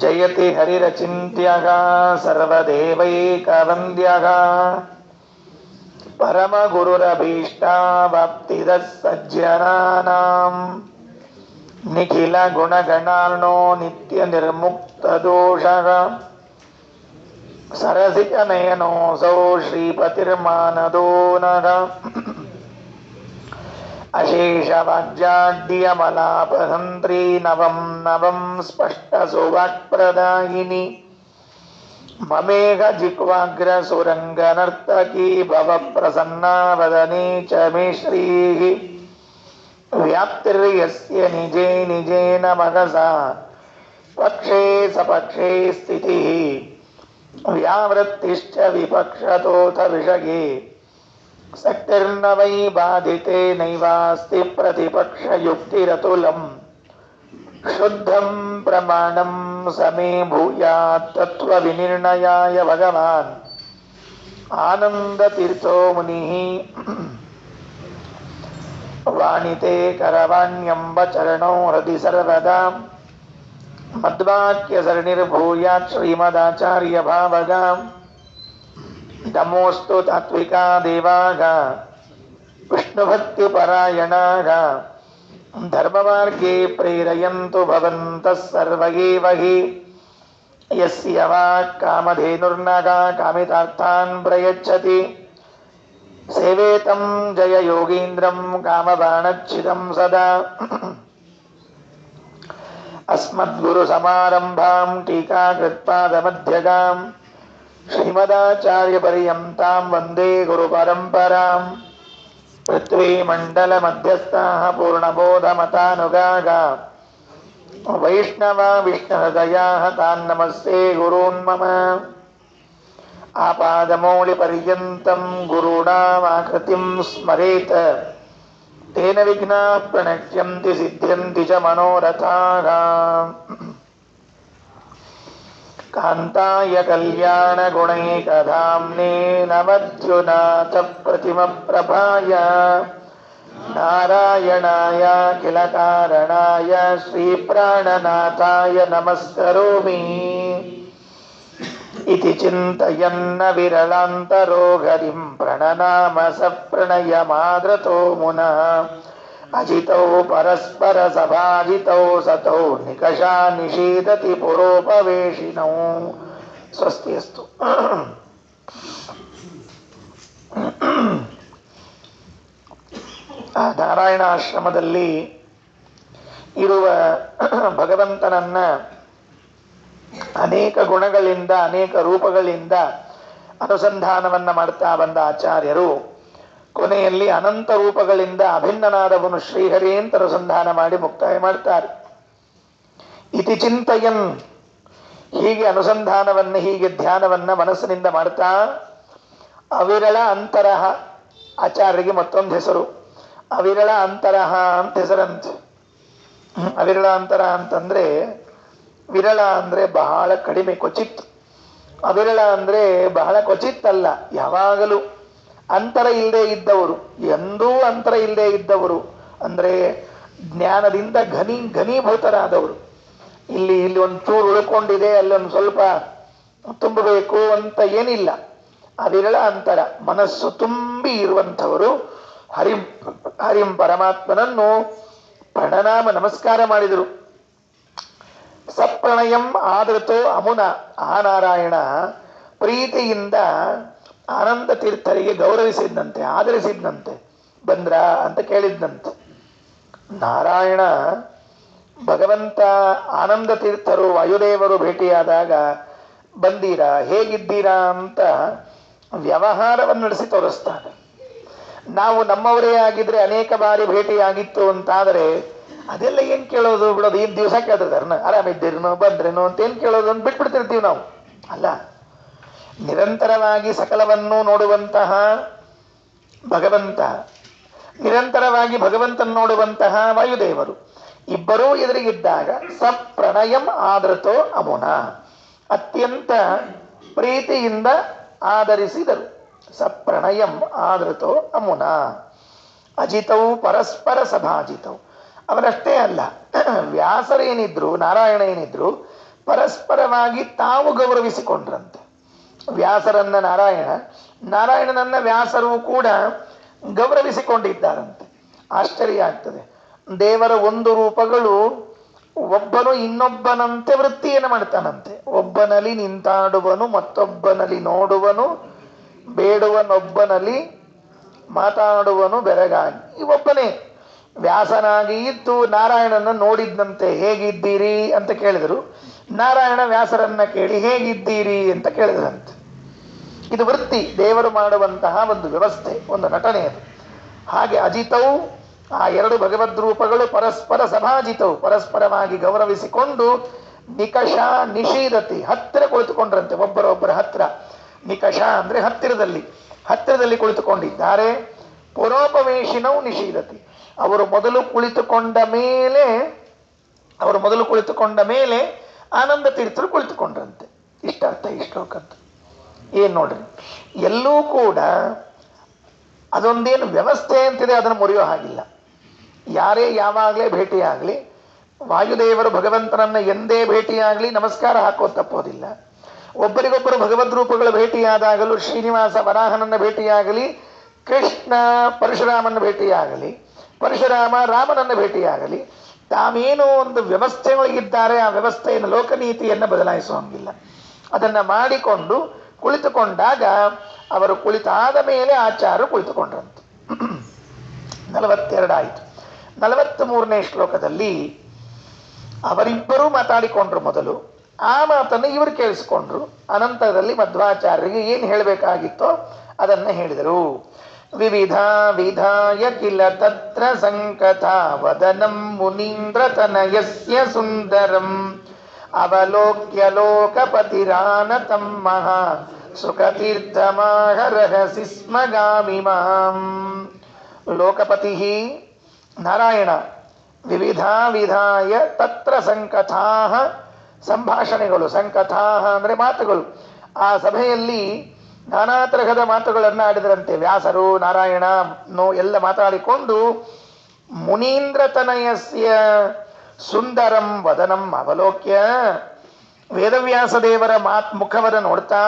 ಜಯತಿ ಹರಿರಚಿಂತ್ಯಃ ಸರ್ವದೇವೈಕವಂದ್ಯಃ ಪರಮಗುರುರಭೀಷ್ಟಾವಾಪ್ತಿದಃ ಸಜ್ಜನಾನಾಂ ನಿಖಿಲ ಗುಣಗಣಾರ್ಣೋ ನಿತ್ಯ ನಿರ್ಮುಕ್ತದೋಷಃ ಸರಸಿಜನಯನೋऽಸೌ ಶ್ರೀಪತಿರ್ಮಾನದೋ ನಃ ಅಶೇಷವಾಗ್ಜಾಡ್ಯಮಲಾಪಹಂತ್ರಿ ನವಂ ನವಂ ಸ್ಪಷ್ಟಸುವಾಕ್ಪ್ರದಾಯಿನಿ ಮಮೇಘ ಜಿಹ್ವಾಗ್ರ ಸುರಂಗನರ್ತಕೀ ಭವ ಪ್ರಸನ್ನಾ ವದನೆ ಚ ಮೇ ಶ್ರೀಃ ವ್ಯಾಪ್ತಿರ್ಯಸ್ಯ ನಿಜೇ ನಿಜೇನ ಮನಸಾ ಪಕ್ಷೇ ಸಪಕ್ಷೇ ಸ್ಥಿತಿಃ ವ್ಯಾವೃತ್ತಿಶ್ಚ ವಿಪಕ್ಷತೋಥ ವಿಷಯೇ ಸಕ್ತಿರ್ನ ವೈ ಬಾಧಿತೆ ನೈವಾಸ್ತಿ ಪ್ರತಿಪಕ್ಷಯುಕ್ತಿರತುಲಂ ಶುದ್ಧಂ ಪ್ರಮಾಣಂ ಸಮೇ ಭೂಯಾತ್ ತತ್ವವಿನಿರ್ಣಯಾಯ ಭಗವಾನ್ ಆನಂದತೀರ್ಥೋ ಮುನಿಃ ವಾಣಿತೆ ಕರವಾಣ್ಯಂಬ ಚರಣೋ ಹೃದಿ ಸರ್ವದಾ ಮದ್ವಾಕ್ಯ ಸರಣಿರ್ಭೂಯಾತ್ ಶ್ರೀಮದಾಚಾರ್ಯ ಭಾವಗ ನಮೋಸ್ತು ತಾತ್ವಿಕಾ ದೇವಾಗ ವಿಷ್ಣುಭಕ್ತಿಪರಾಯಣಾಗ ಧರ್ಮಮಾರ್ಗೇ ಪ್ರೇರಯಂತು ಭವಂತಃ ಸರ್ವ ಏವ ಹಿ ಯಸ್ಯ ವಾಕ್ ಕಾಮಧೇನುರ್ನಗಾ ಕಾಮಿತಾರ್ಥಾನ್ ಪ್ರಯಚ್ಛತಿ ಸೇವೇತಂ ಜಯ ಯೋಗೀಂದ್ರಂ ಕಾಮಬಾಣಚ್ಛಿದಂ ಸದಾ ಅಸ್ಮದ್ಗುರು ಸಮಾರಂಭಾಂ ಟೀಕಾಕೃತ್ಪಾದಮಧ್ಯಗಾಂ ಶ್ರೀಮದಾಚಾರ್ಯ ಪರ್ಯಂತಾಂ ವಂದೇ ಗುರು ಪರಂಪರಾಂ ಪೃಥ್ವೀ ಮಂಡಲ ಮಧ್ಯಸ್ಥಾಃ ಪೂರ್ಣಬೋಧಮತಾನುಗಾಗ ವೈಷ್ಣವ ವಿಷ್ಣುಹೃದಯಾಃ ತಾನ್ ನಮಸ್ತೆ ಗುರೂನ್ ಮಮ ಆಪಾದಮೌಳಿ ಪರ್ಯಂತಂ ಗುರುಣಾಮಾಕೃತಿಂ ಸ್ಮರೇತ್ ತೇನ ವಿಘ್ನಾಃ ಪ್ರಣಶ್ಯಂತಿ ಸಿದ್ಧ್ಯಂತಿ ಚ ಮನೋರಥಾಃ ಕಾಂತಾಯ ಕಲ್ಯಾಣ ಗುಣೈಕಧಾಮ್ನೇ ನಮದ್ಯುನಾಥ ಪ್ರತಿಮಪ್ರಭಾಯ ನಾರಾಯಣಾಯ ಅಖಿಲ ಕಾರಣಾಯ ಶ್ರೀ ಪ್ರಾಣನಾಥಾಯ ನಮಸ್ಕರೋಮಿ ಇತಿ ಚಿಂತಯನ್ನ ವಿರಳಾಂತರೋ ಹರಿಂ ಪ್ರಣನಾಮ ಸ ಪ್ರಣಯಮಾದೃತೋ ಮುನಃ ಅಜಿತೌ ಪರಸ್ಪರ ಸಭಾಜಿತೌ ಸತೌ ನಿಕಷಾ ನಿಷೀದತಿ ಪುರೋಪವೇಶಿನೌ ಸ್ವಸ್ತಿ ಅಸ್ತು. ನಾರಾಯಣ ಆಶ್ರಮದಲ್ಲಿ ಇರುವ ಭಗವಂತನನ್ನ ಅನೇಕ ಗುಣಗಳಿಂದ ಅನೇಕ ರೂಪಗಳಿಂದ ಅನುಸಂಧಾನವನ್ನ ಮಾಡ್ತಾ ಬಂದ ಆಚಾರ್ಯರು ಕೊನೆಯಲ್ಲಿ ಅನಂತ ರೂಪಗಳಿಂದ ಅಭಿನ್ನನಾದವನು ಶ್ರೀಹರಿ ಅಂತ ಅನುಸಂಧಾನ ಮಾಡಿ ಮುಕ್ತಾಯ ಮಾಡ್ತಾರೆ. ಇತಿ ಚಿಂತಯನ್, ಹೀಗೆ ಅನುಸಂಧಾನವನ್ನ ಹೀಗೆ ಧ್ಯಾನವನ್ನ ಮನಸ್ಸಿನಿಂದ ಮಾಡ್ತಾ ಅವಿರಳ ಅಂತರಹ, ಆಚಾರ್ಯರಿಗೆ ಮತ್ತೊಂದು ಹೆಸರು ಅವಿರಳ ಅಂತರಹ ಅಂತ ಹೆಸರಂತೆ. ಅವಿರಳ ಅಂತರ ಅಂತಂದ್ರೆ ವಿರಳ ಅಂದ್ರೆ ಬಹಳ ಕಡಿಮೆ, ಕ್ವಚಿತ್. ಅವಿರಳ ಅಂದ್ರೆ ಬಹಳ ಕ್ವಚಿತ್ ಅಲ್ಲ, ಯಾವಾಗಲೂ ಅಂತರ ಇಲ್ಲದೆ ಇದ್ದವರು, ಎಂದೂ ಅಂತರ ಇಲ್ಲದೆ ಇದ್ದವರು ಅಂದ್ರೆ ಜ್ಞಾನದಿಂದ ಘನೀಭೂತರಾದವರು. ಇಲ್ಲಿ ಒಂಚೂರು ಉಳ್ಕೊಂಡಿದೆ, ಅಲ್ಲೊಂದು ಸ್ವಲ್ಪ ತುಂಬಬೇಕು ಅಂತ ಏನಿಲ್ಲ. ಅವಿರಳ ಅಂತರ, ಮನಸ್ಸು ತುಂಬಿ ಇರುವಂಥವರು ಹರಿಂ ಪರಮಾತ್ಮನನ್ನು ಪ್ರಣನಾಮ ನಮಸ್ಕಾರ ಮಾಡಿದರು. ಸಪ್ರಣಯಂ ಆದೃತೋ ಅಮುನ, ಆ ನಾರಾಯಣ ಪ್ರೀತಿಯಿಂದ ಆನಂದ ತೀರ್ಥರಿಗೆ ಗೌರವಿಸಿದ್ದಂತೆ, ಆದರಿಸಿದ್ದಂತೆ. ಬಂದ್ರ ಅಂತ ಕೇಳಿದ್ದಂತೆ. ನಾರಾಯಣ ಭಗವಂತ ಆನಂದ ತೀರ್ಥರು ವಾಯುದೇವರು ಭೇಟಿಯಾದಾಗ ಬಂದೀರಾ, ಹೇಗಿದ್ದೀರಾ ಅಂತ ವ್ಯವಹಾರವನ್ನು ನಡೆಸಿ ತೋರಿಸ್ತಾನೆ. ನಾವು ನಮ್ಮವರೇ ಆಗಿದ್ರೆ ಅನೇಕ ಬಾರಿ ಭೇಟಿಯಾಗಿತ್ತು ಅಂತಾದರೆ ಅದೆಲ್ಲ ಏನ್ ಕೇಳೋದು ಬಿಡೋದು, ಈ ದಿವಸ ಕೇಳ್ತಿರ್ತಾರನ ಆರಾಮಿದ್ದೀರನೋ ಬಂದ್ರೇನೋ ಅಂತ ಏನ್ ಕೇಳೋದು ಅಂತ ಬಿಟ್ಬಿಡ್ತಿರ್ತೀವಿ ನಾವು. ಅಲ್ಲ, ನಿರಂತರವಾಗಿ ಸಕಲವನ್ನೂ ನೋಡುವಂತಹ ಭಗವಂತ, ನಿರಂತರವಾಗಿ ಭಗವಂತನ ನೋಡುವಂತಹ ವಾಯುದೇವರು ಇಬ್ಬರೂ ಎದುರಿಗಿದ್ದಾಗ ಸಪ್ರಣಯಂ ಆದೃತೋ ಅಮುನ, ಅತ್ಯಂತ ಪ್ರೀತಿಯಿಂದ ಆದರಿಸಿದರು. ಸಪ್ರಣಯಂ ಆದೃತೋ ಅಮುನ ಅಜಿತೌ ಪರಸ್ಪರ ಸಭಾಜಿತೌ. ಅವರಷ್ಟೇ ಅಲ್ಲ, ವ್ಯಾಸರೇನಿದ್ರು, ನಾರಾಯಣ ಏನಿದ್ರು, ಪರಸ್ಪರವಾಗಿ ತಾವು ಗೌರವಿಸಿಕೊಂಡ್ರಂತೆ. ವ್ಯಾಸರನ್ನ ನಾರಾಯಣ, ನಾರಾಯಣನನ್ನ ವ್ಯಾಸರು ಕೂಡ ಗೌರವಿಸಿಕೊಂಡಿದ್ದಾರಂತೆ. ಆಶ್ಚರ್ಯ ಆಗ್ತದೆ. ದೇವರ ಒಂದು ರೂಪಗಳು ಒಬ್ಬನು ಇನ್ನೊಬ್ಬನಂತೆ ವೃತ್ತಿಯನ್ನು ಮಾಡ್ತಾನಂತೆ. ಒಬ್ಬನಲ್ಲಿ ನಿಂತಾಡುವನು, ಮತ್ತೊಬ್ಬನಲ್ಲಿ ನೋಡುವನು, ಬೇಡುವನೊಬ್ಬನಲ್ಲಿ ಮಾತಾಡುವನು ಬೆರಗಾಗಿ. ಈ ಒಬ್ಬನೇ ವ್ಯಾಸನಾಗಿ ಇದ್ದು ನಾರಾಯಣನ ನೋಡಿದ್ದಂತೆ. ಹೇಗಿದ್ದೀರಿ ಅಂತ ಕೇಳಿದರು. ನಾರಾಯಣ ವ್ಯಾಸರನ್ನ ಕೇಳಿ ಹೇಗಿದ್ದೀರಿ ಅಂತ ಕೇಳಿದ್ರಂತೆ. ಇದು ವೃತ್ತಿ, ದೇವರು ಮಾಡುವಂತಹ ಒಂದು ವ್ಯವಸ್ಥೆ, ಒಂದು ನಟನೆ ಅದು. ಹಾಗೆ ಅಜಿತವು, ಆ ಎರಡು ಭಗವದ್ ರೂಪಗಳು ಪರಸ್ಪರ ಸಭಾಜಿತವು, ಪರಸ್ಪರವಾಗಿ ಗೌರವಿಸಿಕೊಂಡು ನಿಕಷ ನಿಷೀದತಿ, ಹತ್ತಿರ ಕುಳಿತುಕೊಂಡ್ರಂತೆ, ಒಬ್ಬರೊಬ್ಬರ ಹತ್ತಿರ. ನಿಕಷ ಅಂದ್ರೆ ಹತ್ತಿರದಲ್ಲಿ ಕುಳಿತುಕೊಂಡಿದ್ದಾರೆ. ಪುರೋಪವೇಶಿನವು ನಿಷೀದತಿ, ಅವರು ಮೊದಲು ಕುಳಿತುಕೊಂಡ ಮೇಲೆ ಆನಂದ ತೀರ್ಥರು ಕುಳಿತುಕೊಂಡ್ರಂತೆ. ಇಷ್ಟರ್ಥ ಈ ಶ್ಲೋಕದ್ದು. ಏನ್ ನೋಡ್ರಿ, ಎಲ್ಲೂ ಕೂಡ ಅದೊಂದೇನು ವ್ಯವಸ್ಥೆ ಅಂತಿದೆ, ಅದನ್ನು ಮುರಿಯೋ ಹಾಗಿಲ್ಲ. ಯಾರೇ ಯಾವಾಗಲೇ ಭೇಟಿಯಾಗಲಿ, ವಾಯುದೇವರು ಭಗವಂತನನ್ನ ಎಂದೇ ಭೇಟಿಯಾಗಲಿ ನಮಸ್ಕಾರ ಹಾಕೋದು ತಪ್ಪೋದಿಲ್ಲ. ಒಬ್ಬರಿಗೊಬ್ಬರು ಭಗವದ್ ರೂಪಗಳು ಭೇಟಿಯಾದಾಗಲೂ, ಶ್ರೀನಿವಾಸ ವರಾಹನನ್ನ ಭೇಟಿಯಾಗಲಿ, ಕೃಷ್ಣ ಪರಶುರಾಮನ ಭೇಟಿಯಾಗಲಿ, ಪರಶುರಾಮ ರಾಮನನ್ನ ಭೇಟಿಯಾಗಲಿ, ತಾವೇನು ಒಂದು ವ್ಯವಸ್ಥೆಯೊಳಗಿದ್ದಾರೆ, ಆ ವ್ಯವಸ್ಥೆಯನ್ನು ಲೋಕನೀತಿಯನ್ನು ಬದಲಾಯಿಸುವಂಗಿಲ್ಲ. ಅದನ್ನ ಮಾಡಿಕೊಂಡು ಕುಳಿತುಕೊಂಡಾಗ ಅವರು ಕುಳಿತಾದ ಮೇಲೆ ಆಚಾರ್ಯರು ಕುಳಿತುಕೊಂಡ್ರಂತೆ. 42 ಆಯಿತು. 43ನೇ ಶ್ಲೋಕದಲ್ಲಿ ಅವರಿಬ್ಬರೂ ಮಾತಾಡಿಕೊಂಡ್ರು ಮೊದಲು. ಆ ಮಾತನ್ನು ಇವರು ಕೇಳಿಸಿಕೊಂಡ್ರು. ಅನಂತರದಲ್ಲಿ ಮಧ್ವಾಚಾರ್ಯರಿಗೆ ಏನು ಹೇಳಬೇಕಾಗಿತ್ತೋ ಅದನ್ನ ಹೇಳಿದರು. ವಿವಿಧ ವಿಧಾಯ ಕಿಲ ತತ್ರ ಸಂಕಥಾ ವದನಂ ಮುನೀಂದ್ರ ತನಯಸ್ಯ ಸುಂದರಂ ಅವಲೋಕ್ಯ ಲೋಕಪತಿರಾನತಂ ಮಹಾ ಸುಖತೀರ್ಥಮಾಹರಹಸಿ ಸ್ಮಗಾಮಿಮಾಂ. ಲೋಕಪತಿ ನಾರಾಯಣ ವಿವಿಧ ವಿಧಾಯ ತತ್ರ ಸಂಕಥಾ, ಸಂಭಾಷಣೆಗಳು, ಸಂಕಥಾ ಅಂದರೆ ಮಾತುಗಳು. ಆ ಸಭೆಯಲ್ಲಿ ನಾನಾ ತರಹದ ಮಾತುಗಳನ್ನು ಆಡಿದರಂತೆ ವ್ಯಾಸರು, ನಾರಾಯಣ ಎಲ್ಲ ಮಾತಾಡಿಕೊಂಡು ಮುನೀಂದ್ರ ತನಯಸ್ಯ ಸುಂದರಂ ವದನಂ ಅವಲೋಕ್ಯ, ವೇದವ್ಯಾಸ ದೇವರ ಮುಖವನ್ನು ನೋಡ್ತಾ,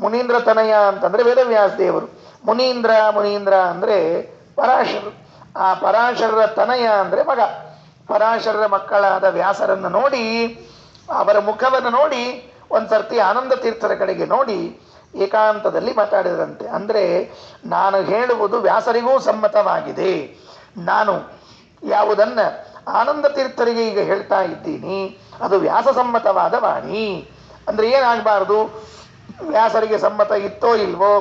ಮುನೀಂದ್ರ ತನಯ ಅಂತಂದ್ರೆ ವೇದವ್ಯಾಸ ದೇವರು, ಮುನೀಂದ್ರ ಅಂದ್ರೆ ಪರಾಶರು, ಆ ಪರಾಶರರ ತನಯ ಅಂದ್ರೆ ಮಗ, ಪರಾಶರರ ಮಕ್ಕಳಾದ ವ್ಯಾಸರನ್ನು ನೋಡಿ, ಅವರ ಮುಖವನ್ನು ನೋಡಿ, ಒಂದ್ಸರ್ತಿ ಆನಂದ ತೀರ್ಥರ ಕಡೆಗೆ ನೋಡಿ ಏಕಾಂತದಲ್ಲಿ ಮಾತಾಡಿದರಂತೆ. ಅಂದ್ರೆ ನಾನು ಹೇಳುವುದು ವ್ಯಾಸರಿಗೂ ಸಮ್ಮತವಾಗಿದೆ. ನಾನು ಯಾವುದನ್ನ ಆನಂದ ತೀರ್ಥರಿಗೆ ಈಗ ಹೇಳ್ತಾ ಇದ್ದೀನಿ ಅದು ವ್ಯಾಸಸಮ್ಮತವಾದ ವಾಣಿ. ಅಂದ್ರೆ ಏನಾಗಬಾರ್ದು, ವ್ಯಾಸರಿಗೆ ಸಮ್ಮತ ಇತ್ತೋ ಇಲ್ವೋ,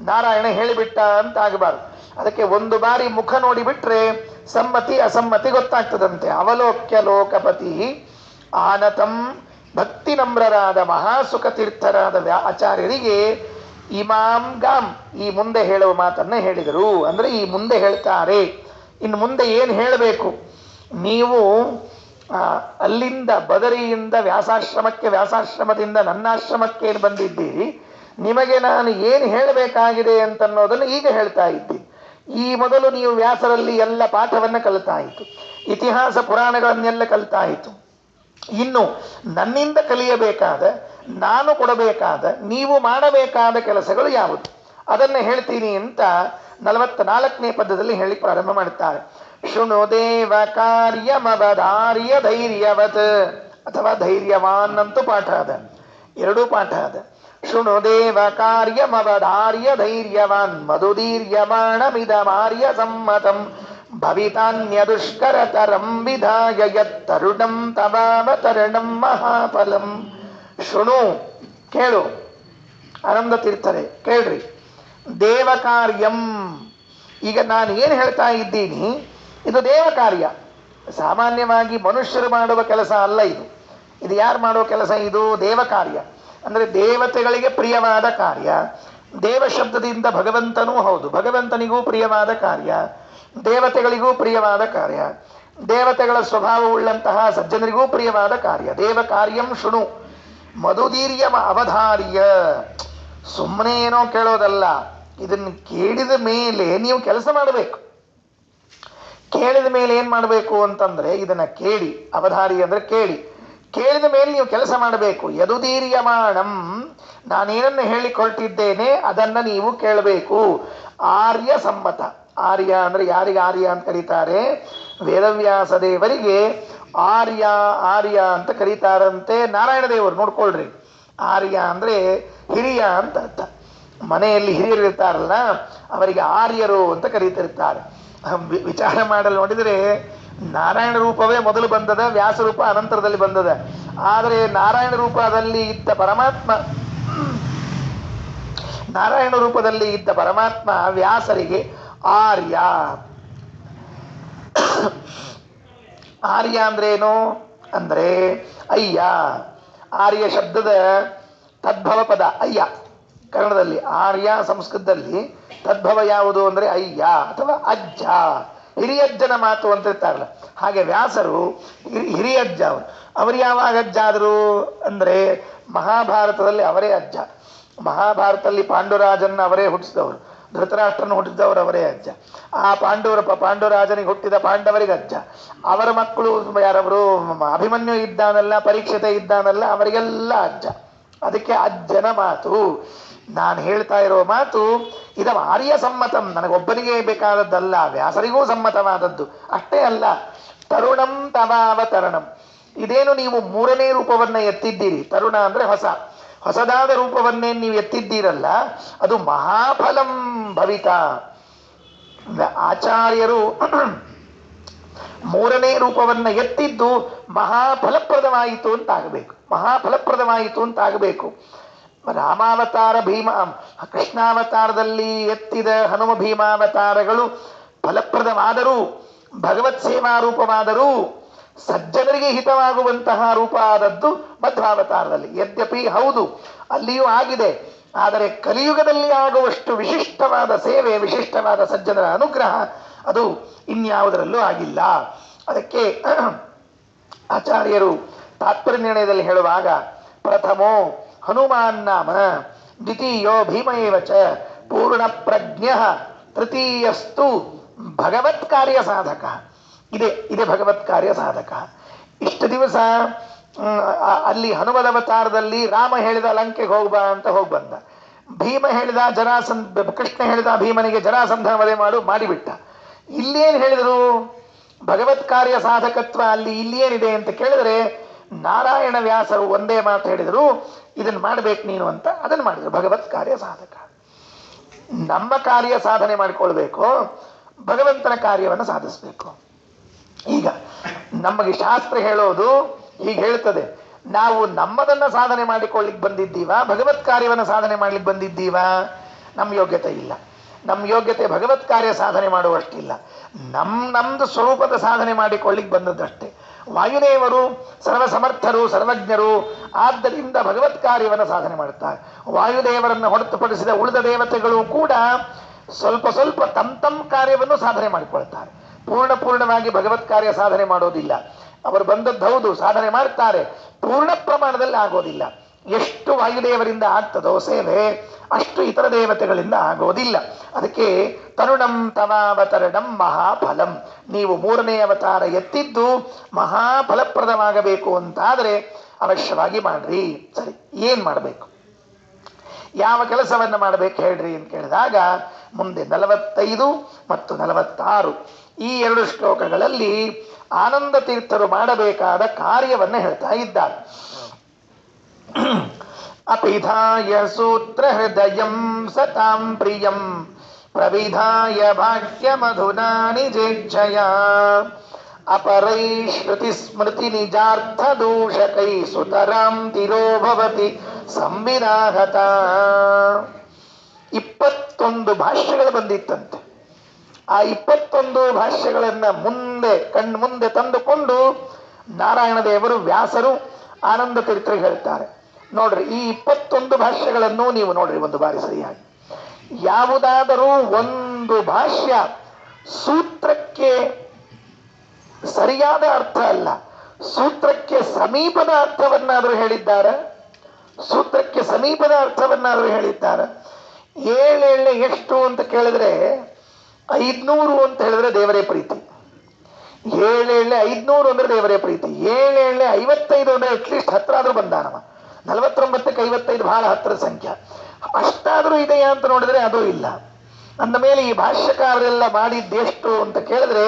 ನಾರಾಯಣ ಹೇಳಿಬಿಟ್ಟ ಅಂತ ಆಗಬಾರ್ದು. ಅದಕ್ಕೆ ಒಂದು ಬಾರಿ ಮುಖ ನೋಡಿ ಬಿಟ್ರೆ ಸಮ್ಮತಿ ಅಸಮ್ಮತಿ ಗೊತ್ತಾಗ್ತದಂತೆ. ಅವಲೋಕ್ಯ ಲೋಕಪತಿ ಆನತಂ, ಭಕ್ತಿ ನಮ್ರರಾದ ಮಹಾಸುಖ ತೀರ್ಥರಾದ ಆಚಾರ್ಯರಿಗೆ ಇಮಾಂ ಗಾಂ, ಈ ಮುಂದೆ ಹೇಳುವ ಮಾತನ್ನ ಹೇಳಿದರು. ಅಂದ್ರೆ ಈ ಮುಂದೆ ಹೇಳ್ತಾರೆ. ಇನ್ನು ಮುಂದೆ ಏನು ಹೇಳಬೇಕು, ನೀವು ಅಲ್ಲಿಂದ ಬದರಿಯಿಂದ ವ್ಯಾಸಾಶ್ರಮದಿಂದ ನನ್ನಾಶ್ರಮಕ್ಕೆ ಏನು ಬಂದಿದ್ದೀರಿ, ನಿಮಗೆ ನಾನು ಏನು ಹೇಳಬೇಕಾಗಿದೆ ಅಂತನ್ನೋದನ್ನು ಈಗ ಹೇಳ್ತಾ ಇದ್ದೀನಿ. ಈ ಮೊದಲು ನೀವು ವ್ಯಾಸರಲ್ಲಿ ಎಲ್ಲ ಪಾಠವನ್ನು ಕಲಿತಾಯಿತು, ಇತಿಹಾಸ ಪುರಾಣಗಳನ್ನೆಲ್ಲ ಕಲಿತಾಯಿತು. ಇನ್ನು ನನ್ನಿಂದ ಕಲಿಯಬೇಕಾದ, ನಾನು ಕೊಡಬೇಕಾದ, ನೀವು ಮಾಡಬೇಕಾದ ಕೆಲಸಗಳು ಯಾವುದು ಅದನ್ನು ಹೇಳ್ತೀನಿ ಅಂತ 44ನೇ ಪದ್ಯದಲ್ಲಿ ಹೇಳಿ ಪ್ರಾರಂಭ ಮಾಡುತ್ತಾರೆ. ಶೃಣು ದೇವ ಕಾರ್ಯಮವಧಾರ್ಯ ಧೈರ್ಯವತ್, ಅಥವಾ ಧೈರ್ಯವಾನ್ ಅಂತೂ ಪಾಠ ಅದ, ಎರಡೂ ಪಾಠ ಅದ. ಶೃಣು ದೇವ ಕಾರ್ಯಮವಧಾರ್ಯ ಧೈರ್ಯವಾನ್ ಮಧುದೀರ್ಯಮಾಣಮಿದಮಾರ್ಯ ಸಮ್ಮತಂ ಭವಿತಾನ್ಯ ದುಷ್ಕರತರಂ ವಿಧಾಯ ಯತ್ತರುಣಂ ತವಾವತರಣಂ ಮಹಾಫಲಂ. ಶೃಣು, ಕೇಳು, ಆನಂದ ತೀರ್ಥರೇ ಕೇಳ್ರಿ. ದೇವ ಕಾರ್ಯಂ, ಈಗ ನಾನು ಏನು ಹೇಳ್ತಾ ಇದ್ದೀನಿ ಇದು ದೇವ ಕಾರ್ಯ. ಸಾಮಾನ್ಯವಾಗಿ ಮನುಷ್ಯರು ಮಾಡುವ ಕೆಲಸ ಅಲ್ಲ ಇದು. ಇದು ಯಾರು ಮಾಡುವ ಕೆಲಸ? ಇದು ದೇವ ಕಾರ್ಯ. ಅಂದರೆ ದೇವತೆಗಳಿಗೆ ಪ್ರಿಯವಾದ ಕಾರ್ಯ. ದೇವ ಶಬ್ದದಿಂದ ಭಗವಂತನೂ ಹೌದು, ಭಗವಂತನಿಗೂ ಪ್ರಿಯವಾದ ಕಾರ್ಯ, ದೇವತೆಗಳಿಗೂ ಪ್ರಿಯವಾದ ಕಾರ್ಯ, ದೇವತೆಗಳ ಸ್ವಭಾವವುಳ್ಳಂತಹ ಸಜ್ಜನರಿಗೂ ಪ್ರಿಯವಾದ ಕಾರ್ಯ. ದೇವ ಕಾರ್ಯಂ ಶೃಣು ಮಧುದೀರ್ಯ ಅವಧಾರ್ಯ. ಸುಮ್ಮನೆ ಏನೋ ಕೇಳೋದಲ್ಲ, ಇದನ್ನು ಕೇಳಿದ ಮೇಲೆ ನೀವು ಕೆಲಸ ಮಾಡಬೇಕು. ಕೇಳಿದ ಮೇಲೆ ಏನ್ ಮಾಡಬೇಕು ಅಂತಂದ್ರೆ ಇದನ್ನ ಕೇಳಿ, ಅವಧಾರಿ ಅಂದ್ರೆ ಕೇಳಿ, ಕೇಳಿದ ಮೇಲೆ ನೀವು ಕೆಲಸ ಮಾಡಬೇಕು. ಯದುದೀರ್ಯಮಾಣಂ, ನಾನೇನನ್ನು ಹೇಳಿಕೊಳ್ತಿದ್ದೇನೆ ಅದನ್ನ ನೀವು ಕೇಳಬೇಕು. ಆರ್ಯ ಸಮ್ಮತ. ಆರ್ಯ ಅಂದ್ರೆ ಯಾರಿಗೆ ಆರ್ಯ ಅಂತ ಕರೀತಾರೆ? ವೇದವ್ಯಾಸ ದೇವರಿಗೆ ಆರ್ಯ ಆರ್ಯ ಅಂತ ಕರೀತಾರಂತೆ ನಾರಾಯಣ ದೇವರು. ನೋಡ್ಕೊಳ್ರಿ, ಆರ್ಯ ಅಂದ್ರೆ ಹಿರಿಯ ಅಂತ ಅರ್ಥ. ಮನೆಯಲ್ಲಿ ಹಿರಿಯರು ಇರ್ತಾರಲ್ಲ ಅವರಿಗೆ ಆರ್ಯರು ಅಂತ ಕರೀತಿರ್ತಾರೆ. ವಿಚಾರ ಮಾಡಲು ನೋಡಿದರೆ ನಾರಾಯಣ ರೂಪವೇ ಮೊದಲು ಬಂದದ, ವ್ಯಾಸ ರೂಪ ಅನಂತರದಲ್ಲಿ ಬಂದದ. ಆದರೆ ನಾರಾಯಣ ರೂಪದಲ್ಲಿ ಇದ್ದ ಪರಮಾತ್ಮ, ನಾರಾಯಣ ರೂಪದಲ್ಲಿ ಇದ್ದ ಪರಮಾತ್ಮ ವ್ಯಾಸರಿಗೆ ಆರ್ಯ. ಆರ್ಯ ಅಂದ್ರೇನು ಅಂದ್ರೆ ಅಯ್ಯ. ಆರ್ಯ ಶಬ್ದದ ತದ್ಭವ ಪದ ಅಯ್ಯ. ಕನ್ನಡದಲ್ಲಿ ಆರ್ಯ, ಸಂಸ್ಕೃತದಲ್ಲಿ ತದ್ಭವ ಯಾವುದು ಅಂದ್ರೆ ಅಯ್ಯ ಅಥವಾ ಅಜ್ಜ, ಹಿರಿಯಜ್ಜನ ಮಾತು ಅಂತ ಇರ್ತಾರಲ್ಲ ಹಾಗೆ ವ್ಯಾಸರು ಹಿರಿಯಜ್ಜ. ಅವರು ಯಾವಾಗ ಅಜ್ಜ ಆದರು ಅಂದ್ರೆ ಮಹಾಭಾರತದಲ್ಲಿ ಅವರೇ ಅಜ್ಜ. ಮಹಾಭಾರತದಲ್ಲಿ ಪಾಂಡುರಾಜನ್ನ ಅವರೇ ಹುಟ್ಟಿಸಿದವರು, ಧೃತರಾಷ್ಟ್ರನ ಹುಟ್ಟಿದವರು ಅವರೇ ಅಜ್ಜ. ಆ ಪಾಂಡುರಾಜನಿಗೆ ಹುಟ್ಟಿದ ಪಾಂಡವರಿಗೆ ಅಜ್ಜ. ಅವರ ಮಕ್ಕಳು ಯಾರವರು ಅಭಿಮನ್ಯು ಇದ್ದಾನಲ್ಲ, ಪರೀಕ್ಷಿತ ಇದ್ದಾನಲ್ಲ, ಅವರಿಗೆಲ್ಲ ಅಜ್ಜ. ಅದಕ್ಕೆ ಅಜ್ಜನ ಮಾತು. ನಾನು ಹೇಳ್ತಾ ಇರೋ ಮಾತು ಇದು ಆರ್ಯ ಸಮ್ಮತಂ, ನನಗೊಬ್ಬನಿಗೆ ಬೇಕಾದದ್ದಲ್ಲ, ವ್ಯಾಸರಿಗೂ ಸಮ್ಮತವಾದದ್ದು. ಅಷ್ಟೇ ಅಲ್ಲ, ತರುಣಂ ತವಾವತರಣಂ, ಇದೇನು ನೀವು ಮೂರನೇ ರೂಪವನ್ನ ಎತ್ತಿದ್ದೀರಿ, ತರುಣ ಅಂದ್ರೆ ಹೊಸದಾದ ರೂಪವನ್ನೇ ನೀವು ಎತ್ತಿದ್ದೀರಲ್ಲ, ಅದು ಮಹಾಫಲಂ ಭವಿತ. ಆಚಾರ್ಯರು ಮೂರನೇ ರೂಪವನ್ನ ಎತ್ತಿದ್ದು ಮಹಾಫಲಪ್ರದವಾಯಿತು ಅಂತಾಗಬೇಕು, ಮಹಾಫಲಪ್ರದವಾಯಿತು ಅಂತಾಗಬೇಕು. ರಾಮಾವತಾರ, ಕೃಷ್ಣಾವತಾರದಲ್ಲಿ ಎತ್ತಿದ ಹನುಮ ಭೀಮಾವತಾರಗಳು ಫಲಪ್ರದವಾದರೂ, ಭಗವತ್ ಸೇವಾ ರೂಪವಾದರೂ, ಸಜ್ಜನರಿಗೆ ಹಿತವಾಗುವಂತಹ ರೂಪ ಆದದ್ದು ಮಧ್ವಾವತಾರದಲ್ಲಿ. ಯದ್ಯಪಿ ಹೌದು ಅಲ್ಲಿಯೂ ಆಗಿದೆ, ಆದರೆ ಕಲಿಯುಗದಲ್ಲಿ ಆಗುವಷ್ಟು ವಿಶಿಷ್ಟವಾದ ಸೇವೆ, ವಿಶಿಷ್ಟವಾದ ಸಜ್ಜನರ ಅನುಗ್ರಹ ಅದು ಇನ್ಯಾವುದರಲ್ಲೂ ಆಗಿಲ್ಲ. ಅದಕ್ಕೆ ಆಚಾರ್ಯರು ತಾತ್ಪರ್ಯ ನಿರ್ಣಯದಲ್ಲಿ ಹೇಳುವಾಗ ಪ್ರಥಮೋ ಹನುಮಾನ್ ನಾಮ, ದ್ವಿತೀಯೋ ಭೀಮಯೇವ ಚ, ಪೂರ್ಣ ಪ್ರಜ್ಞ, ತೃತೀಯಸ್ತು ಭಗವತ್ ಕಾರ್ಯ ಸಾಧಕ. ಇದೆ ಭಗವತ್ ಕಾರ್ಯ ಸಾಧಕ. ಇಷ್ಟು ದಿವಸ ಅಲ್ಲಿ ಹನುಮದ ಅವತಾರದಲ್ಲಿ ರಾಮ ಹೇಳಿದ ಲಂಕೆಗೆ ಹೋಗ್ಬಾ ಅಂತ ಹೋಗಿ ಬಂದ, ಭೀಮ ಹೇಳಿದ ಕೃಷ್ಣ ಹೇಳಿದ ಭೀಮನಿಗೆ ಜರಾಸಂಧನ ವಧೆ ಮಾಡಿಬಿಟ್ಟ. ಇಲ್ಲೇನು ಹೇಳಿದರು? ಭಗವತ್ ಕಾರ್ಯ ಸಾಧಕತ್ವ ಅಲ್ಲಿ ಇಲ್ಲೇನಿದೆ ಅಂತ ಕೇಳಿದ್ರೆ ನಾರಾಯಣ ವ್ಯಾಸರು ಒಂದೇ ಮಾತು ಹೇಳಿದರು, ಇದನ್ನು ಮಾಡ್ಬೇಕು ನೀನು ಅಂತ. ಅದನ್ನು ಮಾಡಿದ್ರು, ಭಗವತ್ ಕಾರ್ಯ ಸಾಧಕ. ನಮ್ಮ ಕಾರ್ಯ ಸಾಧನೆ ಮಾಡಿಕೊಳ್ಬೇಕು, ಭಗವಂತನ ಕಾರ್ಯವನ್ನು ಸಾಧಿಸಬೇಕು. ಈಗ ನಮಗೆ ಶಾಸ್ತ್ರ ಹೇಳೋದು ಹೀಗೆ ಹೇಳ್ತದೆ, ನಾವು ನಮ್ಮದನ್ನ ಸಾಧನೆ ಮಾಡಿಕೊಳ್ಳಿಕ್ ಬಂದಿದ್ದೀವ, ಭಗವತ್ ಕಾರ್ಯವನ್ನು ಸಾಧನೆ ಮಾಡ್ಲಿಕ್ಕೆ ಬಂದಿದ್ದೀವ? ನಮ್ಮ ಯೋಗ್ಯತೆ ಇಲ್ಲ. ನಮ್ಮ ಯೋಗ್ಯತೆ ಭಗವತ್ ಕಾರ್ಯ ಸಾಧನೆ ಮಾಡುವಷ್ಟಿಲ್ಲ. ನಮ್ದು ಸ್ವರೂಪದ ಸಾಧನೆ ಮಾಡಿಕೊಳ್ಳಿಕ್ ಬಂದದ್ದಷ್ಟೇ. ವಾಯುದೇವರು ಸರ್ವಸಮರ್ಥರು, ಸರ್ವಜ್ಞರು, ಆದ್ದರಿಂದ ಭಗವತ್ ಕಾರ್ಯವನ್ನು ಸಾಧನೆ ಮಾಡುತ್ತಾರೆ. ವಾಯುದೇವರನ್ನು ಹೊರತುಪಡಿಸಿದ ಉಳಿದ ದೇವತೆಗಳು ಕೂಡ ಸ್ವಲ್ಪ ಸ್ವಲ್ಪ ತಮ್ಮ ಕಾರ್ಯವನ್ನು ಸಾಧನೆ ಮಾಡಿಕೊಳ್ತಾರೆ. ಪೂರ್ಣವಾಗಿ ಭಗವತ್ ಕಾರ್ಯ ಸಾಧನೆ ಮಾಡೋದಿಲ್ಲ. ಅವರು ಬಂದದ್ದು ಹೌದು, ಸಾಧನೆ ಮಾಡ್ತಾರೆ, ಪೂರ್ಣ ಪ್ರಮಾಣದಲ್ಲಿ ಆಗೋದಿಲ್ಲ. ಎಷ್ಟು ವಾಯುದೇವರಿಂದ ಆಗ್ತದೋ ಸೇವೆ, ಅಷ್ಟು ಇತರ ದೇವತೆಗಳಿಂದ ಆಗೋದಿಲ್ಲ. ಅದಕ್ಕೆ ತರುಣಂ ತವಾವತರಣಂ ಮಹಾಫಲಂ, ನೀವು ಮೂರನೇ ಅವತಾರ ಎತ್ತಿದ್ದು ಮಹಾಫಲಪ್ರದವಾಗಬೇಕು ಅಂತಾದರೆ ಅವಶ್ಯವಾಗಿ ಮಾಡ್ರಿ. ಸರಿ, ಏನ್ ಮಾಡಬೇಕು, ಯಾವ ಕೆಲಸವನ್ನು ಮಾಡಬೇಕು ಹೇಳ್ರಿ ಅಂತ ಕೇಳಿದಾಗ ಮುಂದೆ 45 ಮತ್ತು 46 ಈ 2 ಶ್ಲೋಕಗಳಲ್ಲಿ ಆನಂದ ತೀರ್ಥರು ಮಾಡಬೇಕಾದ ಕಾರ್ಯವನ್ನು ಹೇಳ್ತಾ ಇದ್ದಾರೆ. ಅಪಿಧಾಯ ಸೂತ್ರ ಹೃದಯಂ ಸತಾಂ ಪ್ರಿಯಂ ಪ್ರವಿಧಾಯ ಭಾಷ್ಯ ಮಧುನಾ ನಿಜೇಚ್ಛಯ ಅಪರೈ ಶ್ರುತಿ ಸ್ಮೃತಿ ನಿಜಾರ್ಥ ದೂಷಕೈ ಸುತರಾಂ ತಿರೋ ಭವತಿ ಸಂವಿನಾಹತ. 21 ಭಾಷ್ಯಗಳು ಬಂದಿತ್ತಂತೆ. ಆ 21 ಭಾಷ್ಯಗಳನ್ನ ಮುಂದೆ ತಂದುಕೊಂಡು ನಾರಾಯಣ ದೇವರು, ವ್ಯಾಸರು, ಆನಂದ ತೀರ್ಥರು ಹೇಳ್ತಾರೆ. ನೋಡ್ರಿ, ಈ 21 ಭಾಷ್ಯಗಳನ್ನು ನೀವು ನೋಡ್ರಿ ಒಂದು ಬಾರಿ ಸರಿಯಾಗಿ. ಯಾವುದಾದರೂ ಒಂದು ಭಾಷ್ಯ ಸೂತ್ರಕ್ಕೆ ಸರಿಯಾದ ಅರ್ಥ ಅಲ್ಲ, ಸೂತ್ರಕ್ಕೆ ಸಮೀಪದ ಅರ್ಥವನ್ನಾದರೂ ಹೇಳಿದ್ದಾರೆ. ಸೂತ್ರಕ್ಕೆ ಸಮೀಪದ ಅರ್ಥವನ್ನಾದರೂ ಹೇಳಿದ್ದಾರೆ. 7 ಎಷ್ಟು ಅಂತ ಕೇಳಿದ್ರೆ 500 ಅಂತ ಹೇಳಿದ್ರೆ ದೇವರೇ ಪ್ರೀತಿ. ಏಳೇಳೆ 500 ಅಂದ್ರೆ ದೇವರೇ ಪ್ರೀತಿ, 7 55 ಅಂದ್ರೆ ಅಟ್ಲೀಸ್ಟ್ ಹತ್ರ ಆದ್ರೂ ಬಂದಾನವ. 49ಕ್ಕೆ 55 ಬಹಳ ಹತ್ತಿರದ ಸಂಖ್ಯೆ. ಅಷ್ಟಾದ್ರೂ ಇದೆಯಾ ಅಂತ ನೋಡಿದ್ರೆ ಅದೂ ಇಲ್ಲ. ಅಂದ ಮೇಲೆ ಈ ಭಾಷ್ಯಕಾರರೆಲ್ಲ ಮಾಡಿದ್ದೆಷ್ಟು ಅಂತ ಕೇಳಿದ್ರೆ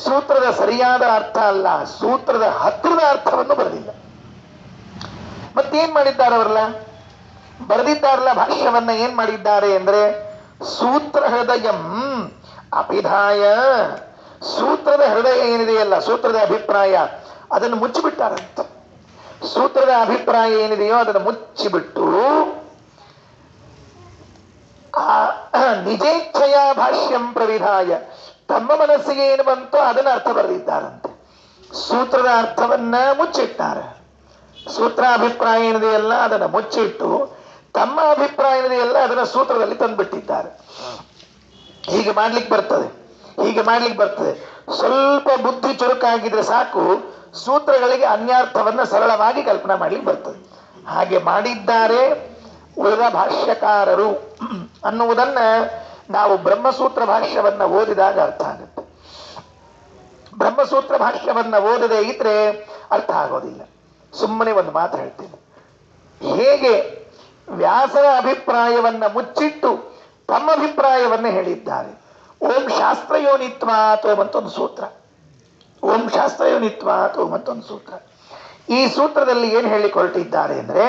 ಸೂತ್ರದ ಸರಿಯಾದ ಅರ್ಥ ಅಲ್ಲ, ಸೂತ್ರದ ಹತ್ತಿರದ ಅರ್ಥವನ್ನು ಬರೆದಿಲ್ಲ. ಮತ್ತೇನ್ ಮಾಡಿದ್ದಾರೆ ಅವರೆಲ್ಲ? ಬರೆದಿದ್ದಾರಲ್ಲ ಭಾಷ್ಯವನ್ನ ಏನ್ ಮಾಡಿದ್ದಾರೆ ಅಂದ್ರೆ ಸೂತ್ರ ಹೃದಯಂ ಅಪಿಧಾಯ, ಸೂತ್ರದ ಹೃದಯ ಏನಿದೆಯಲ್ಲ, ಸೂತ್ರದ ಅಭಿಪ್ರಾಯ ಅದನ್ನು ಮುಚ್ಚಿಬಿಟ್ಟಾರಂತ. ಸೂತ್ರದ ಅಭಿಪ್ರಾಯ ಏನಿದೆಯೋ ಅದನ್ನು ಮುಚ್ಚಿಬಿಟ್ಟು ಆ ನಿಜೇಚ್ಛೆಯ ಭಾಷ್ಯಂ ಪ್ರವಿಧಾಯ, ತಮ್ಮ ಮನಸ್ಸಿಗೆ ಏನು ಬಂತೋ ಅದನ್ನ ಅರ್ಥ ಬರೆದಿದ್ದಾರಂತೆ. ಸೂತ್ರದ ಅರ್ಥವನ್ನ ಮುಚ್ಚಿಟ್ಟಾರೆ. ಸೂತ್ರ ಅಭಿಪ್ರಾಯ ಏನಿದೆಯಲ್ಲ ಅದನ್ನು ಮುಚ್ಚಿಟ್ಟು ತಮ್ಮ ಅಭಿಪ್ರಾಯ ಏನಿದೆಯಲ್ಲ ಅದನ್ನ ಸೂತ್ರದಲ್ಲಿ ತಂದುಬಿಟ್ಟಿದ್ದಾರೆ. ಹೀಗೆ ಮಾಡ್ಲಿಕ್ಕೆ ಬರ್ತದೆ, ಹೀಗೆ ಮಾಡ್ಲಿಕ್ಕೆ ಬರ್ತದೆ. ಸ್ವಲ್ಪ ಬುದ್ಧಿ ಚುರುಕಾಗಿದ್ರೆ ಸಾಕು, ಸೂತ್ರಗಳಿಗೆ ಅನ್ಯಾರ್ಥವನ್ನ ಸರಳವಾಗಿ ಕಲ್ಪನಾ ಮಾಡ್ಲಿಕ್ಕೆ ಬರ್ತದೆ. ಹಾಗೆ ಮಾಡಿದ್ದಾರೆ ಉಳಿದ ಭಾಷ್ಯಕಾರರು ಅನ್ನುವುದನ್ನ ನಾವು ಬ್ರಹ್ಮಸೂತ್ರ ಭಾಷ್ಯವನ್ನ ಓದಿದಾಗ ಅರ್ಥ ಆಗುತ್ತೆ. ಬ್ರಹ್ಮಸೂತ್ರ ಭಾಷ್ಯವನ್ನ ಓದದೇ ಇದ್ರೆ ಅರ್ಥ ಆಗೋದಿಲ್ಲ. ಸುಮ್ಮನೆ ಒಂದು ಮಾತು ಹೇಳ್ತೀನಿ, ಹೇಗೆ ವ್ಯಾಸರ ಅಭಿಪ್ರಾಯವನ್ನ ಮುಚ್ಚಿಟ್ಟು ತಮ್ಮ ಅಭಿಪ್ರಾಯವನ್ನ ಹೇಳಿದ್ದಾರೆ. ಓಂ ಶಾಸ್ತ್ರಯೋನಿತ್ವಾತೋ ಮತ್ತೊಂದು ಸೂತ್ರ, ಓಂ ಶಾಸ್ತ್ರಯೋನಿತ್ವಾತೋ ಮತ್ತೊಂದು ಸೂತ್ರ. ಈ ಸೂತ್ರದಲ್ಲಿ ಏನ್ ಹೇಳಿಕ್ ಹೊರಟಿದ್ದಾರೆ ಅಂದ್ರೆ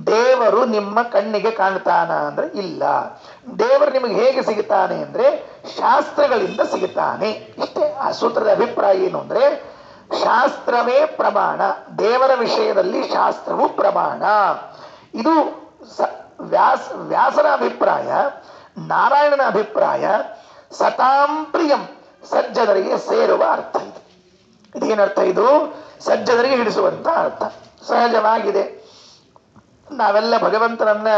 ದೇವರು ನಿಮ್ಮ ಕಣ್ಣಿಗೆ ಕಾಣ್ತಾನ ಅಂದ್ರೆ ಇಲ್ಲ. ದೇವರು ನಿಮಗೆ ಹೇಗೆ ಸಿಗುತ್ತಾನೆ ಅಂದ್ರೆ ಶಾಸ್ತ್ರಗಳಿಂದ ಸಿಗುತ್ತಾನೆ. ಇಷ್ಟೇ ಆ ಸೂತ್ರದ ಅಭಿಪ್ರಾಯ. ಏನು ಅಂದ್ರೆ ಶಾಸ್ತ್ರವೇ ಪ್ರಮಾಣ, ದೇವರ ವಿಷಯದಲ್ಲಿ ಶಾಸ್ತ್ರವು ಪ್ರಮಾಣ. ಇದು ವ್ಯಾಸರ ಅಭಿಪ್ರಾಯ, ನಾರಾಯಣನ ಅಭಿಪ್ರಾಯ, ಸತಾಂ ಪ್ರಿಯಂ, ಸಜ್ಜನರಿಗೆ ಸೇರುವ ಅರ್ಥ ಇದು. ಇದೇನರ್ಥ? ಇದು ಸಜ್ಜನರಿಗೆ ಹಿಡಿಸುವಂತ ಅರ್ಥ. ಸಹಜವಾಗಿದೆ, ನಾವೆಲ್ಲ ಭಗವಂತನನ್ನ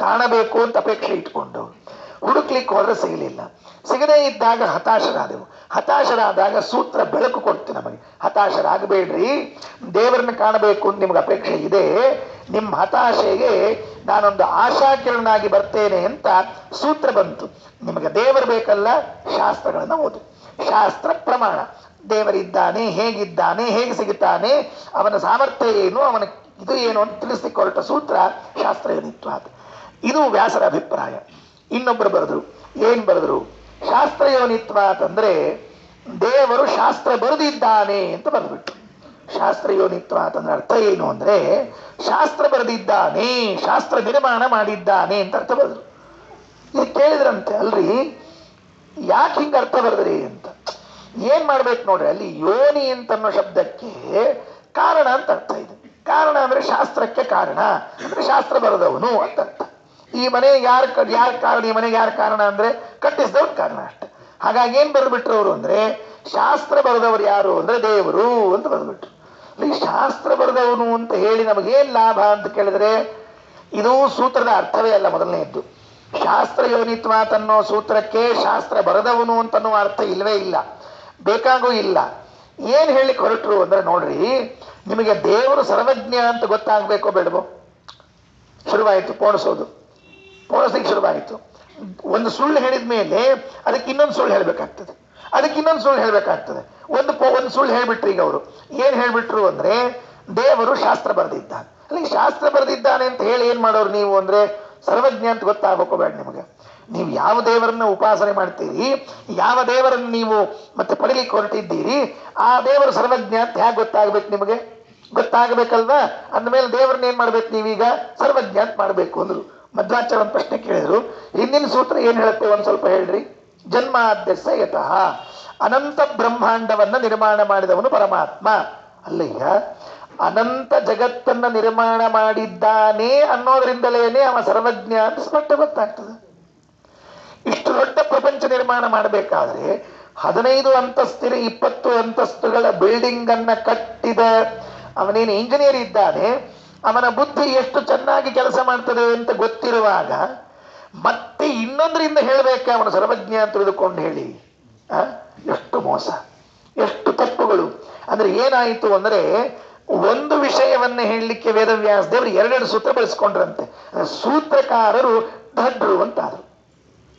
ಕಾಣಬೇಕು ಅಂತ ಅಪೇಕ್ಷೆ ಇಟ್ಕೊಂಡು ಹುಡುಕ್ಲಿಕ್ಕೆ ಹೋದ್ರೆ ಸಿಗಲಿಲ್ಲ. ಸಿಗದೇ ಇದ್ದಾಗ ಹತಾಶರಾದೆವು. ಹತಾಶರಾದಾಗ ಸೂತ್ರ ಬೆಳಕು ಕೊಡ್ತು ನಮಗೆ. ಹತಾಶರಾಗಬೇಡ್ರಿ, ದೇವರನ್ನ ಕಾಣಬೇಕು ಅಂತ ನಿಮ್ಗೆ ಅಪೇಕ್ಷೆ ಇದೆ, ನಿಮ್ಮ ಹತಾಶೆಗೆ ನಾನೊಂದು ಆಶಾಕಿರಣನಾಗಿ ಬರ್ತೇನೆ ಅಂತ ಸೂತ್ರ ಬಂತು. ನಿಮಗೆ ದೇವರು ಬೇಕಲ್ಲ, ಶಾಸ್ತ್ರಗಳನ್ನ ಓದು. ಶಾಸ್ತ್ರ ಪ್ರಮಾಣ, ದೇವರಿದ್ದಾನೆ, ಹೇಗಿದ್ದಾನೆ, ಹೇಗೆ ಸಿಗುತ್ತಾನೆ, ಅವನ ಸಾಮರ್ಥ್ಯ ಏನು, ಅವನ ಇದು ಏನು ಅಂತ ತಿಳಿಸ್ಲಿಕ್ಕೆ ಹೊರಟ ಸೂತ್ರ ಶಾಸ್ತ್ರಯೋನಿತ್ವಾತ್. ಇದು ವ್ಯಾಸರ ಅಭಿಪ್ರಾಯ. ಇನ್ನೊಬ್ಬರು ಬರೆದ್ರು, ಏನ್ ಬರೆದ್ರು? ಶಾಸ್ತ್ರಯೋನಿತ್ವಾತ್ ಅಂದ್ರೆ ದೇವರು ಶಾಸ್ತ್ರ ಬರೆದಿದ್ದಾನೆ ಅಂತ ಬರೆದ್ಬಿಟ್ಟು. ಶಾಸ್ತ್ರಯೋನಿತ್ವಾತ್ ಅಂದ್ರೆ ಅರ್ಥ ಏನು ಅಂದ್ರೆ ಶಾಸ್ತ್ರ ಬರೆದಿದ್ದಾನೆ, ಶಾಸ್ತ್ರ ನಿರ್ಮಾಣ ಮಾಡಿದ್ದಾನೆ ಅಂತ ಅರ್ಥ ಬರೆದ್ರು. ಈಗ ಕೇಳಿದ್ರಂತೆ, ಅಲ್ರಿ ಯಾಕೆ ಹಿಂಗ ಅರ್ಥ ಬರೆದ್ರಿ ಅಂತ. ಏನ್ ಮಾಡ್ಬೇಕು ನೋಡ್ರಿ, ಅಲ್ಲಿ ಯೋನಿ ಅಂತನ್ನೋ ಶಬ್ದಕ್ಕೆ ಕಾರಣ ಅಂತ ಅರ್ಥ ಇದೆ. ಕಾರಣ ಅಂದ್ರೆ ಶಾಸ್ತ್ರಕ್ಕೆ ಕಾರಣ ಅಂದ್ರೆ ಶಾಸ್ತ್ರ ಬರೆದವನು ಅಂತ ಅರ್ಥ. ಈ ಮನೆಗೆ ಯಾರ ಕಾರಣ, ಈ ಮನೆಗೆ ಯಾರ ಕಾರಣ ಅಂದ್ರೆ ಕಟ್ಟಿಸಿದವ್ರ ಕಾರಣ ಅಷ್ಟೆ. ಹಾಗಾಗಿ ಏನ್ ಬರೆದ್ಬಿಟ್ರು ಅವರು ಅಂದ್ರೆ ಶಾಸ್ತ್ರ ಬರೆದವರು ಯಾರು ಅಂದ್ರೆ ದೇವರು ಅಂತ ಬರೆದ್ಬಿಟ್ರು. ಈ ಶಾಸ್ತ್ರ ಬರೆದವನು ಅಂತ ಹೇಳಿ ನಮಗೇನ್ ಲಾಭ ಅಂತ ಕೇಳಿದ್ರೆ ಇದು ಸೂತ್ರದ ಅರ್ಥವೇ ಅಲ್ಲ. ಮೊದಲನೆಯದ್ದು, ಶಾಸ್ತ್ರ ಯೋನಿತ್ವಾತ್ ಅನ್ನೋ ಸೂತ್ರಕ್ಕೆ ಶಾಸ್ತ್ರ ಬರೆದವನು ಅಂತನ್ನೋ ಅರ್ಥ ಇಲ್ವೇ ಇಲ್ಲ, ಬೇಕಾಗೂ ಇಲ್ಲ. ಏನ್ ಹೇಳಿಕ್ ಹೊರಟರು ಅಂದ್ರೆ ನೋಡ್ರಿ, ನಿಮಗೆ ದೇವರು ಸರ್ವಜ್ಞ ಅಂತ ಗೊತ್ತಾಗ್ಬೇಕೋ ಬೇಡವೋ? ಶುರುವಾಯಿತು ಪೋಣಿಸ್ಲಿಕ್ಕೆ ಶುರುವಾಯಿತು. ಒಂದು ಸುಳ್ಳು ಹೇಳಿದ ಮೇಲೆ ಅದಕ್ಕೆ ಇನ್ನೊಂದು ಸುಳ್ಳು ಹೇಳ್ಬೇಕಾಗ್ತದೆ, ಅದಕ್ಕೆ ಇನ್ನೊಂದು ಸುಳ್ಳು ಹೇಳ್ಬೇಕಾಗ್ತದೆ. ಒಂದು ಸುಳ್ಳು ಹೇಳ್ಬಿಟ್ರು. ಈಗ ಅವರು ಏನ್ ಹೇಳ್ಬಿಟ್ರು ಅಂದ್ರೆ ದೇವರು ಶಾಸ್ತ್ರ ಬರೆದಿದ್ದಾನೆ. ಅಲ್ಲಿ ಶಾಸ್ತ್ರ ಬರೆದಿದ್ದಾನೆ ಅಂತ ಹೇಳಿ ಏನ್ ಮಾಡೋರು ನೀವು ಅಂದ್ರೆ ಸರ್ವಜ್ಞ ಅಂತ ಗೊತ್ತಾಗಬೇಕು ಬೇಡ ನಿಮಗೆ. ನೀವು ಯಾವ ದೇವರನ್ನ ಉಪಾಸನೆ ಮಾಡ್ತೀರಿ, ಯಾವ ದೇವರನ್ನು ನೀವು ಮತ್ತೆ ಪಡಿಲಿಕ್ಕೆ ಹೊರಟಿದ್ದೀರಿ, ಆ ದೇವರು ಸರ್ವಜ್ಞ ಅಂತ ಹೇಗೆ ಗೊತ್ತಾಗ್ಬೇಕು ನಿಮಗೆ? ಗೊತ್ತಾಗಬೇಕಲ್ವಾ? ಅಂದಮೇಲೆ ದೇವರನ್ನ ಏನ್ ಮಾಡ್ಬೇಕು ನೀವೀಗ? ಸರ್ವಜ್ಞ ಅಂತ ಮಾಡ್ಬೇಕು ಅಂದ್ರು. ಮಧ್ವಾಚಾರ್ಯ ಒಂದು ಪ್ರಶ್ನೆ ಕೇಳಿದ್ರು, ಹಿಂದಿನ ಸೂತ್ರ ಏನ್ ಹೇಳುತ್ತೆ ಒಂದ್ ಸ್ವಲ್ಪ ಹೇಳ್ರಿ. ಜನ್ಮಾದ್ಯಸ್ಯ ಯತಃ, ಅನಂತ ಬ್ರಹ್ಮಾಂಡವನ್ನ ನಿರ್ಮಾಣ ಮಾಡಿದವನು ಪರಮಾತ್ಮ. ಅಲ್ಲಯ್ಯ, ಅನಂತ ಜಗತ್ತನ್ನ ನಿರ್ಮಾಣ ಮಾಡಿದ್ದಾನೆ ಅನ್ನೋದ್ರಿಂದಲೇನೆ ಅವ ಸರ್ವಜ್ಞ ಅಂತ ಸ್ಪಷ್ಟ ಗೊತ್ತಾಗ್ತದೆ. ಇಷ್ಟು ದೊಡ್ಡ ಪ್ರಪಂಚ ನಿರ್ಮಾಣ ಮಾಡಬೇಕಾದ್ರೆ 15 ಅಂತಸ್ತಿನ 20 ಅಂತಸ್ತುಗಳ ಬಿಲ್ಡಿಂಗ್ ಅನ್ನ ಕಟ್ಟಿದ ಅವನೇನು ಇಂಜಿನಿಯರ್ ಇದ್ದಾನೆ, ಅವನ ಬುದ್ಧಿ ಎಷ್ಟು ಚೆನ್ನಾಗಿ ಕೆಲಸ ಮಾಡ್ತದೆ ಅಂತ ಗೊತ್ತಿರುವಾಗ ಮತ್ತೆ ಇನ್ನೊಂದರಿಂದ ಹೇಳಬೇಕೆ ಅವನು ಸರ್ವಜ್ಞ ಅಂತ ತಿಳಿದುಕೊಂಡು ಹೇಳಿ? ಎಷ್ಟು ಮೋಸ, ಎಷ್ಟು ತಪ್ಪುಗಳು. ಅಂದ್ರೆ ಏನಾಯಿತು ಅಂದ್ರೆ ಒಂದು ವಿಷಯವನ್ನ ಹೇಳಲಿಕ್ಕೆ ವೇದವ್ಯಾಸ ದೇವರು 2 ಸೂತ್ರ ಬಳಸ್ಕೊಂಡ್ರಂತೆ. ಸೂತ್ರಕಾರರು ದಡ್ರು ಅಂತಾದ್ರು.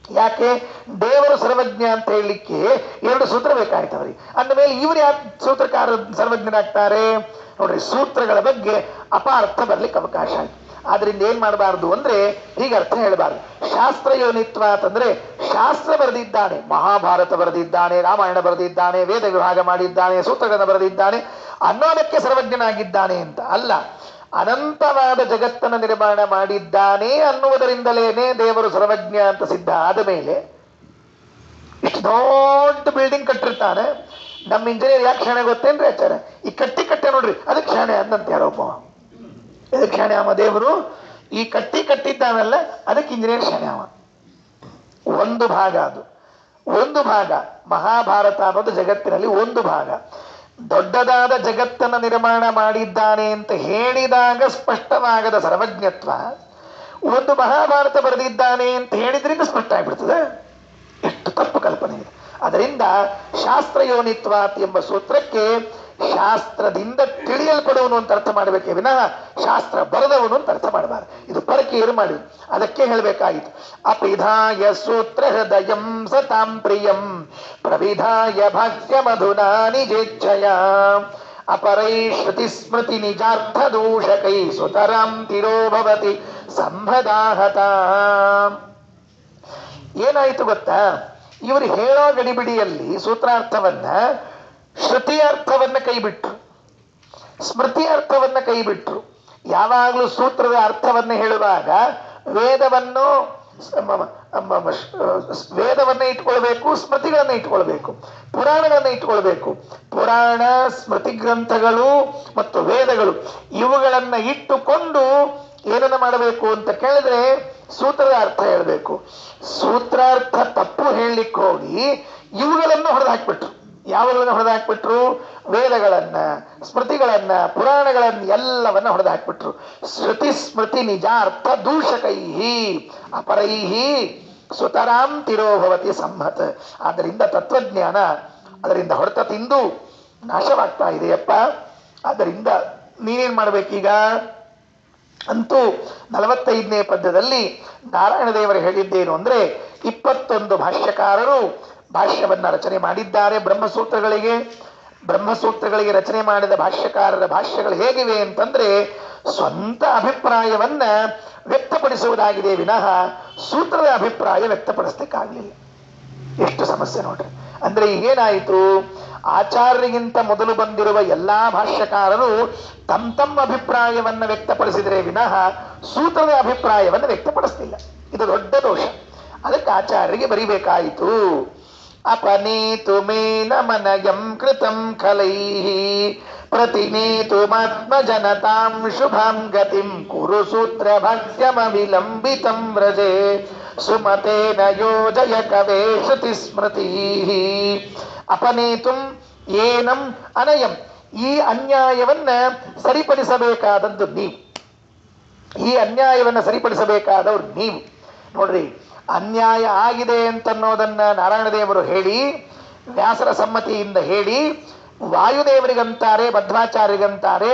ಯಾಕೆ? ದೇವರು ಸರ್ವಜ್ಞ ಅಂತ ಹೇಳಲಿಕ್ಕೆ 2 ಸೂತ್ರ ಬೇಕಾಯ್ತವ್ರಿ. ಅಂದಮೇಲೆ ಇವರು ಯಾಕೆ ಸೂತ್ರಕಾರ ಸರ್ವಜ್ಞರಾಗ್ತಾರೆ? ನೋಡ್ರಿ, ಸೂತ್ರಗಳ ಬಗ್ಗೆ ಅಪಾರ್ಥ ಬರ್ಲಿಕ್ಕೆ ಅವಕಾಶ ಆಯ್ತು. ಆದ್ರಿಂದ ಏನ್ ಮಾಡಬಾರ್ದು ಅಂದ್ರೆ ಹೀಗೆ ಅರ್ಥ ಹೇಳಬಾರ್ದು. ಶಾಸ್ತ್ರ ಯೋನಿತ್ವ ಅಂತಂದ್ರೆ ಶಾಸ್ತ್ರ ಬರೆದಿದ್ದಾನೆ, ಮಹಾಭಾರತ ಬರೆದಿದ್ದಾನೆ, ರಾಮಾಯಣ ಬರೆದಿದ್ದಾನೆ, ವೇದ ವಿಭಾಗ ಮಾಡಿದ್ದಾನೆ, ಸೂತ್ರಗಳನ್ನು ಬರೆದಿದ್ದಾನೆ ಅನ್ನೋದಕ್ಕೆ ಸರ್ವಜ್ಞನಾಗಿದ್ದಾನೆ ಅಂತ ಅಲ್ಲ. ಅನಂತವಾದ ಜಗತ್ತನ್ನು ನಿರ್ಮಾಣ ಮಾಡಿದ್ದಾನೆ ಅನ್ನುವುದರಿಂದಲೇನೆ ದೇವರು ಸರ್ವಜ್ಞ ಅಂತ ಸಿದ್ಧ ಆದ ಮೇಲೆ ಇಷ್ಟು ದೊಡ್ಡ ಬಿಲ್ಡಿಂಗ್ ಕಟ್ಟಿರ್ತಾನೆ. ನಮ್ಮ ಇಂಜಿನಿಯರ್ ಯಾಕೆ ಕ್ಷಣೆ ಗೊತ್ತೇನ್ರಿ ಆಚಾರ? ಈ ಕಟ್ಟೆ ನೋಡ್ರಿ, ಅದಕ್ಕೆ ಕ್ಷಣೆ ಅಂದಂತ ಯಾರೊಬ್ಬ, ಇದಕ್ಕೆ ಕ್ಷಣೆ ಅವ ದೇವರು. ಈ ಕಟ್ಟಿದ್ದಾನಲ್ಲ, ಅದಕ್ಕೆ ಇಂಜಿನಿಯರ್ ಕ್ಷಣೆ ಅವ. ಒಂದು ಭಾಗ ಅದು, ಒಂದು ಭಾಗ ಮಹಾಭಾರತ ಅನ್ನೋದು ಜಗತ್ತಿನಲ್ಲಿ ಒಂದು ಭಾಗ. ದೊಡ್ಡದಾದ ಜಗತ್ತನ್ನು ನಿರ್ಮಾಣ ಮಾಡಿದ್ದಾನೆ ಅಂತ ಹೇಳಿದಾಗ ಸ್ಪಷ್ಟವಾಗದ ಸರ್ವಜ್ಞತ್ವ ಒಂದು ಮಹಾಭಾರತ ಬರೆದಿದ್ದಾನೆ ಅಂತ ಹೇಳಿದ್ರಿಂದ ಸ್ಪಷ್ಟ ಆಗ್ಬಿಡ್ತದೆ. ಎಷ್ಟು ತಪ್ಪು ಕಲ್ಪನೆ ಇದೆ. ಅದರಿಂದ ಶಾಸ್ತ್ರ ಯೋನಿತ್ವಾತ್ ಎಂಬ ಸೂತ್ರಕ್ಕೆ ಶಾಸ್ತ್ರದಿಂದ ತಿಳಿಯಲ್ಪಡುವನು ಅಂತ ಅರ್ಥ ಮಾಡಬೇಕೇ ವಿನಃ ಶಾಸ್ತ್ರ ಬರೆದವನು ಅಂತ ಅರ್ಥ ಮಾಡಬಾರದು. ಇದು ಪರಕೆ ಏನು ಮಾಡಿ ಅದಕ್ಕೆ ಹೇಳಬೇಕಾಯಿತು. ಅಪಿಧಾಯ ಸೂತ್ರ ಹೃದಯಂ ಸತಾಂ ಪ್ರಿಯಂ ಪ್ರವಿಧಾಯ ಭಾಷ್ಯ ಮಧುನಾ ನಿಜೇಚ್ಛಯ ಅಪರೈ ಶ್ರುತಿ ಸ್ಮೃತಿ ನಿಜಾರ್ಥ ದೂಷಕೈ ಸುತರಾಂ ತಿರೋಭವತಿ ಸಂಭದಾಹತ. ಏನಾಯಿತು ಗೊತ್ತಾ? ಇವರು ಹೇಳೋ ಗಡಿಬಿಡಿಯಲ್ಲಿ ಸೂತ್ರಾರ್ಥವನ್ನ, ಶ್ರುತಿ ಅರ್ಥವನ್ನ ಕೈಬಿಟ್ರು, ಸ್ಮೃತಿ ಅರ್ಥವನ್ನ ಕೈಬಿಟ್ರು. ಯಾವಾಗಲೂ ಸೂತ್ರದ ಅರ್ಥವನ್ನ ಹೇಳುವಾಗ ವೇದವನ್ನ ಇಟ್ಕೊಳ್ಬೇಕು, ಸ್ಮೃತಿಗಳನ್ನ ಇಟ್ಕೊಳ್ಬೇಕು, ಪುರಾಣಗಳನ್ನ ಇಟ್ಕೊಳ್ಬೇಕು. ಪುರಾಣ, ಸ್ಮೃತಿ ಗ್ರಂಥಗಳು ಮತ್ತು ವೇದಗಳು ಇವುಗಳನ್ನ ಇಟ್ಟುಕೊಂಡು ಏನನ್ನ ಮಾಡಬೇಕು ಅಂತ ಕೇಳಿದ್ರೆ ಸೂತ್ರದ ಅರ್ಥ ಹೇಳಬೇಕು. ಸೂತ್ರಾರ್ಥ ತಪ್ಪು ಹೇಳಲಿಕ್ಕೆ ಹೋಗಿ ಇವುಗಳನ್ನು ಹೊಡೆದು ಹಾಕ್ಬಿಟ್ರು. ಯಾವುಗಳನ್ನು ಹೊಡೆದು ಹಾಕ್ಬಿಟ್ರು? ವೇದಗಳನ್ನ, ಸ್ಮೃತಿಗಳನ್ನ, ಪುರಾಣಗಳನ್ನ ಎಲ್ಲವನ್ನ ಹೊಡೆದು ಹಾಕ್ಬಿಟ್ರು. ಶ್ರುತಿ ಸ್ಮೃತಿ ನಿಜಾರ್ಥ ದೂಷಕೈಹಿ ಅಪರೈಹಿ ಸುತರಾಂ ತಿರೋಭವತಿ ಸಂಹತ. ಆದ್ದರಿಂದ ತತ್ವಜ್ಞಾನ ಅದರಿಂದ ಹೊಡೆತ ತಿಂದು ನಾಶವಾಗ್ತಾ ಇದೆಯಪ್ಪ. ಆದ್ದರಿಂದ ನೀನೇನ್ ಮಾಡ್ಬೇಕೀಗ? ಅಂತೂ 45ನೇ ಪದ್ಯದಲ್ಲಿ ನಾರಾಯಣ ದೇವರು ಹೇಳಿದ್ದೇನು ಅಂದ್ರೆ 21 ಭಾಷ್ಯಕಾರರು ಭಾಷ್ಯವನ್ನ ರಚನೆ ಮಾಡಿದ್ದಾರೆ ಬ್ರಹ್ಮಸೂತ್ರಗಳಿಗೆ ರಚನೆ ಮಾಡಿದ ಭಾಷ್ಯಕಾರರ ಭಾಷ್ಯಗಳು ಹೇಗಿವೆ ಅಂತಂದ್ರೆ ಸ್ವಂತ ಅಭಿಪ್ರಾಯವನ್ನ ವ್ಯಕ್ತಪಡಿಸುವುದಾಗಿದೆ ವಿನಃ ಸೂತ್ರದ ಅಭಿಪ್ರಾಯ ವ್ಯಕ್ತಪಡಿಸ್ಲಿಕ್ಕಾಗ್ಲಿಲ್ಲ. ಎಷ್ಟು ಸಮಸ್ಯೆ ನೋಡ್ರಿ. ಅಂದ್ರೆ ಈಗೇನಾಯಿತು? ಆಚಾರ್ಯರಿಗಿಂತ ಮೊದಲು ಬಂದಿರುವ ಎಲ್ಲಾ ಭಾಷ್ಯಕಾರರು ತಮ್ಮ ಅಭಿಪ್ರಾಯವನ್ನ ವ್ಯಕ್ತಪಡಿಸಿದರೆ ವಿನಃ ಸೂತ್ರದ ಅಭಿಪ್ರಾಯವನ್ನು ವ್ಯಕ್ತಪಡಿಸಲಿಲ್ಲ. ಇದು ದೊಡ್ಡ ದೋಷ. ಅದಕ್ಕೆ ಆಚಾರ್ಯರಿಗೆ ಬರಿಬೇಕಾಯಿತು. ಅಪನೇತು ಮೇನ ಮನಯಂ ಕೃತಂ ಖಲೈಃ ಪ್ರತಿನೇತುಮಾತ್ಮ ಜನತಾಂ ಶುಭಾಂ ಗತಿಂ ಕುರು ಸೂತ್ರ ಭಾಷ್ಯಮವಿಲಂಬಿತಂ ವ್ರಜೆ ಸುಮತೇನ ಯೋಜಯ ಕವೇ ಶ್ರುತಿ ಸ್ಮೃತಿ. ಅಪನೇತುಂ ಏನಂ ಅನಯಂ, ಈ ಅನ್ಯಾಯವನ್ನ ಸರಿಪಡಿಸಬೇಕಾದದ್ದು ನೀವು, ಈ ಅನ್ಯಾಯವನ್ನ ಸರಿಪಡಿಸಬೇಕಾದವ್ರು ನೀವು. ನೋಡ್ರಿ, ಅನ್ಯಾಯ ಆಗಿದೆ ಅಂತನ್ನೋದನ್ನ ನಾರಾಯಣ ದೇವರು ಹೇಳಿ, ವ್ಯಾಸರ ಸಮ್ಮತಿಯಿಂದ ಹೇಳಿ, ವಾಯುದೇವರಿಗಂತಾರೆ, ಮಧ್ವಾಚಾರ್ಯರಿಗಂತಾರೆ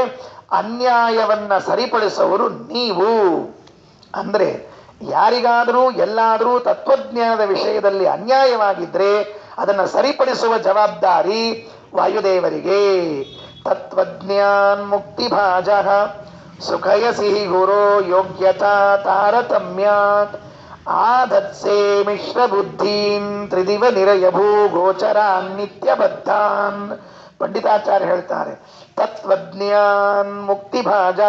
ಅನ್ಯಾಯವನ್ನ ಸರಿಪಡಿಸುವವರು ನೀವು. ಅಂದ್ರೆ ಯಾರಿಗಾದರೂ ಎಲ್ಲಾದರೂ ತತ್ವಜ್ಞಾನದ ವಿಷಯದಲ್ಲಿ ಅನ್ಯಾಯವಾಗಿದ್ರೆ ಅದನ್ನು ಸರಿಪಡಿಸುವ ಜವಾಬ್ದಾರಿ ವಾಯುದೇವರಿಗೆ. ತತ್ವಜ್ಞಾನ್ ಮುಕ್ತಿ ಭಾಜ ಸುಖಯಸಿ ಗುರೋ ಯೋಗ್ಯತಾ ತಾರತಮ್ಯಾತ್ ಆಧತ್ಸೆ ಮಿಶ್ರ ಬುದ್ಧೀನ್ ತ್ರಿದಿವ ನಿರಯಭೂ ಗೋಚರಾನ್ ನಿತ್ಯಬದ್ಧಾನ್. ಪಂಡಿತಾಚಾರ್ಯ ಹೇಳ್ತಾರೆ, ತತ್ವಜ್ಞಾನ್ ಮುಕ್ತಿ ಭಾಜ,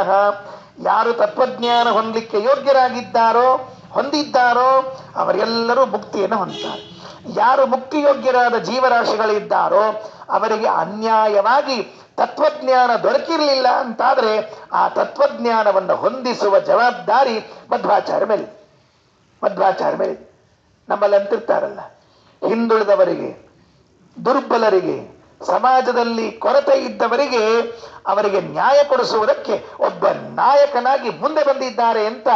ಯಾರು ತತ್ವಜ್ಞಾನ ಹೊಂದಲಿಕ್ಕೆ ಯೋಗ್ಯರಾಗಿದ್ದಾರೋ ಹೊಂದಿದ್ದಾರೋ ಅವರೆಲ್ಲರೂ ಮುಕ್ತಿಯನ್ನು ಹೊಂದುತ್ತಾರೆ. ಯಾರು ಮುಕ್ತಿಯೋಗ್ಯರಾದ ಜೀವರಾಶಿಗಳಿದ್ದಾರೋ ಅವರಿಗೆ ಅನ್ಯಾಯವಾಗಿ ತತ್ವಜ್ಞಾನ ದೊರಕಿರಲಿಲ್ಲ ಅಂತಾದ್ರೆ ಆ ತತ್ವಜ್ಞಾನವನ್ನು ಹೊಂದಿಸುವ ಜವಾಬ್ದಾರಿ ಮಧ್ವಾಚಾರ್ಯ ಮೇಲೆ. ನಮ್ಮಲ್ಲಿ ಅಂತಿರ್ತಾರಲ್ಲ, ಹಿಂದುಳಿದವರಿಗೆ, ದುರ್ಬಲರಿಗೆ, ಸಮಾಜದಲ್ಲಿ ಕೊರತೆ ಇದ್ದವರಿಗೆ ಅವರಿಗೆ ನ್ಯಾಯ ಕೊಡಿಸುವುದಕ್ಕೆ ಒಬ್ಬ ನಾಯಕನಾಗಿ ಮುಂದೆ ಬಂದಿದ್ದಾರೆ ಅಂತ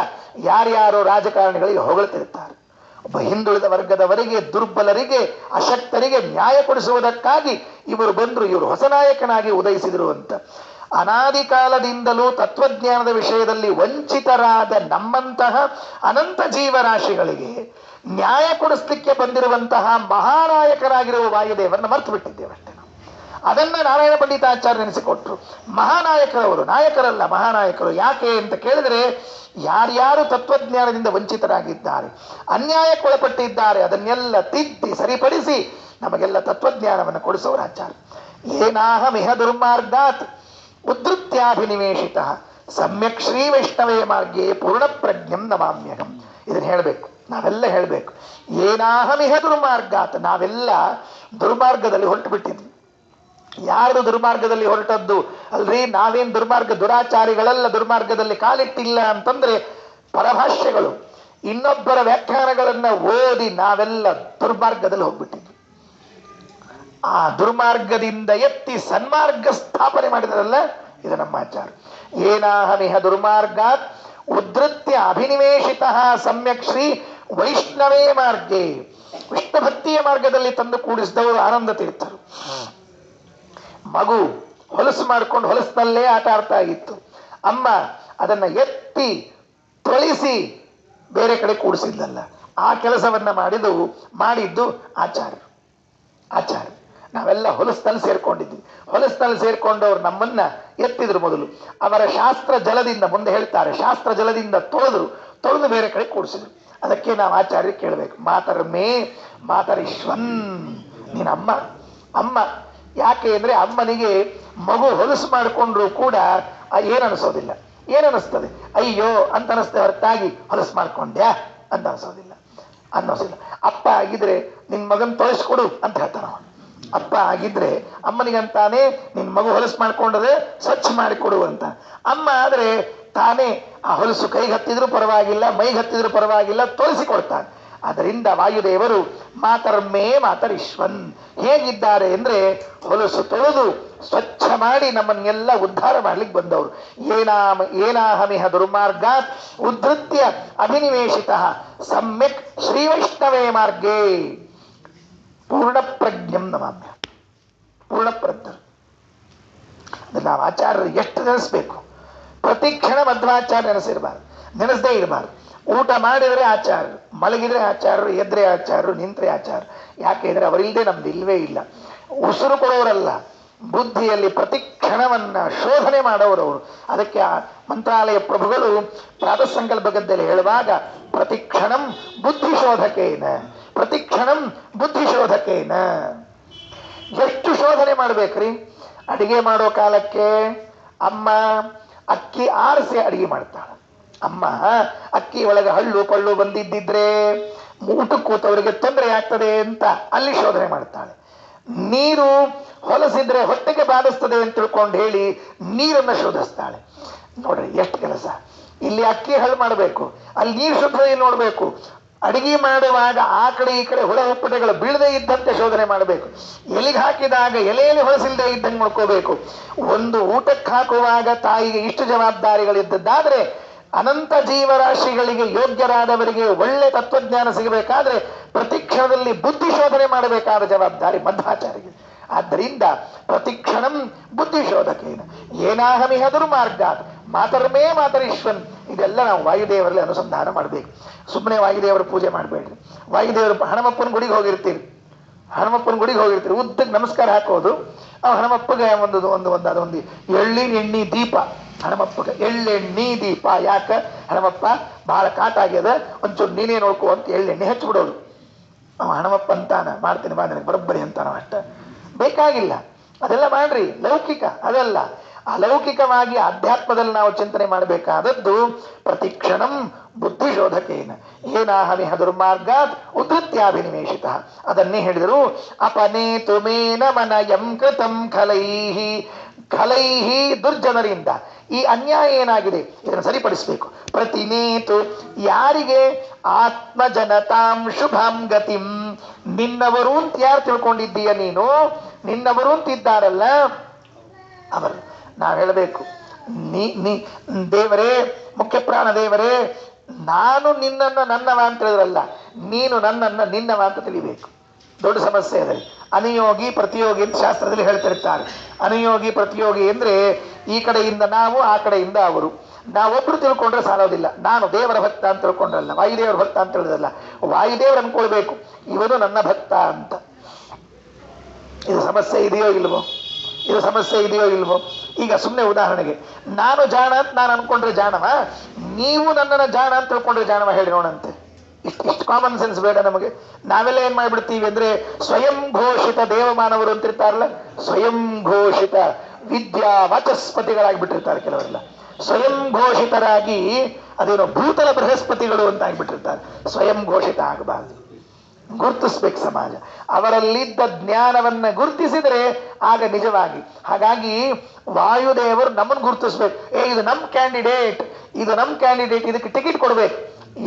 ಯಾರ್ಯಾರೋ ರಾಜಕಾರಣಿಗಳಿಗೆ ಹೊಗಳ್ತಿರ್ತಾರೆ. ಒಬ್ಬ ಹಿಂದುಳಿದ ವರ್ಗದವರಿಗೆ, ದುರ್ಬಲರಿಗೆ, ಅಶಕ್ತರಿಗೆ ನ್ಯಾಯ ಕೊಡಿಸುವುದಕ್ಕಾಗಿ ಇವರು ಬಂದರು, ಇವರು ಹೊಸ ನಾಯಕನಾಗಿ ಉದಯಿಸಿದರು ಅಂತ. ಅನಾದಿ ಕಾಲದಿಂದಲೂ ತತ್ವಜ್ಞಾನದ ವಿಷಯದಲ್ಲಿ ವಂಚಿತರಾದ ನಮ್ಮಂತಹ ಅನಂತ ಜೀವರಾಶಿಗಳಿಗೆ ನ್ಯಾಯ ಕೊಡಿಸ್ಲಿಕ್ಕೆ ಬಂದಿರುವಂತಹ ಮಹಾನಾಯಕರಾಗಿರುವ ವಾಯುದೇವರನ್ನ ಮರ್ತು ಬಿಟ್ಟಿದ್ದೇವೆ ಅಷ್ಟೇ ನಾವು. ಅದನ್ನ ನಾರಾಯಣ ಪಂಡಿತಾಚಾರ್ಯ ನೆನೆಸಿಕೊಟ್ರು. ಮಹಾನಾಯಕರವರು, ನಾಯಕರಲ್ಲ ಮಹಾನಾಯಕರು. ಯಾಕೆ ಅಂತ ಕೇಳಿದ್ರೆ, ಯಾರ್ಯಾರು ತತ್ವಜ್ಞಾನದಿಂದ ವಂಚಿತರಾಗಿದ್ದಾರೆ, ಅನ್ಯಾಯಕ್ಕೊಳಪಟ್ಟಿದ್ದಾರೆ, ಅದನ್ನೆಲ್ಲ ತಿದ್ದಿ ಸರಿಪಡಿಸಿ ನಮಗೆಲ್ಲ ತತ್ವಜ್ಞಾನವನ್ನು ಕೊಡಿಸೋರು ಆಚಾರ್ಯ. ಏನಾಹಮಿಹ ದುರ್ಮಾರ್ಗಾತ್ ಉದ್ಧತ್ಯಾಭಿನಿವೇಶಿತ ಸಮ್ಯಕ್ ಶ್ರೀ ವೈಷ್ಣವೇ ಮಾರ್ಗೇ ಪೂರ್ಣ ಪ್ರಜ್ಞಂ ನಮಾಮ್ಯಹಂ. ಇದನ್ನು ಹೇಳಬೇಕು, ನಾವೆಲ್ಲ ಹೇಳಬೇಕು. ಏನಾಹಮಿಹ ದುರ್ಮಾರ್ಗಾತ್, ನಾವೆಲ್ಲ ದುರ್ಮಾರ್ಗದಲ್ಲಿ ಹೊರಟು ಬಿಟ್ಟಿದ್ವಿ. ಯಾರು ದುರ್ಮಾರ್ಗದಲ್ಲಿ ಹೊರಟದ್ದು ಅಲ್ರಿ? ನಾವೇನ್ ದುರಾಚಾರಿಗಳೆಲ್ಲ ದುರ್ಮಾರ್ಗದಲ್ಲಿ ಕಾಲಿಟ್ಟಿಲ್ಲ ಅಂತಂದ್ರೆ ಪರಭಾಷ್ಯಗಳು, ಇನ್ನೊಬ್ಬರ ವ್ಯಾಖ್ಯಾನಗಳನ್ನ ಓದಿ ನಾವೆಲ್ಲ ದುರ್ಮಾರ್ಗದಲ್ಲಿ ಹೋಗ್ಬಿಟ್ಟಿದ್ವಿ. ಆ ದುರ್ಮಾರ್ಗದಿಂದ ಎತ್ತಿ ಸನ್ಮಾರ್ಗ ಸ್ಥಾಪನೆ ಮಾಡಿದ್ರಲ್ಲ, ಇದು ನಮ್ಮ ಆಚಾರ. ಏನಾಹಮಿಹ ದುರ್ಮಾರ್ಗಾತ್ ಉದ್ಧತ್ಯ ಅಭಿನಿವೇಶಿತ ಸಮ್ಯಕ್ ಶ್ರೀ ವೈಷ್ಣವೇ ಮಾರ್ಗೇ. ವಿಷ್ಣು ಭಕ್ತಿಯ ಮಾರ್ಗದಲ್ಲಿ ತಂದು ಕೂಡಿಸಿದವರು ಆನಂದ ತೀರ್ಥರು. ಮಗು ಹೊಲಸು ಮಾಡಿಕೊಂಡು ಹೊಲಸಿನಲ್ಲೇ ಆಟ ಆಡ್ತಾ ಇತ್ತು. ಅಮ್ಮ ಅದನ್ನ ಎತ್ತಿ ತೊಳಿಸಿ ಬೇರೆ ಕಡೆ ಕೂಡಿಸಿದ್ದಲ್ಲ. ಆ ಕೆಲಸವನ್ನ ಮಾಡಿದ್ದು ಆಚಾರ್ಯ. ನಾವೆಲ್ಲ ಹೊಲಸಿನಲ್ಲಿ ಸೇರ್ಕೊಂಡಿದ್ವಿ. ಹೊಲಸಿನಲ್ಲಿ ಸೇರ್ಕೊಂಡವ್ರು ನಮ್ಮನ್ನ ಎತ್ತಿದ್ರು. ಮೊದಲು ಅವರ ಶಾಸ್ತ್ರ ಜಲದಿಂದ, ಮುಂದೆ ಹೇಳ್ತಾರೆ, ಶಾಸ್ತ್ರ ಜಲದಿಂದ ತೊಳೆದು ಬೇರೆ ಕಡೆ ಕೂಡಿಸಿದ್ರು. ಅದಕ್ಕೆ ನಾವು ಆಚಾರ್ಯ ಕೇಳಬೇಕು, ಮಾತರಿಶ್ವನ್, ನೀನು ಅಮ್ಮ. ಯಾಕೆ ಅಂದ್ರೆ ಅನ್ನನಿಗೆ ಮಗು ಹೊಲಸು ಮಾಡಿಕೊಂಡ್ರು ಕೂಡ ಏನನಿಸೋದಿಲ್ಲ. ಏನನಿಸ್ತದೆ? ಅಯ್ಯೋ ಅಂತ ಅನಿಸ್ತದೆ ಹೊರತಾಗಿ ಹೊಲಸು ಮಾಡ್ಕೊಂಡ್ಯಾ ಅಂತ ಅನ್ನಿಸೋದಿಲ್ಲ. ಅಪ್ಪ ಆಗಿದ್ರೆ ನಿನ್ ಮಗನ್ ತೊಳಸ್ಕೊಡು ಅಂತ ಹೇಳ್ತಾನ. ಅಪ್ಪ ಆಗಿದ್ರೆ ಅಮ್ಮನಿಗಂತಾನೆ ನಿನ್ ಮಗು ಹೊಲಸು ಮಾಡ್ಕೊಂಡ್ರೆ ಸ್ವಚ್ಛ ಮಾಡಿಕೊಡು ಅಂತ. ಅಮ್ಮ ಆದ್ರೆ ತಾನೇ ಆ ಹೊಲಸು ಕೈಗೆ ಹತ್ತಿದ್ರು ಪರವಾಗಿಲ್ಲ, ಮೈಗೆ ಹತ್ತಿದ್ರು ಪರವಾಗಿಲ್ಲ, ತೊಳಸಿಕೊಡ್ತಾನೆ. ಅದರಿಂದ ವಾಯುದೇವರು ಮಾತರಿಶ್ವನ್ ಹೇಗಿದ್ದಾರೆ ಅಂದ್ರೆ ಹೊಲಸು ತೊಳೆದು ಸ್ವಚ್ಛ ಮಾಡಿ ನಮ್ಮನ್ನೆಲ್ಲ ಉದ್ಧಾರ ಮಾಡ್ಲಿಕ್ಕೆ ಬಂದವರು. ಏನಾಹಮಿಹ ದುರ್ಮಾರ್ಗಾತ್ ಉದ್ಧತ್ಯ ಅಭಿನಿವೇಶಿತ ಸಮ್ಯಕ್ ಶ್ರೀ ವೈಷ್ಣವೇ ಮಾರ್ಗೇ ಪೂರ್ಣ ಪ್ರಜ್ಞಂ ನಮಾಮ್ಯ. ಪೂರ್ಣಪ್ರಜ್ಞರು ನಾವು ಆಚಾರ್ಯರು ಎಷ್ಟು ನೆನೆಸ್ಬೇಕು. ಪ್ರತಿ ಕ್ಷಣ ಮಧ್ವಾಚಾರ್ಯ ನೆನೆಸದೇ ಇರಬಾರ್ದು. ಊಟ ಮಾಡಿದರೆ ಆಚಾರ್ಯರು, ಮಲಗಿದ್ರೆ ಆಚಾರ್ಯರು, ಎದ್ರೆ ಆಚಾರ್ಯರು, ನಿಂತ್ರೆ ಆಚಾರ್ಯರು. ಯಾಕೆ ಅಂದ್ರೆ ಅವರಿಲ್ಲದೆ ನಮ್ದು ಇಲ್ವೇ ಇಲ್ಲ. ಉಸಿರು ಕೊಡೋರಲ್ಲ, ಬುದ್ಧಿಯಲ್ಲಿ ಪ್ರತಿ ಕ್ಷಣವನ್ನ ಶೋಧನೆ ಮಾಡೋರವರು. ಅದಕ್ಕೆ ಆ ಮಂತ್ರಾಲಯ ಪ್ರಭುಗಳು ಪ್ರಾತಃ ಸಂಕಲ್ಪ ಗದ್ದೆಯಲ್ಲಿ ಹೇಳುವಾಗ ಪ್ರತಿ ಕ್ಷಣಂ ಬುದ್ಧಿಶೋಧಕೇನ. ಎಷ್ಟು ಶೋಧನೆ ಮಾಡ್ಬೇಕ್ರಿ? ಅಡಿಗೆ ಮಾಡೋ ಕಾಲಕ್ಕೆ ಅಮ್ಮ ಅಕ್ಕಿ ಆರಿಸಿ ಅಡಿಗೆ ಮಾಡ್ತಾಳೆ. ಅಮ್ಮ ಅಕ್ಕಿ ಒಳಗೆ ಹಳ್ಳು ಪಳ್ಳು ಬಂದಿದ್ದಿದ್ರೆ ಊಟಕ್ಕೆ ಕೂತವರಿಗೆ ತೊಂದರೆ ಆಗ್ತದೆ ಅಂತ ಅಲ್ಲಿ ಶೋಧನೆ ಮಾಡ್ತಾಳೆ. ನೀರು ಹೊಲಸಿದ್ರೆ ಹೊಟ್ಟೆಗೆ ಬಾಧಿಸ್ತದೆ ಅಂತ ತಿಳ್ಕೊಂಡು ಹೇಳಿ ನೀರನ್ನು ಶೋಧಿಸ್ತಾಳೆ. ನೋಡ್ರಿ ಎಷ್ಟು ಕೆಲಸ. ಇಲ್ಲಿ ಅಕ್ಕಿ ಹಳ್ಳು ಮಾಡಬೇಕು, ಅಲ್ಲಿ ನೀರು ಶುದ್ಧತೆ ನೋಡ್ಬೇಕು. ಅಡಿಗೆ ಮಾಡುವಾಗ ಆ ಕಡೆ ಈ ಕಡೆ ಹುಳ ಹುಪ್ಪಟೆಗಳು ಬೀಳದೇ ಇದ್ದಂತೆ ಶೋಧನೆ ಮಾಡಬೇಕು. ಎಲೆಗೆ ಹಾಕಿದಾಗ ಎಲೆಯಲ್ಲಿ ಹೊಲಸಿಲ್ಲದೆ ಇದ್ದಂಗೆ ಮಾಡ್ಕೋಬೇಕು. ಒಂದು ಊಟಕ್ಕೆ ಹಾಕುವಾಗ ತಾಯಿಗೆ ಇಷ್ಟು ಜವಾಬ್ದಾರಿಗಳಿದ್ದದ್ದಾದ್ರೆ ಅನಂತ ಜೀವರಾಶಿಗಳಿಗೆ ಯೋಗ್ಯರಾದವರಿಗೆ ಒಳ್ಳೆ ತತ್ವಜ್ಞಾನ ಸಿಗಬೇಕಾದ್ರೆ ಪ್ರತಿ ಕ್ಷಣದಲ್ಲಿ ಬುದ್ಧಿ ಶೋಧನೆ ಮಾಡಬೇಕಾದ ಜವಾಬ್ದಾರಿ ಮಧ್ವಾಚಾರ್ಯರಿಗೆ. ಆದ್ದರಿಂದ ಪ್ರತಿಕ್ಷಣಂ ಬುದ್ಧಿಶೋಧಕೇನ ಏನಾಹಮಿಹ ದುರ್ಮಾರ್ಗಾತ್ ಮಾತರಿಶ್ವನ್. ಇದೆಲ್ಲ ನಾವು ವಾಯುದೇವರಲ್ಲಿ ಅನುಸಂಧಾನ ಮಾಡಬೇಕು. ಸುಮ್ಮನೆ ವಾಯುದೇವರ ಪೂಜೆ ಮಾಡಬೇಡ್ರಿ. ವಾಯುದೇವರು ಹನುಮಪ್ಪನ ಗುಡಿಗೆ ಹೋಗಿರ್ತೀರಿ, ಉದ್ದಕ್ಕೆ ನಮಸ್ಕಾರ ಹಾಕೋದು. ಹನುಮಪ್ಪಗೆ ಅದೊಂದು ಎಳ್ಳಿನ ಎಣ್ಣಿ ದೀಪ. ಹನುಮಪ್ಪಗೆ ಎಳ್ಳೆಣ್ಣಿ ದೀಪ. ಯಾಕ? ಹನುಮಪ್ಪ ಬಹಳ ಕಾಟ ಆಗ್ಯದ, ಒಂಚೂರು ನೀನೇ ನೋಡ್ಕೋ ಅಂತ ಎಳ್ಳೆಣ್ಣೆ ಹಚ್ಚಿಬಿಡೋದು. ಹನುಮಪ್ಪ ಅಂತಾನ, ಮಾಡ್ತೀನಿ ಬಾ ನನಗೆ ಬರೋಬ್ಬರಿ ಅಂತಾನ. ಅಷ್ಟ ಬೇಕಾಗಿಲ್ಲ, ಅದೆಲ್ಲ ಮಾಡ್ರಿ. ಲೌಕಿಕ ಅದಲ್ಲ. ಅಲೌಕಿಕವಾಗಿ ಅಧ್ಯಾತ್ಮದಲ್ಲಿ ನಾವು ಚಿಂತನೆ ಮಾಡಬೇಕಾದದ್ದು ಪ್ರತಿ ಕ್ಷಣಂ ಬುದ್ಧಿಶೋಧಕೇನ ಏನಾಹಮಿಹ ದುರ್ಮಾರ್ಗಾತ್ ಉದ್ಧತ್ಯಾಭಿನಿವೇಶಿತ. ಅದನ್ನೇ ಹೇಳಿದರು. ಅಪನೇತು ಮೇನ ಮನಯಂ ಕೃತಂ ಖಲೈಹಿ ದುರ್ಜನರಿಂದ ಈ ಅನ್ಯಾಯ ಏನಾಗಿದೆ ಇದನ್ನು ಸರಿಪಡಿಸಬೇಕು. ಪ್ರತಿನೇತು ಯಾರಿಗೆ ಆತ್ಮಜನತಾಂ ಶುಭಾಂ ಗತಿಂ. ನಿನ್ನವರು ಅಂತ ಯಾರು ತಿಳ್ಕೊಂಡಿದ್ದೀಯ ನೀನು, ನಿನ್ನವರು ಅಂತಿದ್ದಾರಲ್ಲ ಅವರು. ನಾವು ಹೇಳಬೇಕು, ದೇವರೇ, ಮುಖ್ಯ ಪ್ರಾಣ ದೇವರೇ, ನಾನು ನಿನ್ನನ್ನು ನನ್ನವ ಅಂತ ಹೇಳಿದ್ರಲ್ಲ, ನೀನು ನನ್ನನ್ನು ನಿನ್ನವ ಅಂತ ತಿಳಿಬೇಕು. ದೊಡ್ಡ ಸಮಸ್ಯೆ ಅದೇ. ಅನುಯೋಗಿ ಪ್ರತಿಯೋಗಿ ಅಂತ ಶಾಸ್ತ್ರದಲ್ಲಿ ಹೇಳ್ತಿರ್ತಾರೆ. ಅನುಯೋಗಿ ಪ್ರತಿಯೋಗಿ ಅಂದ್ರೆ ಈ ಕಡೆಯಿಂದ ನಾವು, ಆ ಕಡೆಯಿಂದ ಅವರು. ನಾವೊಬ್ರು ತಿಳ್ಕೊಂಡ್ರೆ ಸಾಲೋದಿಲ್ಲ. ನಾನು ದೇವರ ಭಕ್ತ ಅಂತ ತಿಳ್ಕೊಂಡ್ರಲ್ಲ, ವಾಯುದೇವರ ಭಕ್ತ ಅಂತ ಹೇಳಿದ್ರಲ್ಲ, ವಾಯುದೇವರು ಅನ್ಕೊಳ್ಬೇಕು ಇವನು ನನ್ನ ಭಕ್ತ ಅಂತ. ಇದು ಸಮಸ್ಯೆ ಇದೆಯೋ ಇಲ್ವೋ? ಇದು ಸಮಸ್ಯೆ ಇದೆಯೋ ಇಲ್ವೋ? ಈಗ ಸುಮ್ಮನೆ ಉದಾಹರಣೆಗೆ, ನಾನು ಜಾಣ ಅಂತ ನಾನು ಅನ್ಕೊಂಡ್ರೆ ಜಾಣವ, ನೀವು ನನ್ನನ್ನು ಜಾಣ ಅಂತ ತಿಳ್ಕೊಂಡ್ರೆ ಜಾಣವ ಹೇಳಿ ನೋಡಂತೆ. ಇಷ್ಟು ಕಾಮನ್ ಸೆನ್ಸ್ ಬೇಡ ನಮಗೆ? ನಾವೆಲ್ಲ ಏನ್ ಮಾಡ್ಬಿಡ್ತೀವಿ ಅಂದ್ರೆ, ಸ್ವಯಂ ಘೋಷಿತ ದೇವಮಾನವರು ಅಂತಿರ್ತಾರಲ್ಲ, ಸ್ವಯಂ ಘೋಷಿತ ವಿದ್ಯಾ ವಾಚಸ್ಪತಿಗಳಾಗ್ಬಿಟ್ಟಿರ್ತಾರೆ ಕೆಲವರೆಲ್ಲ. ಸ್ವಯಂ ಘೋಷಿತರಾಗಿ ಅದೇನೋ ಭೂತಲ ಬೃಹಸ್ಪತಿಗಳು ಅಂತ ಆಗ್ಬಿಟ್ಟಿರ್ತಾರೆ. ಸ್ವಯಂ ಘೋಷಿತ ಆಗಬಾರದು, ಗುರುತಿಸ್ಬೇಕು ಸಮಾಜ. ಅವರಲ್ಲಿದ್ದ ಜ್ಞಾನವನ್ನ ಗುರುತಿಸಿದ್ರೆ ಆಗ ನಿಜವಾಗಿ. ಹಾಗಾಗಿ ವಾಯುದೇವರು ನಮ್ಮನ್ನು ಗುರುತಿಸ್ಬೇಕು. ಇದು ನಮ್ ಕ್ಯಾಂಡಿಡೇಟ್, ಇದು ನಮ್ ಕ್ಯಾಂಡಿಡೇಟ್, ಇದಕ್ಕೆ ಟಿಕೆಟ್ ಕೊಡ್ಬೇಕು.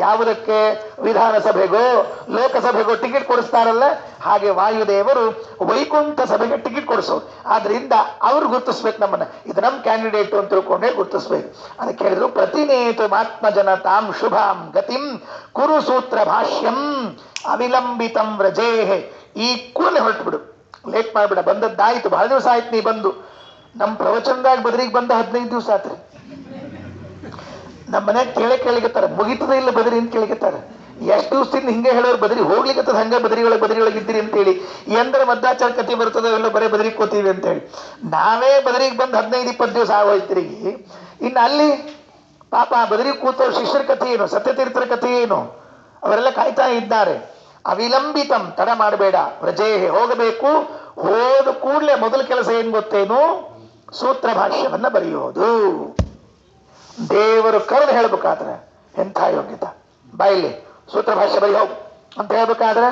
ಯಾವುದಕ್ಕೆ? ವಿಧಾನಸಭೆಗೋ ಲೋಕಸಭೆಗೋ ಟಿಕೆಟ್ ಕೊಡಿಸ್ತಾರಲ್ಲ, ಹಾಗೆ ವಾಯುದೇವರು ವೈಕುಂಠ ಸಭೆಗೆ ಟಿಕೆಟ್ ಕೊಡಿಸೋರು. ಆದ್ರಿಂದ ಅವ್ರು ಗುರುತಿಸ್ಬೇಕು ನಮ್ಮನ್ನ, ಇದು ನಮ್ ಕ್ಯಾಂಡಿಡೇಟ್ ಅಂತ ತಿಳ್ಕೊಂಡೇ ಗುರುತಿಸ್ಬೇಕು. ಅದಕ್ಕೆ ಹೇಳಿದ್ರು, ಪ್ರತಿನೇತು ಮಾತ್ಮಜನ ತಾಂ ಶುಭಾಂ ಗತಿಂ ಕುರು ಸೂತ್ರ ಭಾಷ್ಯಂ ಅವಿಲಂಬಿತಂ ವ್ರಜೇಹೆ. ಈ ಕೂಡಲೇ ಹೊರಟುಬಿಡು, ಲೇಟ್ ಮಾಡ್ಬಿಡ. ಬಂದದ್ದಾಯ್ತು, ಬಹಳ ದಿವಸ ಆಯ್ತು ನೀ ಬಂದು. ನಮ್ಮ ಪ್ರವಚನದಾಗ ಬದ್ರಿಗೆ ಬಂದ 15 ದಿವಸ ಆತ್ರಿ. ನಮ್ಮ ಮನ್ಯಾಗ ಕೇಳಿಕತ್ತಾರ, ಮುಗಿತದ ಇಲ್ಲ ಬದರಿ ಅಂತ ಕೇಳಿಕತ್ತಾರ. ಎಷ್ಟು ದಿವಸದಿಂದ ಹಿಂಗೆ ಹೇಳೋರು, ಬದರಿ ಹೋಗ್ಲಿಕ್ಕತ್ತದ ಹಂಗೆ ಬದರಿಯೊಳಗೆ ಇದ್ದೀರಿ ಅಂತೇಳಿ. ಎಂದ್ರೆ ಮದ್ದಾಚಾರ ಕತಿ ಬರ್ತದೋ ಎಲ್ಲೋ ಬರೇ ಬದರಿಗೆ ಕೋತೀವಿ ಅಂತೇಳಿ. ನಾವೇ ಬದರಿಗೆ ಬಂದು 15-20 ದಿವಸ ಆಗೋಯ್ತಿರಿಗೆ. ಇನ್ನು ಅಲ್ಲಿ ಪಾಪ ಬದರಿಗೆ ಕೂತವ್ರ ಶಿಷ್ಯರ ಕಥೆ ಏನು, ಸತ್ಯತೀರ್ಥರ ಕಥೆ ಏನು, ಅವರೆಲ್ಲ ಕಾಯ್ತಾ ಇದ್ದಾರೆ. ಅವಿಲಂಬಿತಂ, ತಡ ಮಾಡಬೇಡ. ವ್ರಜೇಹೆ, ಹೋಗಬೇಕು. ಹೋದ ಕೂಡಲೇ ಮೊದಲ ಕೆಲಸ ಏನ್ ಗೊತ್ತೇನು? ಸೂತ್ರ ಭಾಷ್ಯವನ್ನ ಬರೆಯೋದು. ದೇವರು ಕರೆದು ಹೇಳ್ಬೇಕಾದ್ರೆ ಎಂಥ ಯೋಗ್ಯತೆ. ಬಾಯಿಲಿ ಸೂತ್ರ ಭಾಷ್ಯ ಬರಿ ಹೋಗು ಅಂತ ಹೇಳ್ಬೇಕಾದ್ರೆ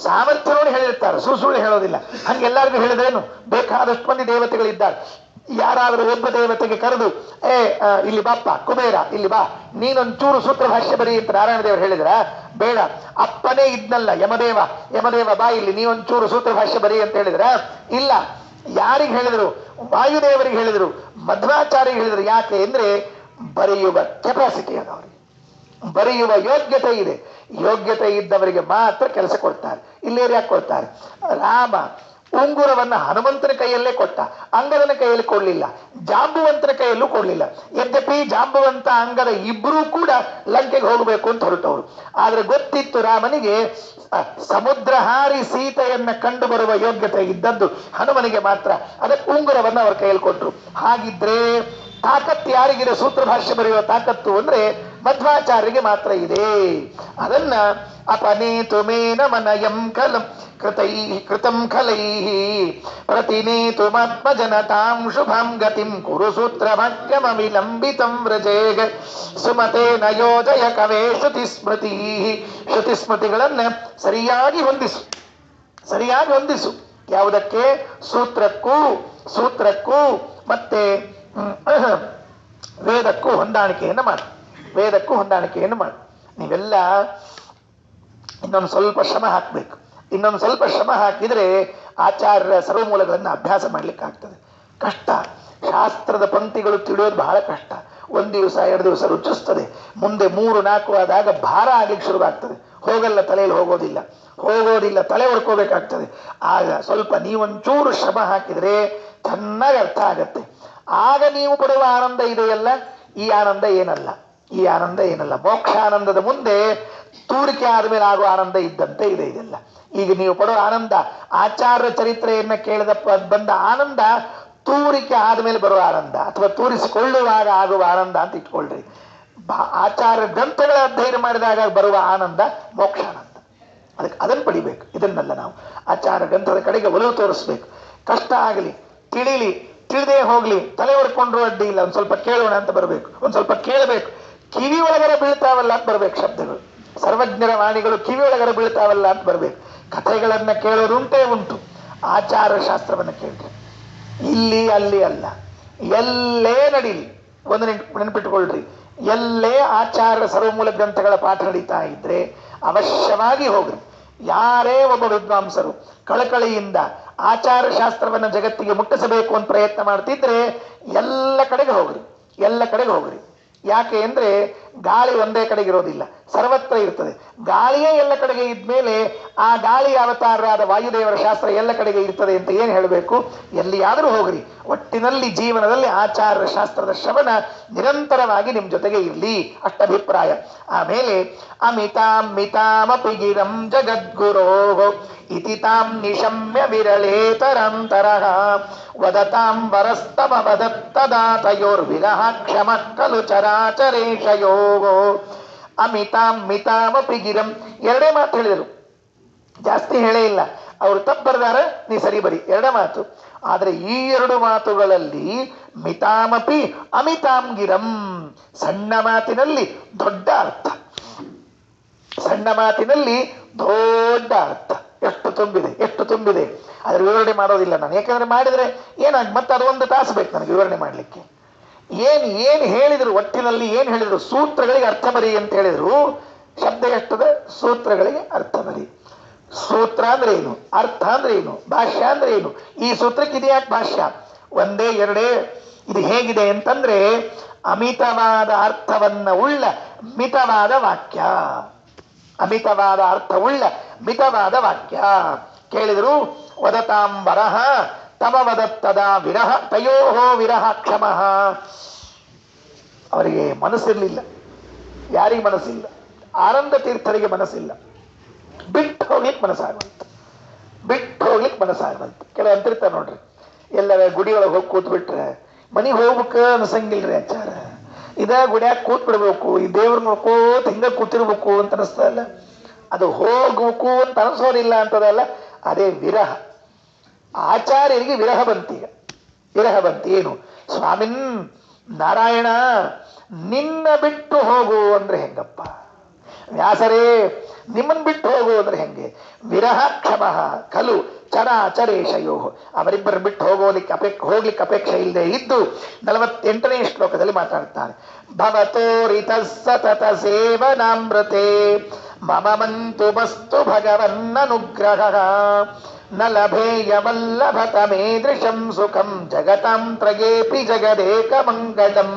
ಸಾಮರ್ಥ್ಯ ನೋಡಿ ಹೇಳಿರ್ತಾರೆ, ಸುಳ್ಳು ಹೇಳೋದಿಲ್ಲ. ಹಂಗೆಲ್ಲರಿಗೂ ಹೇಳಿದ್ರೇನು? ಬೇಕಾದಷ್ಟು ಮಂದಿ ದೇವತೆಗಳಿದ್ದಾರೆ. ಯಾರಾದರೂ ಒಬ್ಬ ದೇವತೆಗೆ ಕರೆದು, ಇಲ್ಲಿ ಬಾಪ್ಪ ಕುಬೇರ, ಇಲ್ಲಿ ಬಾ, ನೀನೊಂಚೂರು ಸೂತ್ರ ಭಾಷ್ಯ ಬರಿ ಅಂತ ನಾರಾಯಣ ದೇವರು ಹೇಳಿದ್ರ? ಬೇಡ. ಅಪ್ಪನೇ ಇದ್ನಲ್ಲ ಯಮದೇವ ಬಾ ಇಲ್ಲಿ, ನೀವೊಂಚೂರು ಸೂತ್ರ ಭಾಷ್ಯ ಬರಿ ಅಂತ ಹೇಳಿದ್ರ? ಇಲ್ಲ. ಯಾರಿಗೆ ಹೇಳಿದ್ರು? ವಾಯುದೇವರಿಗೆ ಹೇಳಿದ್ರು, ಮಧ್ವಾಚಾರ್ಯರಿಗೆ ಹೇಳಿದ್ರು. ಯಾಕೆ ಅಂದ್ರೆ ಬರೆಯುವ ಕೆಪಾಸಿಟಿ ಅದ ಅವರಿಗೆ, ಬರೆಯುವ ಯೋಗ್ಯತೆ ಇದೆ. ಯೋಗ್ಯತೆ ಇದ್ದವರಿಗೆ ಮಾತ್ರ ಕೆಲಸ ಕೊಡ್ತಾರೆ. ಇಲ್ಲೇರು ಯಾಕೆ ಕೊಡ್ತಾರೆ? ರಾಮ ಉಂಗುರವನ್ನ ಹನುಮಂತನ ಕೈಯಲ್ಲೇ ಕೊಟ್ಟ, ಅಂಗದನ ಕೈಯಲ್ಲಿ ಕೊಡ್ಲಿಲ್ಲ, ಜಾಂಬುವಂತನ ಕೈಯಲ್ಲೂ ಕೊಡ್ಲಿಲ್ಲ. ಯದ್ಯಪಿ ಜಾಂಬುವಂತ ಅಂಗದ ಇಬ್ಬರೂ ಕೂಡ ಲಂಕೆಗೆ ಹೋಗಬೇಕು ಅಂತ ಹೊರಟವರು. ಆದ್ರೆ ಗೊತ್ತಿತ್ತು ರಾಮನಿಗೆ ಸಮುದ್ರ ಹಾರಿ ಸೀತೆಯನ್ನ ಕಂಡು ಬರುವ ಯೋಗ್ಯತೆ ಇದ್ದದ್ದು ಹನುಮನಿಗೆ ಮಾತ್ರ. ಅದಕ್ಕೆ ಉಂಗುರವನ್ನ ಅವರ ಕೈಯಲ್ಲಿ ಕೊಟ್ರು. ಹಾಗಿದ್ರೆ ತಾಕತ್ತು ಯಾರಿಗಿದೆ? ಸೂತ್ರ ಭಾಷ್ಯ ಬರೆಯುವ ತಾಕತ್ತು ಅಂದ್ರೆ ಮಧ್ವಾಚಾರ್ಯರಿಗೆ ಮಾತ್ರ ಇದೆ. ಅದನ್ನ ಅಪನೇತು ಮೇನ ಮನಯಂ ಕಲಂ ಕೃತಂ ಖಲೈ ಪ್ರತಿನೇತು ಮಾತ್ಮಜನತಾಂ ಶುಭಂ ಗತಿಂ ಕುರು ಸೂತ್ರ ಭಾಷ್ಯಮವಿಲಂಬಿತಂ ವ್ರಜೇಗ ಸುಮತೇನ ಯೋಜಯ ಕವೇ ಶ್ರುತಿ ಸ್ಮೃತಿಗಳನ್ನ ಸರಿಯಾಗಿ ಹೊಂದಿಸು. ಯಾವುದಕ್ಕೆ? ಸೂತ್ರಕ್ಕೂ ಮತ್ತೆ ವೇದಕ್ಕೂ ಹೊಂದಾಣಿಕೆಯನ್ನು ಮಾಡು. ನೀವೆಲ್ಲ ಇನ್ನೊಂದು ಸ್ವಲ್ಪ ಶ್ರಮ ಹಾಕಬೇಕು. ಇನ್ನೊಂದು ಸ್ವಲ್ಪ ಶ್ರಮ ಹಾಕಿದ್ರೆ ಆಚಾರ್ಯರ ಸರ್ವಮೂಲಗಳನ್ನು ಅಭ್ಯಾಸ ಮಾಡ್ಲಿಕ್ಕೆ ಆಗ್ತದೆ. ಕಷ್ಟ. ಶಾಸ್ತ್ರದ ಪಂಕ್ತಿಗಳು ತಿಳಿಯೋದು ಬಹಳ ಕಷ್ಟ. 1 ದಿವಸ 2 ದಿವಸ ರುಚಿಸ್ತದೆ. ಮುಂದೆ 3-4 ಆದಾಗ ಭಾರ ಆಗ್ಲಿಕ್ಕೆ ಶುರುವಾಗ್ತದೆ. ಹೋಗಲ್ಲ, ತಲೆಯಲ್ಲಿ ಹೋಗೋದಿಲ್ಲ, ತಲೆ ಹೊಡ್ಕೋಬೇಕಾಗ್ತದೆ. ಆಗ ಸ್ವಲ್ಪ ನೀವೊಂಚೂರು ಶ್ರಮ ಹಾಕಿದ್ರೆ ಚೆನ್ನಾಗಿ ಅರ್ಥ ಆಗತ್ತೆ. ಆಗ ನೀವು ಪಡುವ ಆನಂದ ಇದೆಯಲ್ಲ, ಈ ಆನಂದ ಏನಲ್ಲ. ಮೋಕ್ಷಾನಂದದ ಮುಂದೆ ತೂರಿಕೆ ಆದ್ಮೇಲೆ ಆಗುವ ಆನಂದ ಇದ್ದಂತೆ ಇದೆ ಇದೆಲ್ಲ. ಈಗ ನೀವು ಪಡುವ ಆನಂದ, ಆಚಾರ್ಯ ಚರಿತ್ರೆಯನ್ನ ಕೇಳಿದ ಬಂದ ಆನಂದ ತೂರಿಕೆ ಆದ್ಮೇಲೆ ಬರುವ ಆನಂದ, ಅಥವಾ ತೂರಿಸಿಕೊಳ್ಳುವಾಗ ಆಗುವ ಆನಂದ ಅಂತ ಇಟ್ಕೊಳ್ರಿ. ಆಚಾರ್ಯ ಗ್ರಂಥಗಳ ಅಧ್ಯಯನ ಮಾಡಿದಾಗ ಬರುವ ಆನಂದ ಮೋಕ್ಷಾನಂದ. ಅದಕ್ಕೆ ಅದನ್ನು ಪಡಿಬೇಕು. ಇದನ್ನೆಲ್ಲ ನಾವು ಆಚಾರ್ಯ ಗ್ರಂಥದ ಕಡೆಗೆ ಒಲವು ತೋರಿಸ್ಬೇಕು. ಕಷ್ಟ ಆಗಲಿ, ತಿಳಿದೇ ಹೋಗ್ಲಿ, ತಲೆ ಹೊಡ್ಕೊಂಡ್ರು ಅಡ್ಡಿ ಇಲ್ಲ, ಒಂದ್ ಸ್ವಲ್ಪ ಕೇಳೋಣ ಅಂತ ಬರಬೇಕು. ಒಂದ್ ಸ್ವಲ್ಪ ಕೇಳಬೇಕು. ಕಿವಿ ಒಳಗರ ಬೀಳ್ತಾವಲ್ಲ ಅಂತ ಬರ್ಬೇಕು ಶಬ್ದಗಳು. ಸರ್ವಜ್ಞರ ವಾಣಿಗಳು ಕಿವಿ ಒಳಗರ ಬೀಳ್ತಾವಲ್ಲ ಅಂತ ಬರ್ಬೇಕು. ಕಥೆಗಳನ್ನ ಕೇಳೋದುಂಟೇ ಉಂಟು. ಆಚಾರ ಶಾಸ್ತ್ರವನ್ನ ಕೇಳ್ರಿ. ಇಲ್ಲಿ ಅಲ್ಲಿ ಅಲ್ಲ, ಎಲ್ಲೇ ನಡೀಲಿ. ಒಂದು ನೆನಪಿಟ್ಟುಕೊಳ್ರಿ, ಎಲ್ಲೇ ಆಚಾರ್ಯ ಸರ್ವಮೂಲ ಗ್ರಂಥಗಳ ಪಾಠ ನಡೀತಾ ಇದ್ರೆ ಅವಶ್ಯವಾಗಿ ಹೋಗ್ರಿ. ಯಾರೇ ಒಬ್ಬ ವಿದ್ವಾಂಸರು ಕಳಕಳಿಯಿಂದ ಆಚಾರ ಶಾಸ್ತ್ರವನ್ನ ಜಗತ್ತಿಗೆ ಮುಟ್ಟಿಸಬೇಕು ಅಂತ ಪ್ರಯತ್ನ ಮಾಡ್ತಿದ್ರೆ ಎಲ್ಲ ಕಡೆಗೆ ಹೋಗ್ರಿ. ಯಾಕೆ ಅಂದ್ರೆ ಗಾಳಿ ಒಂದೇ ಕಡೆಗೆ ಇರೋದಿಲ್ಲ, ಸರ್ವತ್ರ ಇರ್ತದೆ. ಗಾಳಿಯೇ ಎಲ್ಲ ಕಡೆಗೆ ಇದ್ಮೇಲೆ ಆ ಗಾಳಿ ಅವತಾರರಾದ ವಾಯುದೇವರ ಶಾಸ್ತ್ರ ಎಲ್ಲ ಕಡೆಗೆ ಇರ್ತದೆ ಅಂತ ಏನು ಹೇಳಬೇಕು? ಎಲ್ಲಿಯಾದರೂ ಹೋಗ್ರಿ, ಒಟ್ಟಿನಲ್ಲಿ ಜೀವನದಲ್ಲಿ ಆಚಾರ್ಯ ಶಾಸ್ತ್ರದ ಶ್ರವಣ ನಿರಂತರವಾಗಿ ನಿಮ್ಮ ಜೊತೆಗೆ ಇರಲಿ, ಅಷ್ಟಭಿಪ್ರಾಯ. ಆಮೇಲೆ ಅಮಿತಾಮಿತಾಮಪಿ ಗಿರಂ ಜಗದ್ಗುರೋ ಇತಿ ತಾಂ ನಿಶಮ್ಯ ವಿರಳೇತರಂತರಃ ವದತಾಂ ವರಸ್ತಮ ವದತ್ತದಾತಯೋರ್ವಿರಹ ಕ್ಷಮಃ ಖಲು ಚರಾಚರೇಶಯೋ. ಅಮಿತಾಮಿತಾಮಪಿ ಗಿರಂ, ಎರಡೇ ಮಾತು ಹೇಳಿದರು, ಜಾಸ್ತಿ ಹೇಳೇ ಇಲ್ಲ. ಅವರು ತಪ್ಪು ಬರೆದಾರ, ನೀ ಸರಿ ಬರಿ, ಎರಡೇ ಮಾತು. ಆದರೆ ಈ ಎರಡು ಮಾತುಗಳಲ್ಲಿ ಮಿತಾಮಪಿ ಅಮಿತಾಂ ಗಿರಂ, ಸಣ್ಣ ಮಾತಿನಲ್ಲಿ ದೊಡ್ಡ ಅರ್ಥ, ಸಣ್ಣ ಮಾತಿನಲ್ಲಿ ದೊಡ್ಡ ಅರ್ಥ. ಎಷ್ಟು ತುಂಬಿದೆ, ಎಷ್ಟು ತುಂಬಿದೆ. ಅದ್ರ ವಿವರಣೆ ಮಾಡೋದಿಲ್ಲ ನಾನು, ಯಾಕಂದ್ರೆ ಮಾಡಿದ್ರೆ ಏನಾಗಿ ಮತ್ತೆ ಅದು ಒಂದು ತಾಸು ಬೇಕು ನನಗೆ ವಿವರಣೆ ಮಾಡಲಿಕ್ಕೆ. ಏನು ಹೇಳಿದ್ರು, ಒಟ್ಟಿನಲ್ಲಿ ಏನು ಹೇಳಿದ್ರು? ಸೂತ್ರಗಳಿಗೆ ಅರ್ಥ ಬರಿ ಅಂತ ಹೇಳಿದ್ರು. ಶಬ್ದ ಎಷ್ಟದ? ಸೂತ್ರಗಳಿಗೆ ಅರ್ಥ ಬರಿ. ಸೂತ್ರ ಅಂದ್ರೆ ಏನು, ಅರ್ಥ ಅಂದ್ರೆ ಏನು, ಭಾಷ್ಯ ಅಂದ್ರೆ ಏನು? ಈ ಸೂತ್ರಕ್ಕೆ ಇದು ಯಾಕೆ ಭಾಷ್ಯ? ಒಂದೇ ಎರಡೇ. ಇದು ಹೇಗಿದೆ ಅಂತಂದ್ರೆ ಅಮಿತವಾದ ಅರ್ಥವನ್ನ ಉಳ್ಳ ಮಿತವಾದ ವಾಕ್ಯ, ಅಮಿತವಾದ ಅರ್ಥವುಳ್ಳ ಮಿತವಾದ ವಾಕ್ಯ. ಕೇಳಿದ್ರು ವದತಾಂ ವರಹ ತಮ ವದತ್ತದ ವಿರಹ ತಯೋಹೋ ವಿರಹ ಕ್ಷಮಃ. ಅವರಿಗೆ ಮನಸ್ಸಿರ್ಲಿಲ್ಲ. ಯಾರಿಗೆ ಮನಸ್ಸಿಲ್ಲ? ಆನಂದ ತೀರ್ಥರಿಗೆ ಮನಸ್ಸಿಲ್ಲ. ಬಿಟ್ಟು ಹೋಗ್ಲಿಕ್ಕೆ ಮನಸ್ಸಾಗುವಂತ, ಬಿಟ್ಟು ಹೋಗ್ಲಿಕ್ಕೆ ಮನಸ್ಸಾಗುವಂತ. ಕೆಲವು ಅಂತಿರ್ತಾರೆ ನೋಡ್ರಿ, ಎಲ್ಲರ ಗುಡಿಯೊಳಗೆ ಹೋಗಿ ಕೂತ್ ಬಿಟ್ರೆ ಮನೆಗೆ ಹೋಗ್ಬೇಕು ಅನ್ಸಂಗಿಲ್ರಿ ಆಚಾರ. ಇದ ಗುಡಿಯಾಗ ಕೂತ್ ಬಿಡ್ಬೇಕು, ಈ ದೇವ್ರ ನೋಡ್ಕೋತ ಹಿಂಗ ಕೂತಿರ್ಬೇಕು ಅಂತ ಅನಿಸ್ತದಲ್ಲ, ಅದು ಹೋಗ್ಬೇಕು ಅಂತ ಅನಿಸೋದಿಲ್ಲ ಅಂತದಲ್ಲ, ಅದೇ ವಿರಹ. ಆಚಾರ್ಯರಿಗೆ ವಿರಹ ಬಂತೀಗ, ವಿರಹ ಬಂತು. ಏನು? ಸ್ವಾಮಿನ್ ನಾರಾಯಣ ನಿನ್ನ ಬಿಟ್ಟು ಹೋಗು ಅಂದ್ರೆ ಹೆಂಗಪ್ಪ? ವ್ಯಾಸರೇ ನಿಮ್ಮನ್ ಬಿಟ್ಟು ಹೋಗು ಅಂದ್ರೆ ಹೆಂಗೆ? ವಿರಹ ಕ್ಷಮಃ ಖಲು ಚರಾಚರೇಶಯೋ. ಅವರಿಬ್ಬರು ಬಿಟ್ಟು ಹೋಗ್ಲಿಕ್ಕೆ ಅಪೇಕ್ಷೆ ಇಲ್ಲದೆ ಇದ್ದು 48ನೇ ಶ್ಲೋಕದಲ್ಲಿ ಮಾತಾಡ್ತಾನೆ. ಭವತೋರಿತ ಸತತ ಸೇವನಾಮೃತೆ ಮಮ ಮಂತು ಮಸ್ತು ಭಗವನ್ನನುಗ್ರಹ ನ ಲಭೇಯ ವಲ್ಲಭತ ಮೇದೃಶಂ ಸುಖಂ ಜಗತಾಂ ತ್ರಯೇಪಿ ಜಗದೇಕ ಮಂಗಳಂ.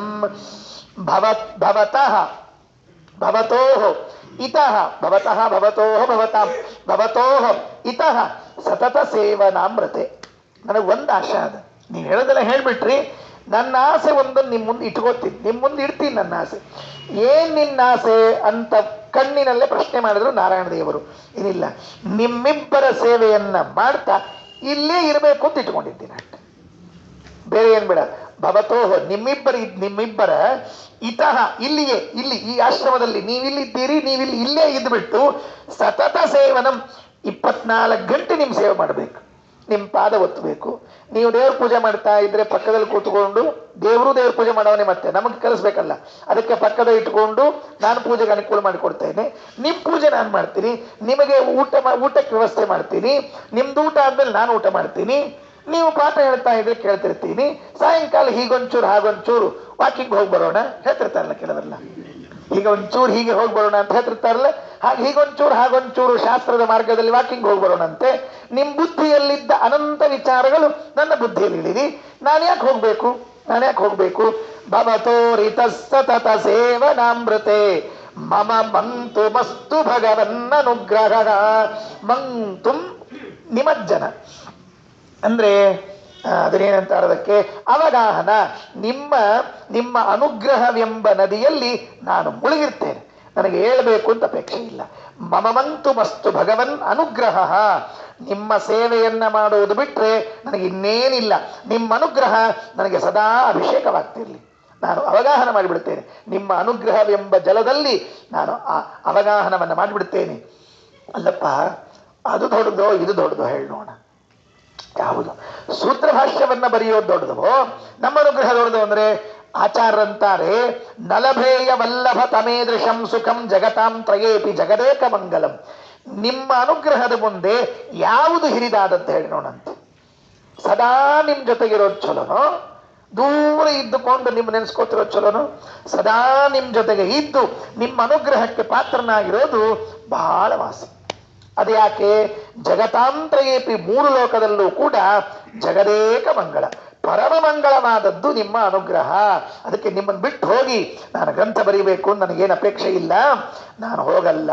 ಭವತಃ ಭವತೋಃ ಇತಃ ಭವತಃ ಭವತೋಃ ಭವತಾಂ ಭವತೋಃ ಇತಃ ಸತತ ಸೇವನಾಮೃತೆ. ನನಗೆ ಒಂದು ಆಶೆ ಅದ, ನೀವು ಹೇಳೋದೆಲ್ಲ ಹೇಳ್ಬಿಟ್ರಿ. ನನ್ನ ಆಸೆ ಒಂದನ್ನು ನಿಮ್ಮ ಮುಂದೆ ಇಟ್ಕೋತೀನಿ, ನಿಮ್ಮ ಮುಂದೆ ಇಡ್ತೀನಿ ನನ್ನ ಆಸೆ. ಏನ್ ನಿನ್ನ ಆಸೆ ಅಂತ ಕಣ್ಣಿನಲ್ಲೇ ಪ್ರಶ್ನೆ ಮಾಡಿದ್ರು ನಾರಾಯಣ ದೇವರು. ಏನಿಲ್ಲ, ನಿಮ್ಮಿಬ್ಬರ ಸೇವೆಯನ್ನ ಮಾಡ್ತಾ ಇಲ್ಲೇ ಇರಬೇಕು ಅಂತ ಇಟ್ಕೊಂಡಿದ್ದೀನಿ ಅಷ್ಟೆ, ಬೇರೆ ಏನ್ ಬೇಡ. ಭವತೋಹ ನಿಮ್ಮಿಬ್ಬರ ಇತಃ ಇಲ್ಲಿಯೇ, ಇಲ್ಲಿ ಈ ಆಶ್ರಮದಲ್ಲಿ ನೀವಿಲ್ಲಿದ್ದೀರಿ, ನೀವಿಲ್ಲಿ ಇಲ್ಲೇ ಇದ್ಬಿಟ್ಟು ಸತತ ಸೇವನಂ 24 ಗಂಟೆ ನಿಮ್ ಸೇವೆ ಮಾಡಬೇಕು, ನಿಮ್ ಪಾದ ಒತ್ತಬೇಕು. ನೀವು ದೇವ್ರ ಪೂಜೆ ಮಾಡ್ತಾ ಇದ್ರೆ ಪಕ್ಕದಲ್ಲಿ ಕೂತ್ಕೊಂಡು, ದೇವರು ದೇವ್ರ ಪೂಜೆ ಮಾಡೋವನೇ, ಮತ್ತೆ ನಮಗೆ ಕಲಿಸ್ಬೇಕಲ್ಲ, ಅದಕ್ಕೆ ಪಕ್ಕದ ಇಟ್ಕೊಂಡು ನಾನು ಪೂಜೆಗೆ ಅನುಕೂಲ ಮಾಡಿಕೊಡ್ತೇನೆ, ನಿಮ್ ಪೂಜೆ ನಾನು ಮಾಡ್ತೀನಿ, ನಿಮಗೆ ಊಟಕ್ಕೆ ವ್ಯವಸ್ಥೆ ಮಾಡ್ತೀನಿ, ನಿಮ್ದು ಊಟ ಆದ್ಮೇಲೆ ನಾನು ಊಟ ಮಾಡ್ತೀನಿ, ನೀವು ಪಾಠ ಹೇಳ್ತಾ ಇದ್ರೆ ಕೇಳ್ತಿರ್ತೀನಿ, ಸಾಯಂಕಾಲ ಹೀಗೊಂಚೂರು ಹಾಗೊಂಚೂರು ವಾಕಿಂಗ್ ಹೋಗಿ ಬರೋಣ ಹೇಳ್ತಿರ್ತಾರಲ್ಲ ಕೆಲವರೆಲ್ಲ, ಈಗ ಒಂಚೂರು ಹೀಗೆ ಹೋಗಿ ಬರೋಣ ಅಂತ ಹೇಳ್ತಿರ್ತಾರಲ್ಲ, ಹಾಗೆ ಹೀಗೊಂಚೂರು ಹಾಗೊಂಚೂರು ಶಾಸ್ತ್ರದ ಮಾರ್ಗದಲ್ಲಿ ವಾಕಿಂಗ್ ಹೋಗಿ ಬರೋಣಂತೆ. ನಿಮ್ ಬುದ್ಧಿಯಲ್ಲಿದ್ದ ಅನಂತ ವಿಚಾರಗಳು ನನ್ನ ಬುದ್ಧಿಯಲ್ಲಿ ಇಳಿರಿ, ನಾನು ಯಾಕೆ ಹೋಗ್ಬೇಕು? ಭವತೋರಿತ ಸತತ ಸೇವನಾಮೃತೆ ಮಮ ಮಂತು ಮಸ್ತು ಭಗವನ್ನನುಗ್ರಹ. ಮಂತುಂ ನಿಮಜ್ಜನ ಅಂದ್ರೆ ಅದನ್ನೇನಂತ ಅದಕ್ಕೆ ಅವಗಾಹನ, ನಿಮ್ಮ ಅನುಗ್ರಹವೆಂಬ ನದಿಯಲ್ಲಿ ನಾನು ಮುಳುಗಿರ್ತೇನೆ, ನನಗೆ ಹೇಳ್ಬೇಕು ಅಂತ ಅಪೇಕ್ಷೆ ಇಲ್ಲ. ಮಮವಂತು ಮಸ್ತು ಭಗವನ್ ಅನುಗ್ರಹ, ನಿಮ್ಮ ಸೇವೆಯನ್ನ ಮಾಡುವುದು ಬಿಟ್ರೆ ನನಗೆ ಇನ್ನೇನಿಲ್ಲ. ನಿಮ್ಮ ಅನುಗ್ರಹ ನನಗೆ ಸದಾ ಅಭಿಷೇಕವಾಗ್ತಿರ್ಲಿ, ನಾನು ಅವಗಾಹನ ಮಾಡಿಬಿಡ್ತೇನೆ. ನಿಮ್ಮ ಅನುಗ್ರಹವೆಂಬ ಜಲದಲ್ಲಿ ನಾನು ಆ ಅವಗಾಹನವನ್ನು ಮಾಡಿಬಿಡ್ತೇನೆ. ಅಲ್ಲಪ್ಪ, ಅದು ದೊಡ್ಡದೋ ಇದು ದೊಡ್ಡದೋ ಹೇಳಿ ನೋಡ. ಯಾವುದು? ಸೂತ್ರ ಭಾಷ್ಯವನ್ನ ಬರೆಯೋದು ದೊಡ್ಡದೋ, ನಮ್ಮ ಅನುಗ್ರಹ ದೊಡ್ಡದು ಅಂದ್ರೆ ಆಚಾರ್ಯರಂತಾರೆ ನಲಭೇಯ ವಲ್ಲಭ ತಮೇದೃಶಂ ಸುಖಂ ಜಗತಾಂ ತ್ರಯೇಪಿ ಜಗದೇಕ ಮಂಗಲಂ. ನಿಮ್ಮ ಅನುಗ್ರಹದ ಮುಂದೆ ಯಾವುದು ಹಿರಿದಾದಂತ ಹೇಳಿ ನೋಡಂತೆ. ಸದಾ ನಿಮ್ ಜೊತೆಗಿರೋದು ಚಲೋನೋ, ದೂರ ಇದ್ದುಕೊಂಡು ನಿಮ್ಮ ನೆನೆಸ್ಕೋತಿರೋದು ಚಲೋನೋ? ಸದಾ ನಿಮ್ ಜೊತೆಗೆ ಇದ್ದು ನಿಮ್ಮ ಅನುಗ್ರಹಕ್ಕೆ ಪಾತ್ರನಾಗಿರೋದು ಬಹಳ ವಾಸಿ. ಅದು ಯಾಕೆ? ಜಗತಾಂತ್ರಯೇಪಿ 3 ಲೋಕದಲ್ಲೂ ಕೂಡ ಜಗದೇಕ ಮಂಗಳ, ಪರಮ ಮಂಗಳವಾದದ್ದು ನಿಮ್ಮ ಅನುಗ್ರಹ. ಅದಕ್ಕೆ ನಿಮ್ಮನ್ನು ಬಿಟ್ಟು ಹೋಗಿ ನಾನು ಗ್ರಂಥ ಬರೀಬೇಕು ನನಗೇನು ಅಪೇಕ್ಷೆ ಇಲ್ಲ, ನಾನು ಹೋಗಲ್ಲ.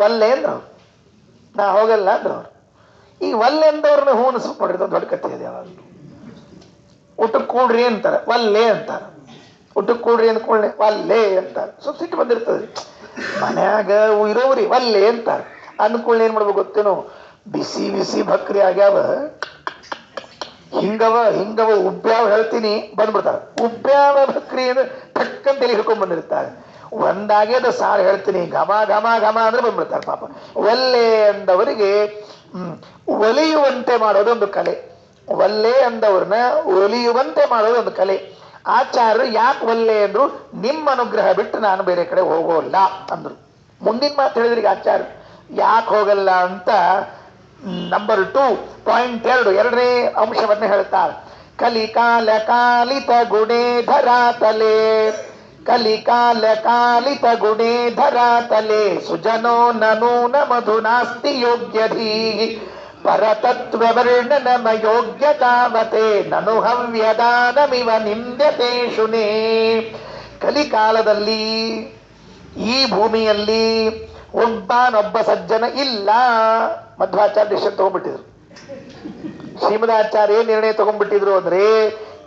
ಒಲ್ಲೆ ಅಂದ್ರು, ನಾ ಹೋಗಲ್ಲ ಅಂದ್ರು ಅವ್ರು. ಈ ಒಲ್ಲೆ ಅಂದವ್ರನ್ನ ಹೂನಿಸ್ ನೋಡಿದ ದೊಡ್ಡ ಕಥೆ ಇದೆ. ಯಾವಾಗ ಊಟಕ್ಕೆ ಕೂಡ್ರಿ ಅಂತಾರೆ, ಒಲ್ಲೆ ಅಂತಾರ. ಊಟಕ್ಕೆ ಕೂಡ್ರಿ ಅಂದ್ಕೊಳ್ಳೆ ಒಲ್ಲೆ ಅಂತಾರೆ. ಸ್ವಲ್ಪ ಸಿಟ್ಟು ಬಂದಿರ್ತದ್ರಿ. ಮನ್ಯಾಗ ಇರೋವ್ರಿ ಒಲ್ಲೆ ಅಂತಾರೆ ಅಂದ್ಕೊಳ್ಳಿ ಏನ್ ಮಾಡ್ಬೇಕು ಗೊತ್ತೇನು, ಬಿಸಿ ಬಿಸಿ ಭಕ್ರಿ ಆಗ್ಯಾವ, ಹಿಂಗವ ಉಬ್ಬ್ಯಾವ ಹೇಳ್ತೀನಿ ಬಂದ್ಬಿಡ್ತಾರ. ಉಬ್ಬ್ಯಾವ ಭಕ್ರಿ ಅಂದ್ರೆ ಟಕ್ಕಂತ ತಲೆ ಹಿಡ್ಕೊಂಡ್ ಬಂದಿರ್ತಾರೆ. ಒಂದಾಗ್ಯದ ಸಾರು ಹೇಳ್ತೀನಿ ಘಮ ಘಮ ಘಮ ಅಂದ್ರೆ ಬಂದ್ಬಿಡ್ತಾರೆ ಪಾಪ. ಒಲ್ಲೆ ಅಂದವರಿಗೆ ಒಲಿಯುವಂತೆ ಮಾಡೋದು ಒಂದು ಕಲೆ. ಒಲ್ಲೆ ಅಂದವ್ರನ್ನ ಒಲಿಯುವಂತೆ ಮಾಡೋದು ಒಂದು ಕಲೆ. ಆಚಾರ್ಯರು ಯಾಕೆ ಒಲ್ಲೆ ಅಂದ್ರು, ನಿಮ್ಮ ಅನುಗ್ರಹ ಬಿಟ್ಟು ನಾನು ಬೇರೆ ಕಡೆ ಹೋಗೋಲ್ಲ ಅಂದ್ರು. ಮುಂದಿನ ಮಾತು ಹೇಳಿದ್ರಿ ಆಚಾರ್ಯ ಯಾಕೆ ಹೋಗಲ್ಲ ಅಂತ ನಂಬರ್ 2 ಪಾಯಿಂಟ್ 2 ಎರಡನೇ ಅಂಶವನ್ನ ಹೇಳ್ತಾರೆ. ಕಲಿಕಾಲ ಕಾಲಿತ ಗುಣೇ ಧರಾತಲೆ, ಕಲಿಕಾಲ ಕಾಲಿತ ಗುಣೇ ಧರಾತಲೆ, ಸುಜನೋ ನನೂನ ಮಧುನಾಸ್ತಿ ಯೋಗ್ಯಧೀ ಪರತತ್ವ ವರ್ಣನಮ ಯೋಗ್ಯತಾವತೆ ನನು ಹವ್ಯದಾನಮಿವ ನಿಂದ್ಯತೆ ಶುನೇ. ಕಲಿಕಾಲದಲ್ಲಿ ಈ ಭೂಮಿಯಲ್ಲಿ ಒಬ್ಬನೊಬ್ಬ ಸಜ್ಜನ ಇಲ್ಲ. ಮಧ್ವಾಚಾರ್ಯ ಡಿಸಿಷನ್ ತಗೊಂಡ್ಬಿಟ್ಟಿದ್ರು. ಶ್ರೀಮದಾಚಾರ್ಯ ಏನ್ ನಿರ್ಣಯ ತಗೊಂಡ್ಬಿಟ್ಟಿದ್ರು ಅಂದ್ರೆ,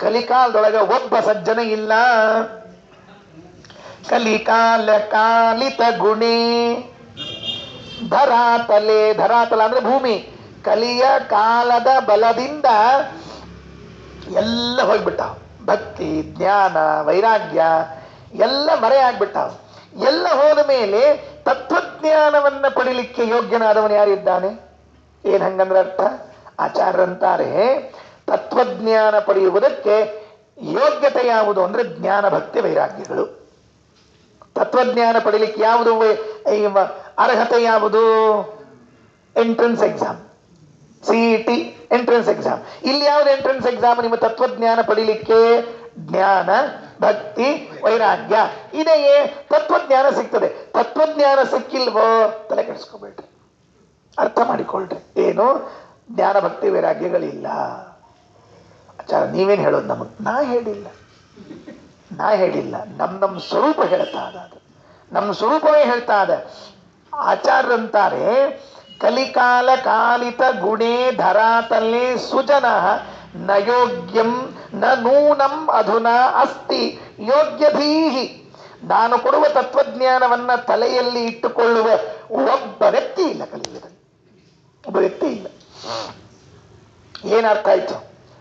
ಕಲಿಕಾಲದೊಳಗೆ ಒಬ್ಬ ಸಜ್ಜನ ಇಲ್ಲ. ಕಲಿಕಾಲ ಕಾಲಿತ ಗುಣೇ ಧರಾತಲೆ, ಧರಾತಲ ಅಂದ್ರೆ ಭೂಮಿ. ಕಲಿಯ ಕಾಲದ ಬಲದಿಂದ ಎಲ್ಲ ಹೋಗ್ಬಿಟ್ಟಾವ. ಭಕ್ತಿ ಜ್ಞಾನ ವೈರಾಗ್ಯ ಎಲ್ಲ ಮರೆಯಾಗ್ಬಿಟ್ಟಾವ. ಎಲ್ಲ ಹೋದ ಮೇಲೆ ತತ್ವಜ್ಞಾನವನ್ನ ಪಡಿಲಿಕ್ಕೆ ಯೋಗ್ಯನಾದವನು ಯಾರಿದ್ದಾನೆ? ಏನ್ ಹಂಗಂದ್ರೆ ಅರ್ಥ, ಆಚಾರ್ಯರಂತಾರೆ ತತ್ವಜ್ಞಾನ ಪಡೆಯುವುದಕ್ಕೆ ಯೋಗ್ಯತೆ ಯಾವುದು ಅಂದ್ರೆ ಜ್ಞಾನ ಭಕ್ತಿ ವೈರಾಗ್ಯಗಳು. ತತ್ವಜ್ಞಾನ ಪಡಿಲಿಕ್ಕೆ ಯಾವುದು ಅರ್ಹತೆ ಯಾವುದು? Entrance exam, CET entrance exam. ಇಲ್ಲಿ ಯಾವ್ದು ಎಂಟ್ರೆನ್ಸ್ ಎಕ್ಸಾಮ್ ನಿಮ್ಮ ತತ್ವಜ್ಞಾನ ಪಡಿಲಿಕ್ಕೆ? ಜ್ಞಾನ ಭಕ್ತಿ ವೈರಾಗ್ಯ ಇದೆಯೇ ತತ್ವಜ್ಞಾನ ಸಿಗ್ತದೆ. ತತ್ವಜ್ಞಾನ ಸಿಕ್ಕಿಲ್ವೋ ತಲೆ ಕೆಡಿಸ್ಕೋಬೇಡ್ರಿ, ಅರ್ಥ ಮಾಡಿಕೊಳ್ಳ್ರಿ. ಏನು ಜ್ಞಾನ ಭಕ್ತಿ ವೈರಾಗ್ಯಗಳಿಲ್ಲ. ಆಚಾರ ನೀವೇನ್ ಹೇಳೋದು ನಮಗ್? ನಾ ಹೇಳಿಲ್ಲ, ನಮ್ಮ ಸ್ವರೂಪ ಹೇಳ್ತಾ ಅದ, ಅದು ನಮ್ಮ ಸ್ವರೂಪವೇ ಹೇಳ್ತಾ ಅದ. ಆಚಾರ್ಯರಂತಾರೆ ಕಲಿಕಾಲ ಕಾಲಿತ ಗುಣೇ ಧರಾತಲೆ ಸುಜನ ನ ಯೋಗ್ಯಂ ನ ನೂನಂ ಅಧುನಾ ಅಸ್ತಿ ಯೋಗ್ಯಧೀಹಿ. ನಾನು ಕೊಡುವ ತತ್ವಜ್ಞಾನವನ್ನ ತಲೆಯಲ್ಲಿ ಇಟ್ಟುಕೊಳ್ಳುವ ಒಬ್ಬ ವ್ಯಕ್ತಿ ಇಲ್ಲ ಕಲಿಯುಗದಲ್ಲಿ, ಒಬ್ಬ ವ್ಯಕ್ತಿ ಇಲ್ಲ. ಏನರ್ಥ ಆಯ್ತು?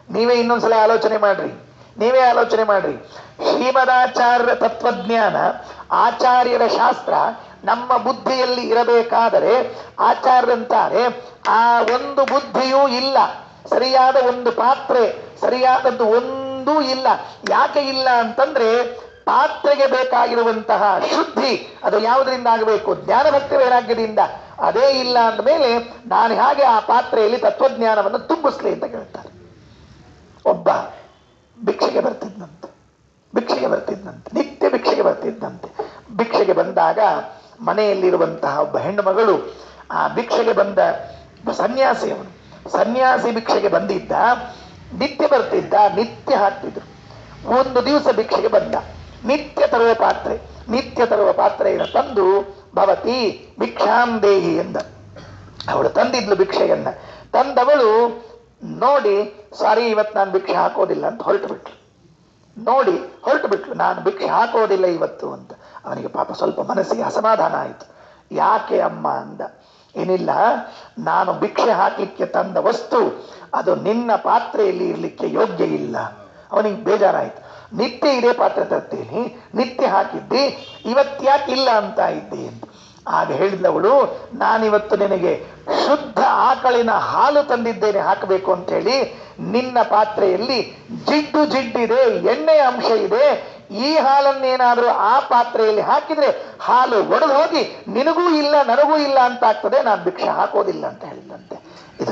ನೀವೇ ಇನ್ನೊಂದ್ಸಲ ಆಲೋಚನೆ ಮಾಡ್ರಿ. ಶ್ರೀಮದಾಚಾರ್ಯ ತತ್ವಜ್ಞಾನ ಆಚಾರ್ಯರ ಶಾಸ್ತ್ರ ನಮ್ಮ ಬುದ್ಧಿಯಲ್ಲಿ ಇರಬೇಕಾದರೆ ಆಚಾರ್ಯರಂತಾರೆ ಆ ಒಂದು ಬುದ್ಧಿಯೂ ಇಲ್ಲ, ಸರಿಯಾದ ಒಂದು ಪಾತ್ರೆ ಸರಿಯಾದದ್ದು ಒಂದೂ ಇಲ್ಲ. ಯಾಕೆ ಇಲ್ಲ ಅಂತಂದ್ರೆ ಪಾತ್ರೆಗೆ ಬೇಕಾಗಿರುವಂತಹ ಶುದ್ಧಿ ಅದು ಯಾವುದರಿಂದ ಆಗಬೇಕು? ಜ್ಞಾನ ಭಕ್ತಿ ವೈರಾಗ್ಯದಿಂದ. ಅದೇ ಇಲ್ಲ ಅಂದಮೇಲೆ ನಾನು ಹೇಗೆ ಆ ಪಾತ್ರೆಯಲ್ಲಿ ತತ್ವಜ್ಞಾನವನ್ನು ತುಂಬಿಸ್ಲಿ ಅಂತ ಕೇಳ್ತಾರೆ. ಒಬ್ಬ ಭಿಕ್ಷೆಗೆ ಬರ್ತಿದ್ದಂತೆ, ನಿತ್ಯ ಭಿಕ್ಷೆಗೆ ಬರ್ತಿದ್ದಂತೆ. ಭಿಕ್ಷೆಗೆ ಬಂದಾಗ ಮನೆಯಲ್ಲಿರುವಂತಹ ಒಬ್ಬ ಹೆಣ್ಣು ಮಗಳು ಆ ಭಿಕ್ಷೆಗೆ ಬಂದ ಸನ್ಯಾಸಿ ಭಿಕ್ಷೆಗೆ ಬಂದಿದ್ದ, ನಿತ್ಯ ಬರ್ತಿದ್ದ, ನಿತ್ಯ ಹಾಕ್ತಿದ್ರು. ಒಂದು ದಿವಸ ಭಿಕ್ಷೆಗೆ ಬಂದ, ನಿತ್ಯ ತರುವ ಪಾತ್ರೆಯನ್ನು ತಂದು ಭವತಿ ಭಿಕ್ಷಾಂ ದೇಹಿ ಎಂದ. ಅವಳು ತಂದಿದ್ಲು ಭಿಕ್ಷೆಯನ್ನ. ತಂದವಳು ನೋಡಿ ಸಾರಿ ಇವತ್ತು ನಾನು ಭಿಕ್ಷೆ ಹಾಕೋದಿಲ್ಲ ಅಂತ ಹೊರಟು ಬಿಟ್ಲು. ನಾನು ಭಿಕ್ಷೆ ಹಾಕೋದಿಲ್ಲ ಇವತ್ತು ಅಂತ. ಅವನಿಗೆ ಪಾಪ ಸ್ವಲ್ಪ ಮನಸ್ಸಿಗೆ ಅಸಮಾಧಾನ ಆಯಿತು. ಯಾಕೆ ಅಮ್ಮ ಅಂದ. ಏನಿಲ್ಲ, ನಾನು ಭಿಕ್ಷೆ ಹಾಕಲಿಕ್ಕೆ ತಂದ ವಸ್ತು ಅದು ನಿನ್ನ ಪಾತ್ರೆಯಲ್ಲಿ ಇರ್ಲಿಕ್ಕೆ ಯೋಗ್ಯ ಇಲ್ಲ. ಅವನಿಗೆ ಬೇಜಾರಾಯ್ತು. ನಿತ್ಯ ಇದೇ ಪಾತ್ರೆ ತರ್ತೀನಿ, ನಿತ್ಯ ಹಾಕಿದ್ದಿ, ಇವತ್ತ್ಯಾಕೆ ಇಲ್ಲ ಅಂತ ಇದ್ದಿ ಅಂತ. ಆಗ ಹೇಳಿದವಳು, ನಾನಿವತ್ತು ನಿನಗೆ ಶುದ್ಧ ಆಕಳಿನ ಹಾಲು ತಂದಿದ್ದೇನೆ ಹಾಕಬೇಕು ಅಂತ ಹೇಳಿ, ನಿನ್ನ ಪಾತ್ರೆಯಲ್ಲಿ ಜಿಡ್ಡಿದೆ, ಎಣ್ಣೆಯ ಅಂಶ ಇದೆ. ಈ ಹಾಲನ್ನೇನಾದ್ರೂ ಆ ಪಾತ್ರೆಯಲ್ಲಿ ಹಾಕಿದ್ರೆ ಹಾಲು ಒಡೆದು ಹೋಗಿ ನಿನಗೂ ಇಲ್ಲ ನನಗೂ ಇಲ್ಲ ಅಂತ ಆಗ್ತದೆ, ನಾನು ಭಿಕ್ಷೆ ಹಾಕೋದಿಲ್ಲ ಅಂತ ಹೇಳಿದಂತೆ. ಇದು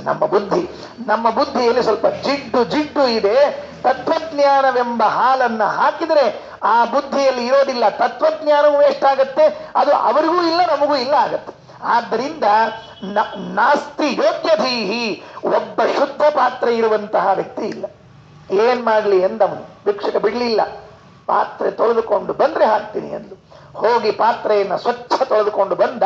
ನಮ್ಮ ಬುದ್ಧಿಯಲ್ಲಿ ಸ್ವಲ್ಪ ಜಿಡ್ಡು ಇದೆ. ತತ್ವಜ್ಞಾನವೆಂಬ ಹಾಲನ್ನ ಹಾಕಿದರೆ ಆ ಬುದ್ಧಿಯಲ್ಲಿ ಇರೋದಿಲ್ಲ, ತತ್ವಜ್ಞಾನವೂ ಎಷ್ಟಾಗತ್ತೆ, ಅದು ಅವರಿಗೂ ಇಲ್ಲ ನಮಗೂ ಇಲ್ಲ ಆಗತ್ತೆ. ಆದ್ದರಿಂದ ನಾಸ್ತಿ ಯೋಗ್ಯಧೀಹಿ, ಒಬ್ಬ ಶುದ್ಧ ಪಾತ್ರೆ ಇರುವಂತಹ ವ್ಯಕ್ತಿ ಇಲ್ಲ. ಏನ್ ಮಾಡ್ಲಿ ಎಂದವನು. ಭಿಕ್ಷಕ ಬಿಡ್ಲಿಲ್ಲ, ಪಾತ್ರೆ ತೊಳೆದುಕೊಂಡು ಬಂದ್ರೆ ಹಾಕ್ತೀನಿ ಅಂದ್ಲು. ಹೋಗಿ ಪಾತ್ರೆಯನ್ನು ಸ್ವಚ್ಛ ತೊಳೆದುಕೊಂಡು ಬಂದ,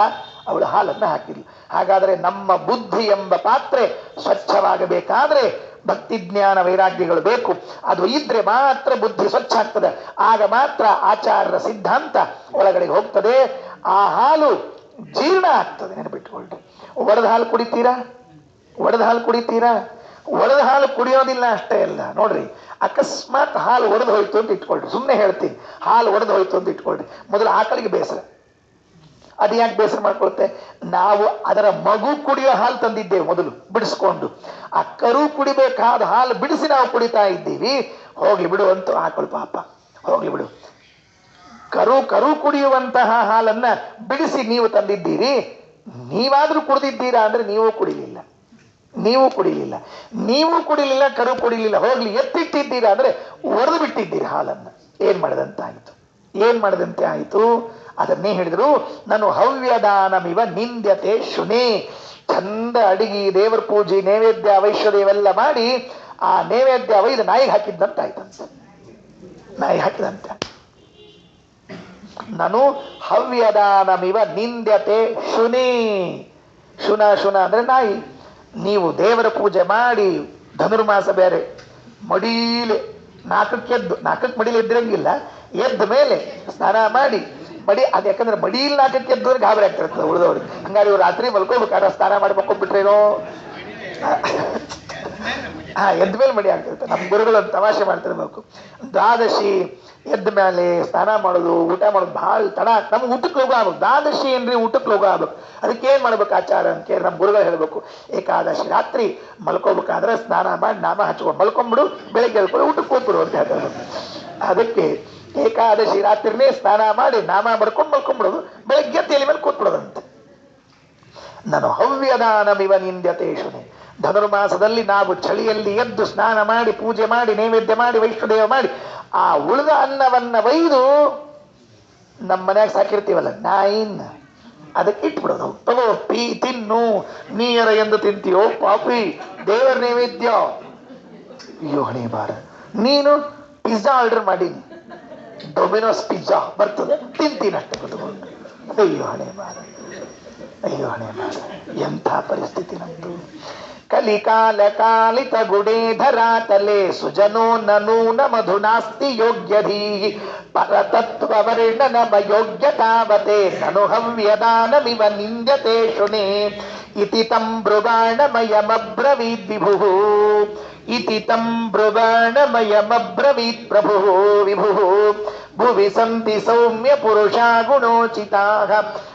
ಅವಳು ಹಾಲನ್ನು ಹಾಕಿದ್ಲು. ಹಾಗಾದ್ರೆ ನಮ್ಮ ಬುದ್ಧಿ ಎಂಬ ಪಾತ್ರೆ ಸ್ವಚ್ಛವಾಗಬೇಕಾದ್ರೆ ಭಕ್ತಿ ಜ್ಞಾನ ವೈರಾಗ್ಯಗಳು ಬೇಕು. ಅದು ಇದ್ರೆ ಮಾತ್ರ ಬುದ್ಧಿ ಸ್ವಚ್ಛ ಆಗ್ತದೆ. ಆಗ ಮಾತ್ರ ಆಚಾರ್ಯರ ಸಿದ್ಧಾಂತ ಒಳಗಡೆ ಹೋಗ್ತದೆ. ಆ ಹಾಲು ಜೀರ್ಣ ಆಗ್ತದೆ. ನೆನಪಿಟ್ಟುಕೊಳ್ಳಿ. ಒಡೆದ ಹಾಲು ಕುಡಿತೀರಾ? ಒಡೆದ ಹಾಲು ಕುಡಿತೀರಾ? ಒಡೆದ ಹಾಲು ಕುಡಿಯೋದಿಲ್ಲ ಅಷ್ಟೇ ಅಲ್ಲ. ನೋಡ್ರಿ, ಅಕಸ್ಮಾತ್ ಹಾಲು ಒಡೆದು ಹೋಯ್ತು ಅಂತ ಇಟ್ಕೊಳ್ರಿ, ಸುಮ್ಮನೆ ಹೇಳ್ತೀನಿ, ಹಾಲು ಒಡೆದು ಹೋಯ್ತು ಅಂತ ಇಟ್ಕೊಳ್ರಿ. ಮೊದಲು ಆಕಳಿಗೆ ಬೇಸರ. ಅದು ಯಾಕೆ ಬೇಸರ ಮಾಡ್ಕೊಳುತ್ತೆ? ನಾವು ಅದರ ಮಗು ಕುಡಿಯೋ ಹಾಲು ತಂದಿದ್ದೇವೆ ಮೊದಲು ಬಿಡಿಸ್ಕೊಂಡು. ಆ ಕರು ಕುಡಿಬೇಕಾದ ಹಾಲು ಬಿಡಿಸಿ ನಾವು ಕುಡಿತಾ ಇದ್ದೀವಿ. ಹೋಗ್ಲಿ ಬಿಡು ಅಂತ ಆಕಳು ಪಾಪ, ಹೋಗ್ಲಿ ಬಿಡು. ಕರು ಕುಡಿಯುವಂತಹ ಹಾಲನ್ನ ಬಿಡಿಸಿ ನೀವು ತಂದಿದ್ದೀರಿ. ನೀವಾದ್ರೂ ಕುಡಿದಿದ್ದೀರಾ ಅಂದ್ರೆ ನೀವು ಕುಡಿಲಿಲ್ಲ. ನೀವು ಕುಡಿಲಿಲ್ಲ, ಕರು ಕುಡಿಲಿಲ್ಲ. ಹೋಗ್ಲಿ, ಎತ್ತಿಟ್ಟಿದ್ದೀರಾ ಅಂದ್ರೆ ಒಡೆದು ಬಿಟ್ಟಿದ್ದೀರಿ ಹಾಲನ್ನ. ಏನ್ ಮಾಡದಂತೆ ಆಯಿತು? ಅದನ್ನೇ ಹೇಳಿದ್ರು. ನಾನು ಹವ್ಯದಾನಮಿವ ನಿಂದ್ಯತೆ ಶುನೇ. ಚಂದ ಅಡಿಗೆ, ದೇವರ ಪೂಜೆ, ನೈವೇದ್ಯ, ವೈಶ್ವದೇವೆಲ್ಲ ಮಾಡಿ ಆ ನೈವೇದ್ಯ ಒಯ್ದು ನಾಯಿಗೆ ಹಾಕಿದ್ದಂತಾಯ್ತಂತೆ. ನಾಯಿಗೆ ಹಾಕಿದಂತೆ. ನಾನು ಹವ್ಯದಾನಮಿವ ನಿಂದ್ಯತೆ ಶುನೇ. ಶುನ ಅಂದ್ರೆ ನಾಯಿ. ನೀವು ದೇವರ ಪೂಜೆ ಮಾಡಿ, ಧನುರ್ಮಾಸ ಬೇರೆ, ಮಡೀಲೆ 4ಕ್ಕೆ ಮಡಿಲಿ ಎದ್ದಿರಂಗಿಲ್ಲ. ಎದ್ದ ಮೇಲೆ ಸ್ನಾನ ಮಾಡಿ ಮಡಿ, ಅದು ಯಾಕಂದ್ರೆ ಮಡಿಲಿ 4ಕ್ಕೆ ಎದ್ದು ಗಾಬರಿ ಆಗ್ತಿರ್ತದೆ ಉಳಿದವ್ರಿಗೆ. ಹಂಗಾರೆ ಇವ್ರು ರಾತ್ರಿ ಮಲ್ಕೋಬೇಕಾದ್ರೆ ಸ್ನಾನ ಮಾಡಿ ಮಕ್ಕೊಂಡ್ಬಿಟ್ರೇನೋ. ಎದ್ದ ಮೇಲೆ ಮಡಿ ಆಗ್ತಿರುತ್ತೆ. ನಮ್ಮ ಗುರುಗಳು ತಮಾಷೆ ಮಾಡ್ತಿರ್ಬೇಕು. ದ್ವಾದಶಿ ಎದ್ದ ಮೇಲೆ ಸ್ನಾನ ಮಾಡೋದು, ಊಟ ಮಾಡೋದು ಭಾಳ ತಡ. ನಮ್ಗೆ ಊಟಕ್ಕೆ ಲೋಗ ಆಗ್ಬೇಕು. ದ್ವಾದಶಿ ಏನ್ರಿ ಊಟಕ್ಕೆ ಲೋಗ ಆಗ್ಬೇಕು. ಅದಕ್ಕೆ ಏನ್ ಮಾಡ್ಬೇಕು ಆಚಾರ ಅಂತ ಕೇಳಿ ನಮ್ಮ ಗುರುಗಳು ಹೇಳ್ಬೇಕು. ಏಕಾದಶಿ ರಾತ್ರಿ ಮಲ್ಕೋಬೇಕಾದ್ರೆ ಸ್ನಾನ ಮಾಡಿ ನಾಮ ಹಚ್ಕೊಂಡು ಮಲ್ಕೊಂಡ್ಬಿಡು, ಬೆಳಿಗ್ಗೆ ಎದ್ಕೊಂಡು ಊಟಕ್ಕೆ ಕೂತ್ಬಿಡು ಅಂತ ಹೇಳ್ತಾರೆ. ಅದಕ್ಕೆ ಏಕಾದಶಿ ರಾತ್ರಿನೇ ಸ್ನಾನ ಮಾಡಿ ನಾಮ ಮಾಡ್ಕೊಂಡು ಮಲ್ಕೊಂಡ್ಬಿಡೋದು, ಬೆಳಗ್ಗೆ ತಲೆ ಮೇಲೆ ಕೂತ್ಬಿಡೋದಂತೆ. ನಾನು ಹವ್ಯದಾನಮಿವ ನಿಂದ್ಯತೇಶುನೆ. ಧನುರ್ಮಾಸದಲ್ಲಿ ನಾವು ಚಳಿಯಲ್ಲಿ ಎದ್ದು ಸ್ನಾನ ಮಾಡಿ, ಪೂಜೆ ಮಾಡಿ, ನೈವೇದ್ಯ ಮಾಡಿ, ವೈಷ್ಣುದೇವ ಮಾಡಿ, ಆ ಉಳಿದ ಅನ್ನವನ್ನ ಒಯ್ದು ನಮ್ಮ ಮನ್ಯಾಗ ಸಾಕಿರ್ತೀವಲ್ಲ ನಾಯಿನ್, ಅದಕ್ಕೆ ಇಟ್ಬಿಡೋದು. ತಗೋ ತಿನ್ನು, ನೀಯರ ಎಂದು ತಿಂತೀಯೋ ಪಾಪಿ, ದೇವರ ನೈವೇದ್ಯ. ಅಯ್ಯೋ ಹಣೆ ಬಾರ, ನೀನು ಪಿಜ್ಜಾ ಆರ್ಡರ್ ಮಾಡೀನಿ, ಡೊಮಿನೋಸ್ ಪಿಜ್ಜಾ ಬರ್ತದೆ, ತಿಂತೀನಷ್ಟೇ ಕೂತ್ಕೊಂಡು. ಅಯ್ಯೋ ಹಣೆ ಬಾರ. ಎಂಥ ಪರಿಸ್ಥಿತಿ ನಮ್ದು. ಕಲಿಕಾಲ ಕಾಲಿತ ಗುಡೇ ಧರಾತಲೆ ಸುಜನೋ ನನೂನ ಮಧುನಾಸ್ತಿ ಯೋಗ್ಯಧೀ ಪರತತ್ವ ವರ್ಣನಮ ಯೋಗ್ಯತಾವತೆ ನನು ಹವ್ಯದಾನಮಿವ ನಿಂದ್ಯತೆ ಶುನೇ ಇತಿ ತಂ ಬ್ರುವಾಣಮಯಮಬ್ರವೀದ್ ವಿಭುಃ. ಇತಿ ತಂ ಬ್ರುವಾಣಮಯಮಬ್ರವೀತ್ ಪ್ರಭುಃ ವಿಭುಃ. ಭುವಿ ಸಂತಿ ಸೌಮ್ಯ ಪುರುಷಾ ಗುಣೋಚಿತಾಃ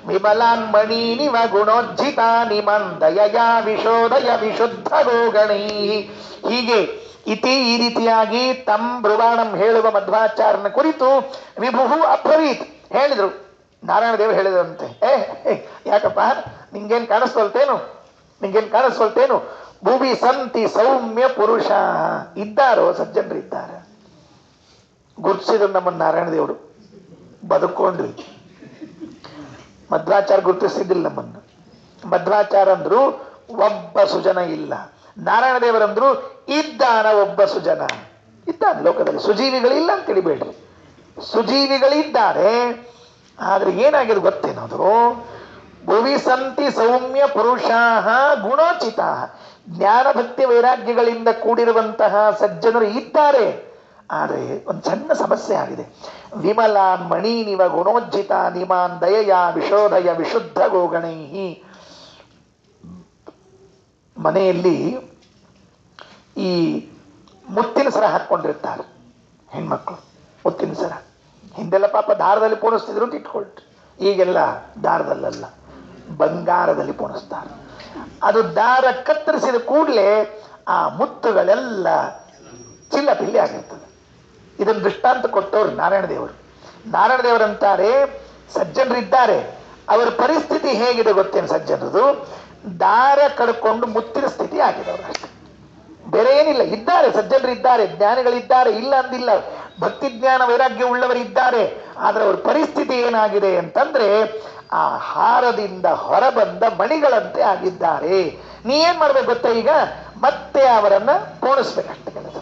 ವಿಮಲಾನ್ಮಣೀನಿವ ಗುಣೋಜ್ಜಿತಾನಿ ಮಂದಯಯ ವಿಶೋಧಯ ವಿಶುದ್ಧ ಗೋಗಣೈಃ. ಹೀಗೆ ಇತಿ, ಈ ರೀತಿಯಾಗಿ ತಂ ಬ್ರುವಾಣಂ ಹೇಳುವ ಮಧ್ವಾಚಾರ್ಯನ ಕುರಿತು ವಿಭುಹು ಅಬ್ರವೀತ್ ಹೇಳಿದ್ರು. ನಾರಾಯಣ ದೇವರು ಹೇಳಿದ್ರಂತೆ, ಯಾಕಪ್ಪ ನಿಂಗೇನ್ ಕಾಣಿಸ್ಕೊಳ್ತೇನು? ಭುವಿ ಸಂತಿ ಸೌಮ್ಯ ಪುರುಷ, ಇದ್ದಾರೋ ಸಜ್ಜನರು ಇದ್ದಾರೆ. ಗುರುತಿಸಿದ್ರು ನಮ್ಮನ್ನು ನಾರಾಯಣ ದೇವರು, ಬದುಕೊಂಡ್ವಿ. ಮಧ್ವಾಚಾರ ಗುರುತಿಸಿದ್ದಿಲ್ಲ ನಮ್ಮನ್ನು. ಮಧ್ವಾಚಾರ ಅಂದ್ರು ಒಬ್ಬ ಸುಜನ ಇಲ್ಲ. ನಾರಾಯಣ ದೇವರಂದ್ರು ಇದ್ದಾನ ಒಬ್ಬ ಸುಜನ. ಇದ್ದಾನೆ ಲೋಕದಲ್ಲಿ, ಸುಜೀವಿಗಳಿಲ್ಲ ಅಂತ ತಿಳಿಬೇಡ್ರಿ. ಸುಜೀವಿಗಳಿದ್ದಾರೆ. ಆದ್ರೆ ಏನಾಗಿದೆ ಗೊತ್ತೇನೋದು, ಭುವಿ ಸಂತಿ ಸೌಮ್ಯ ಪುರುಷಾ ಗುಣೋಚಿತಾ. ಜ್ಞಾನ ಭಕ್ತಿ ವೈರಾಗ್ಯಗಳಿಂದ ಕೂಡಿರುವಂತಹ ಸಜ್ಜನರು ಇದ್ದಾರೆ. ಆದರೆ ಒಂದು ಸಣ್ಣ ಸಮಸ್ಯೆ ಆಗಿದೆ. ವಿಮಲಾನ್ ಮಣೀನಿವ ಗುಣೋಜ್ಜಿತ ನಿಮಾನ್ ದಯಯ ವಿಶೋಧಯ ವಿಶುದ್ಧ ಗೋಗಣೈಹಿ. ಮನೆಯಲ್ಲಿ ಈ ಮುತ್ತಿನ ಸರ ಹಾಕೊಂಡಿರ್ತಾರೆ ಹೆಣ್ಮಕ್ಳು. ಮುತ್ತಿನ ಸರ ಹಿಂದೆಲ್ಲ ಪಾಪ ದಾರದಲ್ಲಿ ಪೋಣಿಸ್ತಿದ್ರು ಅಂತ ಇಟ್ಕೊಳ್ರಿ. ಈಗೆಲ್ಲ ದಾರದಲ್ಲ, ಬಂಗಾರದಲ್ಲಿ ಪೋಣಿಸ್ತಾರೆ. ಅದು ದಾರ ಕತ್ತರಿಸಿದ ಕೂಡಲೇ ಆ ಮುತ್ತುಗಳೆಲ್ಲ ಚಿಲ್ಲಪಿಲ್ಲಿ ಆಗಿರ್ತದೆ. ಇದನ್ನು ದೃಷ್ಟಾಂತ ಕೊಟ್ಟವ್ರು ನಾರಾಯಣ ದೇವರು. ನಾರಾಯಣ ದೇವರಂತಾರೆ, ಸಜ್ಜನರಿದ್ದಾರೆ, ಅವರ ಪರಿಸ್ಥಿತಿ ಹೇಗಿದೆ ಗೊತ್ತೇನು? ಸಜ್ಜನರದು ದಾರ ಕಡ್ಕೊಂಡು ಮುತ್ತಿನ ಸ್ಥಿತಿ ಆಗಿದವರು ಅಷ್ಟೇ, ಬೇರೆ ಏನಿಲ್ಲ. ಇದ್ದಾರೆ ಸಜ್ಜನರಿದ್ದಾರೆ, ಜ್ಞಾನಿಗಳಿದ್ದಾರೆ, ಇಲ್ಲ ಅಂದಿಲ್ಲ. ಭಕ್ತಿ ಜ್ಞಾನ ವೈರಾಗ್ಯ ಉಳ್ಳವರಿದ್ದಾರೆ. ಆದ್ರೆ ಅವ್ರ ಪರಿಸ್ಥಿತಿ ಏನಾಗಿದೆ ಅಂತಂದ್ರೆ ಆ ಹಾರದಿಂದ ಹೊರಬಂದ ಮಣಿಗಳಂತೆ ಆಗಿದ್ದಾರೆ. ನೀ ಏನ್ ಮಾಡ್ಬೇಕು ಗೊತ್ತಾ? ಈಗ ಮತ್ತೆ ಅವರನ್ನ ಪೋಣಿಸ್ಬೇಕಷ್ಟೇ ಕೆಲಸ,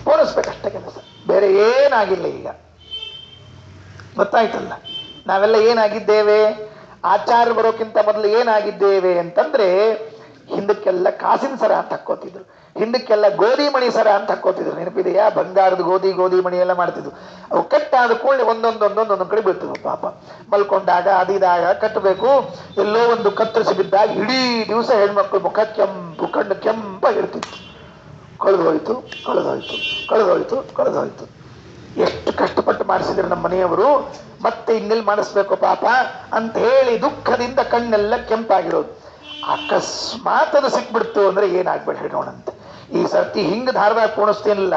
ಪೋಣಿಸ್ಬೇಕಷ್ಟೇ ಕೆಲಸ, ಬೇರೆ ಏನಾಗಿಲ್ಲ. ಈಗ ಗೊತ್ತಾಯ್ತಲ್ಲ, ನಾವೆಲ್ಲ ಏನಾಗಿದ್ದೇವೆ? ಆಚಾರ್ಯ ಬರೋಕ್ಕಿಂತ ಮೊದಲು ಏನಾಗಿದ್ದೇವೆ ಅಂತಂದ್ರೆ, ಹಿಂದಕ್ಕೆಲ್ಲ ಕಾಸಿನ ಸರ ಅಂತ ಹಾಕೋತಿದ್ರು, ಹಿಂದಕ್ಕೆಲ್ಲ ಗೋಧಿ ಮಣಿ ಸರ ಅಂತ ಹಾಕೋತಿದ್ರು. ನೆನಪಿದೆಯಾ? ಬಂಗಾರದ ಗೋಧಿ ಮಣಿ ಎಲ್ಲ ಮಾಡ್ತಿದ್ರು. ಅವು ಕಟ್ಟಾದ ಕೂಡಲೇ ಒಂದೊಂದೊಂದೊಂದೊಂದು ಕಡೆ ಬೀಳ್ತಿದ್ವು. ಪಾಪ ಮಲ್ಕೊಂಡಾಗ ಅದಿದಾಗ ಕಟ್ಟಬೇಕು. ಎಲ್ಲೋ ಒಂದು ಕತ್ತರಿಸಿ ಬಿದ್ದಾಗ ಇಡೀ ದಿವಸ ಹೆಣ್ಮಕ್ಳು ಮುಖ ಕೆಂಪು, ಕಣ್ಣು ಕೆಂಪಾಗಿರ್ತಿತ್ತು. ಕಳೆದೋಯ್ತು ಕಳೆದೋಯ್ತು ಕಳೆದೋಯ್ತು ಕಳೆದೋಯ್ತು. ಎಷ್ಟು ಕಷ್ಟಪಟ್ಟು ಮಾಡಿಸಿದ್ರು ನಮ್ಮ ಮನೆಯವರು, ಮತ್ತೆ ಇನ್ನೆಲ್ಲಿ ಮಾಡಿಸ್ಬೇಕು ಪಾಪ ಅಂತ ಹೇಳಿ ದುಃಖದಿಂದ ಕಣ್ಣೆಲ್ಲ ಕೆಂಪಾಗಿರೋದು. ಅಕಸ್ಮಾತ್ ಅದು ಸಿಕ್ಬಿಡ್ತು ಅಂದ್ರೆ ಏನಾಗ್ಬೇಡ ಹೇಳೋಣಂತೆ. ಈ ಸರ್ತಿ ಹಿಂಗ ಧಾರದಾಗ ಪೋಣಿಸ್ತೀನಿಲ್ಲ,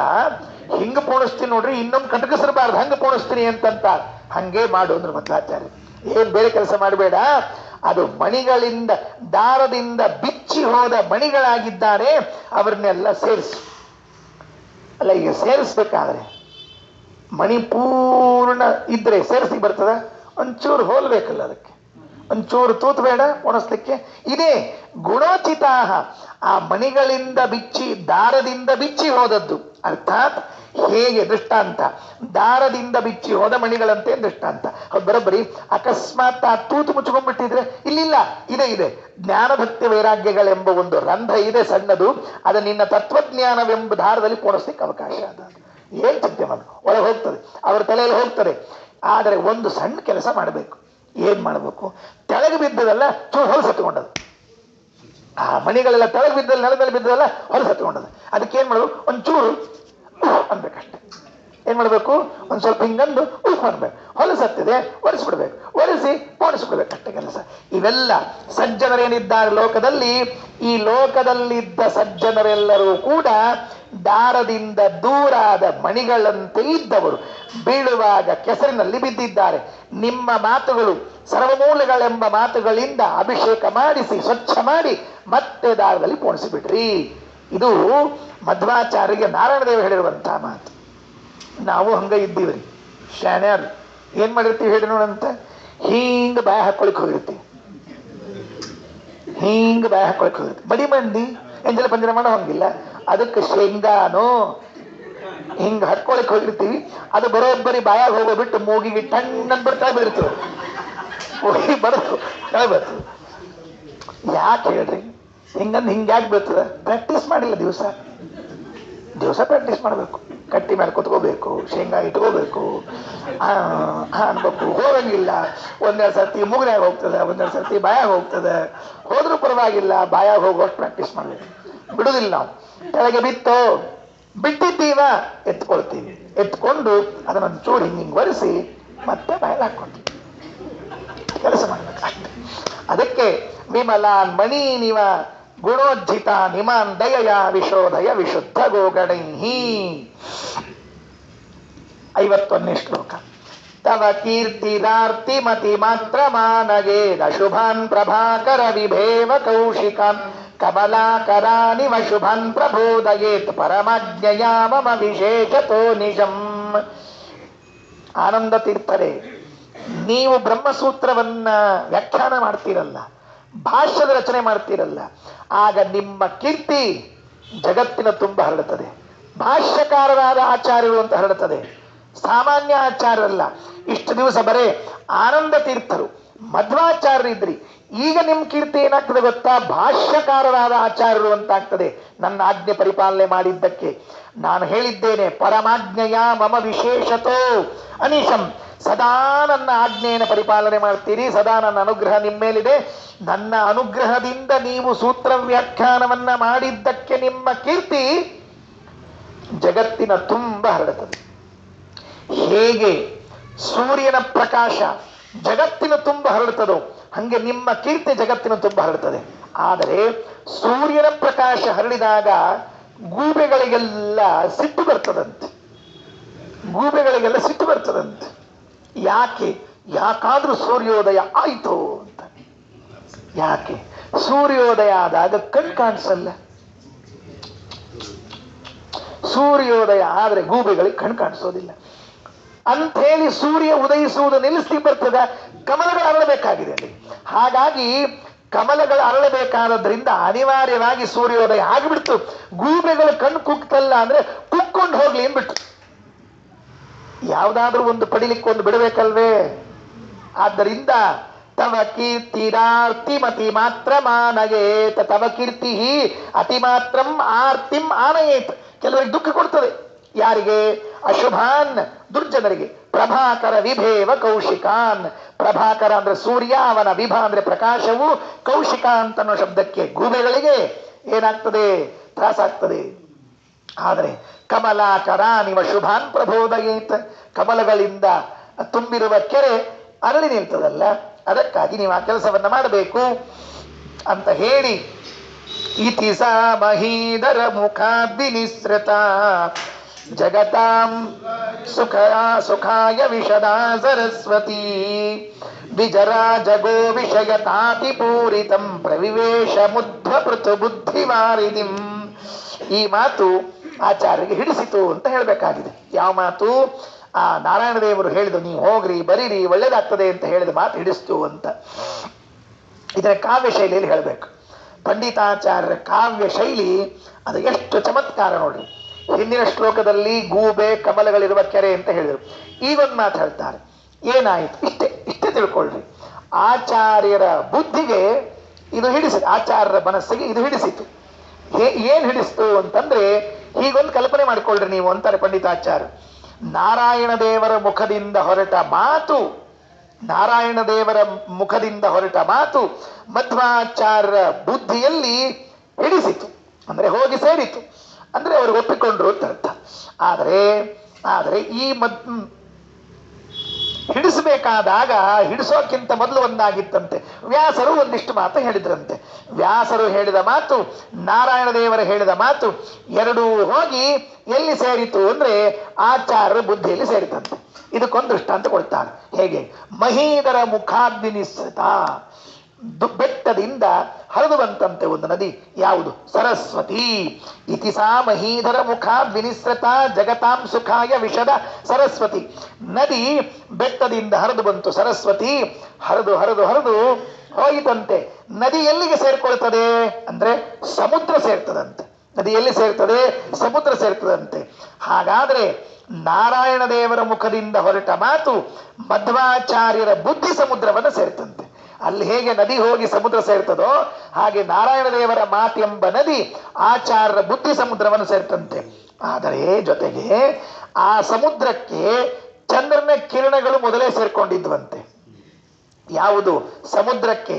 ಹಿಂಗ ಪೋಣಿಸ್ತೀನಿ ನೋಡ್ರಿ, ಇನ್ನೊಂದು ಕಟಕಸರಬಾರ್ದು, ಹಂಗ ಪೋಣಿಸ್ತೀನಿ ಅಂತಂತ. ಹಂಗೆ ಮಾಡು ಅಂದ್ರೆ ಮಧ್ವಾಚಾರ್ಯ. ಏನ್ ಬೇರೆ ಕೆಲಸ ಮಾಡಬೇಡ, ಅದು ಮಣಿಗಳಿಂದ, ದಾರದಿಂದ ಬಿಚ್ಚಿ ಹೋದ ಮಣಿಗಳಾಗಿದ್ದಾರೆ, ಅವ್ರನ್ನೆಲ್ಲ ಸೇರಿಸು. ಅಲ್ಲ, ಈಗ ಸೇರಿಸ್ಬೇಕಾದ್ರೆ ಮಣಿ ಪೂರ್ಣ ಇದ್ರೆ ಸೇರಿಸಿ ಬರ್ತದ? ಒಂಚೂರು ಹೋಲ್ಬೇಕಲ್ಲ, ಅದಕ್ಕೆ ಒಂಚೂರು ತೂತು ಬೇಡ ಒಣಸ್ಲಿಕ್ಕೆ. ಇದೇ ಗುಣೋಚಿತಾಹ, ಆ ಮಣಿಗಳಿಂದ ಬಿಚ್ಚಿ, ದಾರದಿಂದ ಬಿಚ್ಚಿ ಹೋದದ್ದು. ಅರ್ಥಾತ್ ಹೇಗೆ ದೃಷ್ಟಾಂತ, ದಾರದಿಂದ ಬಿಚ್ಚಿ ಹೋದ ಮಣಿಗಳಂತೆ ದೃಷ್ಟಾಂತ. ಬರೋಬ್ಬರಿ. ಅಕಸ್ಮಾತ್ ಆ ತೂತು ಮುಚ್ಕೊಂಡ್ಬಿಟ್ಟಿದ್ರೆ, ಇಲ್ಲಿಲ್ಲ, ಇದೆ ಜ್ಞಾನಭಕ್ತಿ ವೈರಾಗ್ಯಗಳೆಂಬ ಒಂದು ರಂಧ್ರ ಇದೆ ಸಣ್ಣದು, ಅದು ನಿನ್ನ ತತ್ವಜ್ಞಾನವೆಂಬ ದಾರದಲ್ಲಿ ಪೋಣಿಸ್ಲಿಕ್ಕೆ ಅವಕಾಶ ಅದ. ಏನ್ ಚಿಂತೆ ಮಾಡು, ಒಳಗೆ ಹೋಗ್ತದೆ, ಅವರ ತಲೆಯಲ್ಲಿ ಹೋಗ್ತದೆ. ಆದರೆ ಒಂದು ಸಣ್ಣ ಕೆಲಸ ಮಾಡಬೇಕು. ಏನ್ ಮಾಡಬೇಕು? ತೆಳಗೆ ಬಿದ್ದದಲ್ಲ ಚೂರು ಹೊಲಸು ಹತ್ಕೊಂಡದು. ಆ ಮಣಿಗಳೆಲ್ಲ ತೆಳಗೆ ಬಿದ್ದಲ್ಲ, ನೆಲದಲ್ಲಿ ಬಿದ್ದದಲ್ಲ ಹೊಲಸು ಹತ್ಕೊಂಡದು. ಅದಕ್ಕೆ ಏನ್ ಮಾಡಬೇಕು? ಒಂಚೂರು ಅನ್ಬೇಕಷ್ಟೆ. ಏನ್ ಮಾಡ್ಬೇಕು? ಒಂದ್ ಸ್ವಲ್ಪ ಹಿಂಗಂದು ಅನ್ಬೇಕು. ಹೊಲಸು ಹತ್ತಿದೆ, ಒರೆಸ್ಬಿಡ್ಬೇಕು, ಒರೆಸಿ ಪೋಣಿಸ್ಬಿಡ್ಬೇಕು, ಅಷ್ಟೇ ಕೆಲಸ. ಇವೆಲ್ಲ ಸಜ್ಜನರೇನಿದ್ದಾರೆ ಲೋಕದಲ್ಲಿ, ಈ ಲೋಕದಲ್ಲಿದ್ದ ಸಜ್ಜನರೆಲ್ಲರೂ ಕೂಡ ದಾರದಿಂದ ದೂರಾದ ಮಣಿಗಳಂತೆ ಇದ್ದವರು, ಬೀಳುವಾಗ ಕೆಸರಿನಲ್ಲಿ ಬಿದ್ದಿದ್ದಾರೆ. ನಿಮ್ಮ ಮಾತುಗಳು ಸರ್ವಮೂಲಗಳೆಂಬ ಮಾತುಗಳಿಂದ ಅಭಿಷೇಕ ಮಾಡಿಸಿ ಸ್ವಚ್ಛ ಮಾಡಿ ಮತ್ತೆ ದಾರದಲ್ಲಿ ಪೋಣಿಸಿಬಿಡ್ರಿ. ಇದು ಮಧ್ವಾಚಾರ್ಯರಿಗೆ ನಾರಾಯಣದೇವ ಹೇಳಿರುವಂತಹ ಮಾತು. ನಾವು ಹಂಗ ಇದ್ದೀವ್ರಿ, ಶಾನ್ಯಾರು. ಏನ್ ಮಾಡಿರ್ತೀವಿ ಹೇಳಿ ನೋಡಂತ? ಹಿಂಗ ಬಾಯ ಹಾಕೊಳಕ್ ಹೋಗಿರ್ತೀವಿ, ಹಿಂಗ ಬಾಯ ಹಾಕೊಳಕ್ ಹೋಗಿರ್ತೀವಿ. ಬಡಿ ಮಂದಿ ಎಂಜಲ ಪಂಜರ ಮಾಡೋ ಹಂಗಿಲ್ಲ. ಅದಕ್ಕೆ ಶೇಂಗಾನು ಹಿಂಗ ಹಟ್ಕೊಳಕ್ ಹೋಗಿರ್ತೀವಿ. ಅದು ಬರೋಬ್ಬರಿ ಬಾಯಾಗ ಹೋಗೋ ಬಿಟ್ಟು ಮೂಗಿಗೆ ಟಣ್ಣನ್ ಬರ್ತಾ ಬಿಡ್ತೀವಿ, ಹೋಗಿ ಬರೋದು ಬರ್ತದೆ. ಯಾಕೆ ಹೇಳ್ರಿ? ಹಿಂಗಂದು ಹಿಂಗ್ಯಾಕೆ ಬರ್ತದ? ಪ್ರಾಕ್ಟೀಸ್ ಮಾಡಿಲ್ಲ. ದಿವಸ ಪ್ರಾಕ್ಟೀಸ್ ಮಾಡಬೇಕು. ಕಟ್ಟಿ ಮೇಲೆ ಕುತ್ಕೋಬೇಕು, ಶೇಂಗಾ ಇಟ್ಕೋಬೇಕು, ಅನ್ಬೇಕು. ಹೋಗಂಗಿಲ್ಲ. ಒಂದೆರಡು ಸರ್ತಿ ಮೂಗನ್ಯಾಗ ಹೋಗ್ತದೆ, ಒಂದೆರಡು ಸರ್ತಿ ಬಾಯಾಗ ಹೋಗ್ತದೆ. ಹೋದ್ರೂ ಪರವಾಗಿಲ್ಲ, ಬಾಯಾಗ ಹೋಗುವಷ್ಟು ಪ್ರಾಕ್ಟೀಸ್ ಮಾಡಬೇಕು. ಬಿಡುದಿಲ್ಲ ನಾವು. ಕೆಳಗೆ ಬಿಟ್ಟಿದ್ದೀವ, ಎತ್ಕೊಳ್ತೀವಿ. ಎತ್ಕೊಂಡು ಅದನ್ನೊಂದು ಚೂರು ಹಿಂಗೆ ಒರೆಸಿ ಮತ್ತೆ ಬಾಯಲ್ಲಿ ಹಾಕ್ಕೊಳ್ತೀವಿ. ಕೆಲಸ ಮಾಡ್ಬೇಕು ಅಷ್ಟೆ. ಅದಕ್ಕೆ ವಿಮಲಾನ್ ಮಣಿ ನಿವ ಗುಣೋಜ್ಜಿತ ನಿಮಾನ್ ದಯಯ ವಿಶೋಧಯ ವಿಶುದ್ಧ ಗೋಗಣೈಹಿ. 51ನೇ ಶ್ಲೋಕ. ತವ ಕೀರ್ತಿರಾರ್ತಿ ಮತಿ ಮಾತ್ರ ಮಾನಗೇದ ಶುಭಾನ್ ಪ್ರಭಾಕರ ವಿಭೇವ ಕೌಶಿಕಾನ್ ಕಮಲಾಕರಾನಿವ ಶುಭಾನ್ ಪ್ರಬೋದಯೇತ್ ಪರಮಾಜ್ಞಯಾ ಮಮ ವಿಶೇಷತೋ ನಿಜಂ. ಆನಂದ ತೀರ್ಥರೇ, ನೀವು ಬ್ರಹ್ಮಸೂತ್ರವನ್ನ ವ್ಯಾಖ್ಯಾನ ಮಾಡ್ತೀರಲ್ಲ, ಭಾಷ್ಯದ ರಚನೆ ಮಾಡ್ತೀರಲ್ಲ, ಆಗ ನಿಮ್ಮ ಕೀರ್ತಿ ಜಗತ್ತಿನ ತುಂಬ ಹರಡುತ್ತದೆ. ಭಾಷ್ಯಕಾರರಾದ ಆಚಾರ್ಯರು ಅಂತ ಹರಡುತ್ತದೆ, ಸಾಮಾನ್ಯ ಆಚಾರ್ಯರಲ್ಲ. ಇಷ್ಟು ದಿವಸ ಬರೇ ಆನಂದ ತೀರ್ಥರು, ಮಧ್ವಾಚಾರ್ಯರಿದ್ರಿ. ಈಗ ನಿಮ್ಮ ಕೀರ್ತಿ ಏನಾಗ್ತದೆ ಗೊತ್ತಾ? ಭಾಷ್ಯಕಾರರಾದ ಆಚಾರ್ಯರು ಅಂತ ಆಗ್ತದೆ. ನನ್ನ ಆಜ್ಞೆ ಪರಿಪಾಲನೆ ಮಾಡಿದ್ದಕ್ಕೆ ನಾನು ಹೇಳಿದ್ದೇನೆ, ಪರಮಾಜ್ಞೆಯ ಮಮ ವಿಶೇಷತೋ ಅನಿಶಂ. ಸದಾ ನನ್ನ ಆಜ್ಞೆಯನ್ನು ಪರಿಪಾಲನೆ ಮಾಡ್ತೀರಿ, ಸದಾ ನನ್ನ ಅನುಗ್ರಹ ನಿಮ್ಮ ಮೇಲಿದೆ. ನನ್ನ ಅನುಗ್ರಹದಿಂದ ನೀವು ಸೂತ್ರ ವ್ಯಾಖ್ಯಾನವನ್ನ ಮಾಡಿದ್ದಕ್ಕೆ ನಿಮ್ಮ ಕೀರ್ತಿ ಜಗತ್ತಿನ ತುಂಬ ಹರಡುತ್ತದೆ. ಹೇಗೆ ಸೂರ್ಯನ ಪ್ರಕಾಶ ಜಗತ್ತಿನ ತುಂಬ ಹರಡುತ್ತದೋ ಹಂಗೆ ನಿಮ್ಮ ಕೀರ್ತಿ ಜಗತ್ತಿನ ತುಂಬ ಹರಡುತ್ತದೆ. ಆದರೆ ಸೂರ್ಯನ ಪ್ರಕಾಶ ಹರಡಿದಾಗ ಗೂಬೆಗಳಿಗೆಲ್ಲ ಸಿಟ್ಟು ಬರ್ತದಂತೆ, ಗೂಬೆಗಳಿಗೆಲ್ಲ ಸಿಟ್ಟು ಬರ್ತದಂತೆ. ಯಾಕಾದ್ರೂ ಸೂರ್ಯೋದಯ ಆಯ್ತು ಅಂತ. ಯಾಕೆ? ಸೂರ್ಯೋದಯ ಆದಾಗ ಕಣ್ ಕಾಣಿಸಲ್ಲ. ಸೂರ್ಯೋದಯ ಆದ್ರೆ ಗೂಬೆಗಳಿಗೆ ಕಣ್ ಕಾಣಿಸೋದಿಲ್ಲ. ಅಂಥೇಳಿ ಸೂರ್ಯ ಉದಯಿಸುವುದು ನಿಲ್ಲಿಸಿ ಬರ್ತದ, ಕಮಲಗಳು ಅರಳಬೇಕಾಗಿದೆ ಅಲ್ಲಿ. ಹಾಗಾಗಿ ಕಮಲಗಳು ಅರಳಬೇಕಾದ್ರಿಂದ ಅನಿವಾರ್ಯವಾಗಿ ಸೂರ್ಯೋದಯ ಆಗಿಬಿಡ್ತು. ಗೂಬೆಗಳು ಕಣ್ಣು ಕುಕ್ತಲ್ಲ ಅಂದ್ರೆ ಕುಕ್ಕೊಂಡು ಹೋಗ್ಲಿ ಅಂದ್ಬಿಟ್ಟು ಯಾವ್ದಾದ್ರೂ ಒಂದು ಪಡಿಲಿಕ್ಕೆ ಒಂದು ಬಿಡಬೇಕಲ್ವೇ. ಆದ್ದರಿಂದ ತವ ಕೀರ್ತಿರಾರ್ತಿಮತಿ ಮಾತ್ರ ಮಾನಯೇತ್, ತವ ಕೀರ್ತಿ ಅತಿ ಮಾತ್ರಂ ಆರ್ತಿಂ ಆನಯೇತ್. ಕೆಲವರಿಗೆ ದುಃಖ ಕೊಡ್ತದೆ. ಯಾರಿಗೆ? ಅಶುಭಾನ್, ದುರ್ಜನರಿಗೆ. ಪ್ರಭಾಕರ ವಿಭೇವ ಕೌಶಿಕಾನ್, ಪ್ರಭಾಕರ ಅಂದ್ರೆ ಸೂರ್ಯ, ಅವನ ವಿಭ ಅಂದ್ರೆ ಪ್ರಕಾಶವು, ಕೌಶಿಕ ಅಂತನ್ನೋ ಶಬ್ದಕ್ಕೆ ಗೂಬೆಗಳಿಗೆ ಏನಾಗ್ತದೆ? ತ್ರಾಸಾಗ್ತದೆ. ಆದರೆ ಕಮಲಾಕರಾನಿವ ಶುಭಾನ್ ಪ್ರಬೋದಯೇತ್, ಕಮಲಗಳಿಂದ ತುಂಬಿರುವ ಕೆರೆ ಅರಳಿ ನಿಲ್ತದಲ್ಲ, ಅದಕ್ಕಾಗಿ ನೀವು ಆ ಕೆಲಸವನ್ನ ಮಾಡಬೇಕು ಅಂತ ಹೇಳಿ ಇತಿ ಸಾ ಮಹೀಧರ ಮುಖಾದ್ವಿನಿಸೃತ ಜಗತಾಂ ಸುಖಾಯ ವಿಶದಾ ಸರಸ್ವತಿ ದ್ವಿಜರಾ ಜಗೋ ವಿಷಯತಾತಿ ಪೂರಿತಂ ಪ್ರವಿವೇಶ ಮುಧ್ವ ಪೃಥು ಬುದ್ಧಿವಾರಿದಿಂ. ಈ ಮಾತು ಆಚಾರ್ಯರಿಗೆ ಹಿಡಿಸಿತು ಅಂತ ಹೇಳಬೇಕಾಗಿದೆ. ಯಾವ ಮಾತು? ಆ ನಾರಾಯಣ ದೇವರು ಹೇಳಿದ್ರು, ನೀವು ಹೋಗ್ರಿ ಬರೀರಿ ಒಳ್ಳೇದಾಗ್ತದೆ ಅಂತ ಹೇಳಿದ ಮಾತು ಹಿಡಿಸ್ತು ಅಂತ. ಇದರ ಕಾವ್ಯ ಶೈಲಿಯಲ್ಲಿ ಹೇಳಬೇಕು. ಪಂಡಿತಾಚಾರ್ಯರ ಕಾವ್ಯ ಶೈಲಿ ಅದು ಎಷ್ಟು ಚಮತ್ಕಾರ ನೋಡ್ರಿ. ಹಿಂದಿನ ಶ್ಲೋಕದಲ್ಲಿ ಗೂಬೆ ಕಮಲಗಳಿರುವ ಕೆರೆ ಅಂತ ಹೇಳಿದರು. ಈಗೊಂದು ಮಾತು ಹೇಳ್ತಾರೆ. ಏನಾಯಿತು? ಇಷ್ಟೇ ತಿಳ್ಕೊಳ್ರಿ. ಆಚಾರ್ಯರ ಬುದ್ಧಿಗೆ ಇದು ಹಿಡಿಸಿತು, ಆಚಾರ್ಯರ ಮನಸ್ಸಿಗೆ ಇದು ಹಿಡಿಸಿತು. ಏನ್ ಹಿಡಿಸ್ತು ಅಂತಂದ್ರೆ, ಹೀಗೊಂದು ಕಲ್ಪನೆ ಮಾಡಿಕೊಳ್ಳ್ರಿ ನೀವು ಅಂತಾರೆ ಪಂಡಿತಾಚಾರ್ಯ. ನಾರಾಯಣ ದೇವರ ಮುಖದಿಂದ ಹೊರಟ ಮಾತು, ನಾರಾಯಣ ದೇವರ ಮುಖದಿಂದ ಹೊರಟ ಮಾತು ಮಧ್ವಾಚಾರ್ಯರ ಬುದ್ಧಿಯಲ್ಲಿ ಹಿಡಿಸಿತು, ಅಂದ್ರೆ ಹೋಗಿ ಸೇರಿತು, ಅಂದ್ರೆ ಅವರು ಒಪ್ಪಿಕೊಂಡ್ರು ಅಂತ ಅರ್ಥ. ಆದರೆ ಈ ಹಿಡಿಸಬೇಕಾದಾಗ ಹಿಡಿಸೋಕ್ಕಿಂತ ಮೊದಲು ಒಂದಾಗಿತ್ತಂತೆ. ವ್ಯಾಸರು ಒಂದಿಷ್ಟು ಮಾತು ಹೇಳಿದ್ರಂತೆ. ವ್ಯಾಸರು ಹೇಳಿದ ಮಾತು, ನಾರಾಯಣ ದೇವರು ಹೇಳಿದ ಮಾತು ಎರಡೂ ಹೋಗಿ ಎಲ್ಲಿ ಸೇರಿತು ಅಂದ್ರೆ ಆಚಾರ್ಯರ ಬುದ್ಧಿಯಲ್ಲಿ ಸೇರಿತಂತೆ. ಇದಕ್ಕೊಂದು ದೃಷ್ಟಾಂತ ಕೊಡ್ತಾರೆ. ಹೇಗೆ? ಮಹೀಧರ ಮುಖಾದ್ವಿನಿಸೃತ, ಬೆಟ್ಟದಿಂದ ಹರಿದು ಬಂತಂತೆ ಒಂದು ನದಿ. ಯಾವುದು? ಸರಸ್ವತಿ. ಇತಿ ಸಾ ಮಹೀಧರ ಮುಖಾದ್ವಿನಿಸೃತ ಜಗತಾಂ ಸುಖಾಯ ವಿಶದ ಸರಸ್ವತಿ. ನದಿ ಬೆಟ್ಟದಿಂದ ಹರಿದು ಬಂತು. ಸರಸ್ವತಿ ಹರಿದು ಹರಿದು ಹರಿದು ಹೋಯಿತಂತೆ. ನದಿ ಎಲ್ಲಿಗೆ ಸೇರ್ಕೊಳ್ತದೆ ಅಂದ್ರೆ ಸಮುದ್ರ ಸೇರ್ತದಂತೆ. ನದಿ ಎಲ್ಲಿ ಸೇರ್ತದೆ? ಸಮುದ್ರ ಸೇರ್ತದಂತೆ. ಹಾಗಾದ್ರೆ ನಾರಾಯಣ ದೇವರ ಮುಖದಿಂದ ಹೊರಟ ಮಾತು ಮಧ್ವಾಚಾರ್ಯರ ಬುದ್ಧಿ ಸಮುದ್ರವನ್ನು ಸೇರ್ತಂತೆ. ಅಲ್ಲಿ ಹೇಗೆ ನದಿ ಹೋಗಿ ಸಮುದ್ರ ಸೇರ್ತದೋ ಹಾಗೆ ನಾರಾಯಣ ದೇವರ ಮಾತೆಂಬ ನದಿ ಆಚಾರ್ಯರ ಬುದ್ಧಿ ಸಮುದ್ರವನ್ನು ಸೇರ್ತಂತೆ. ಆದರೆ ಜೊತೆಗೆ ಆ ಸಮುದ್ರಕ್ಕೆ ಚಂದ್ರನ ಕಿರಣಗಳು ಮೊದಲೇ ಸೇರ್ಕೊಂಡಿದ್ವಂತೆ. ಯಾವುದು? ಸಮುದ್ರಕ್ಕೆ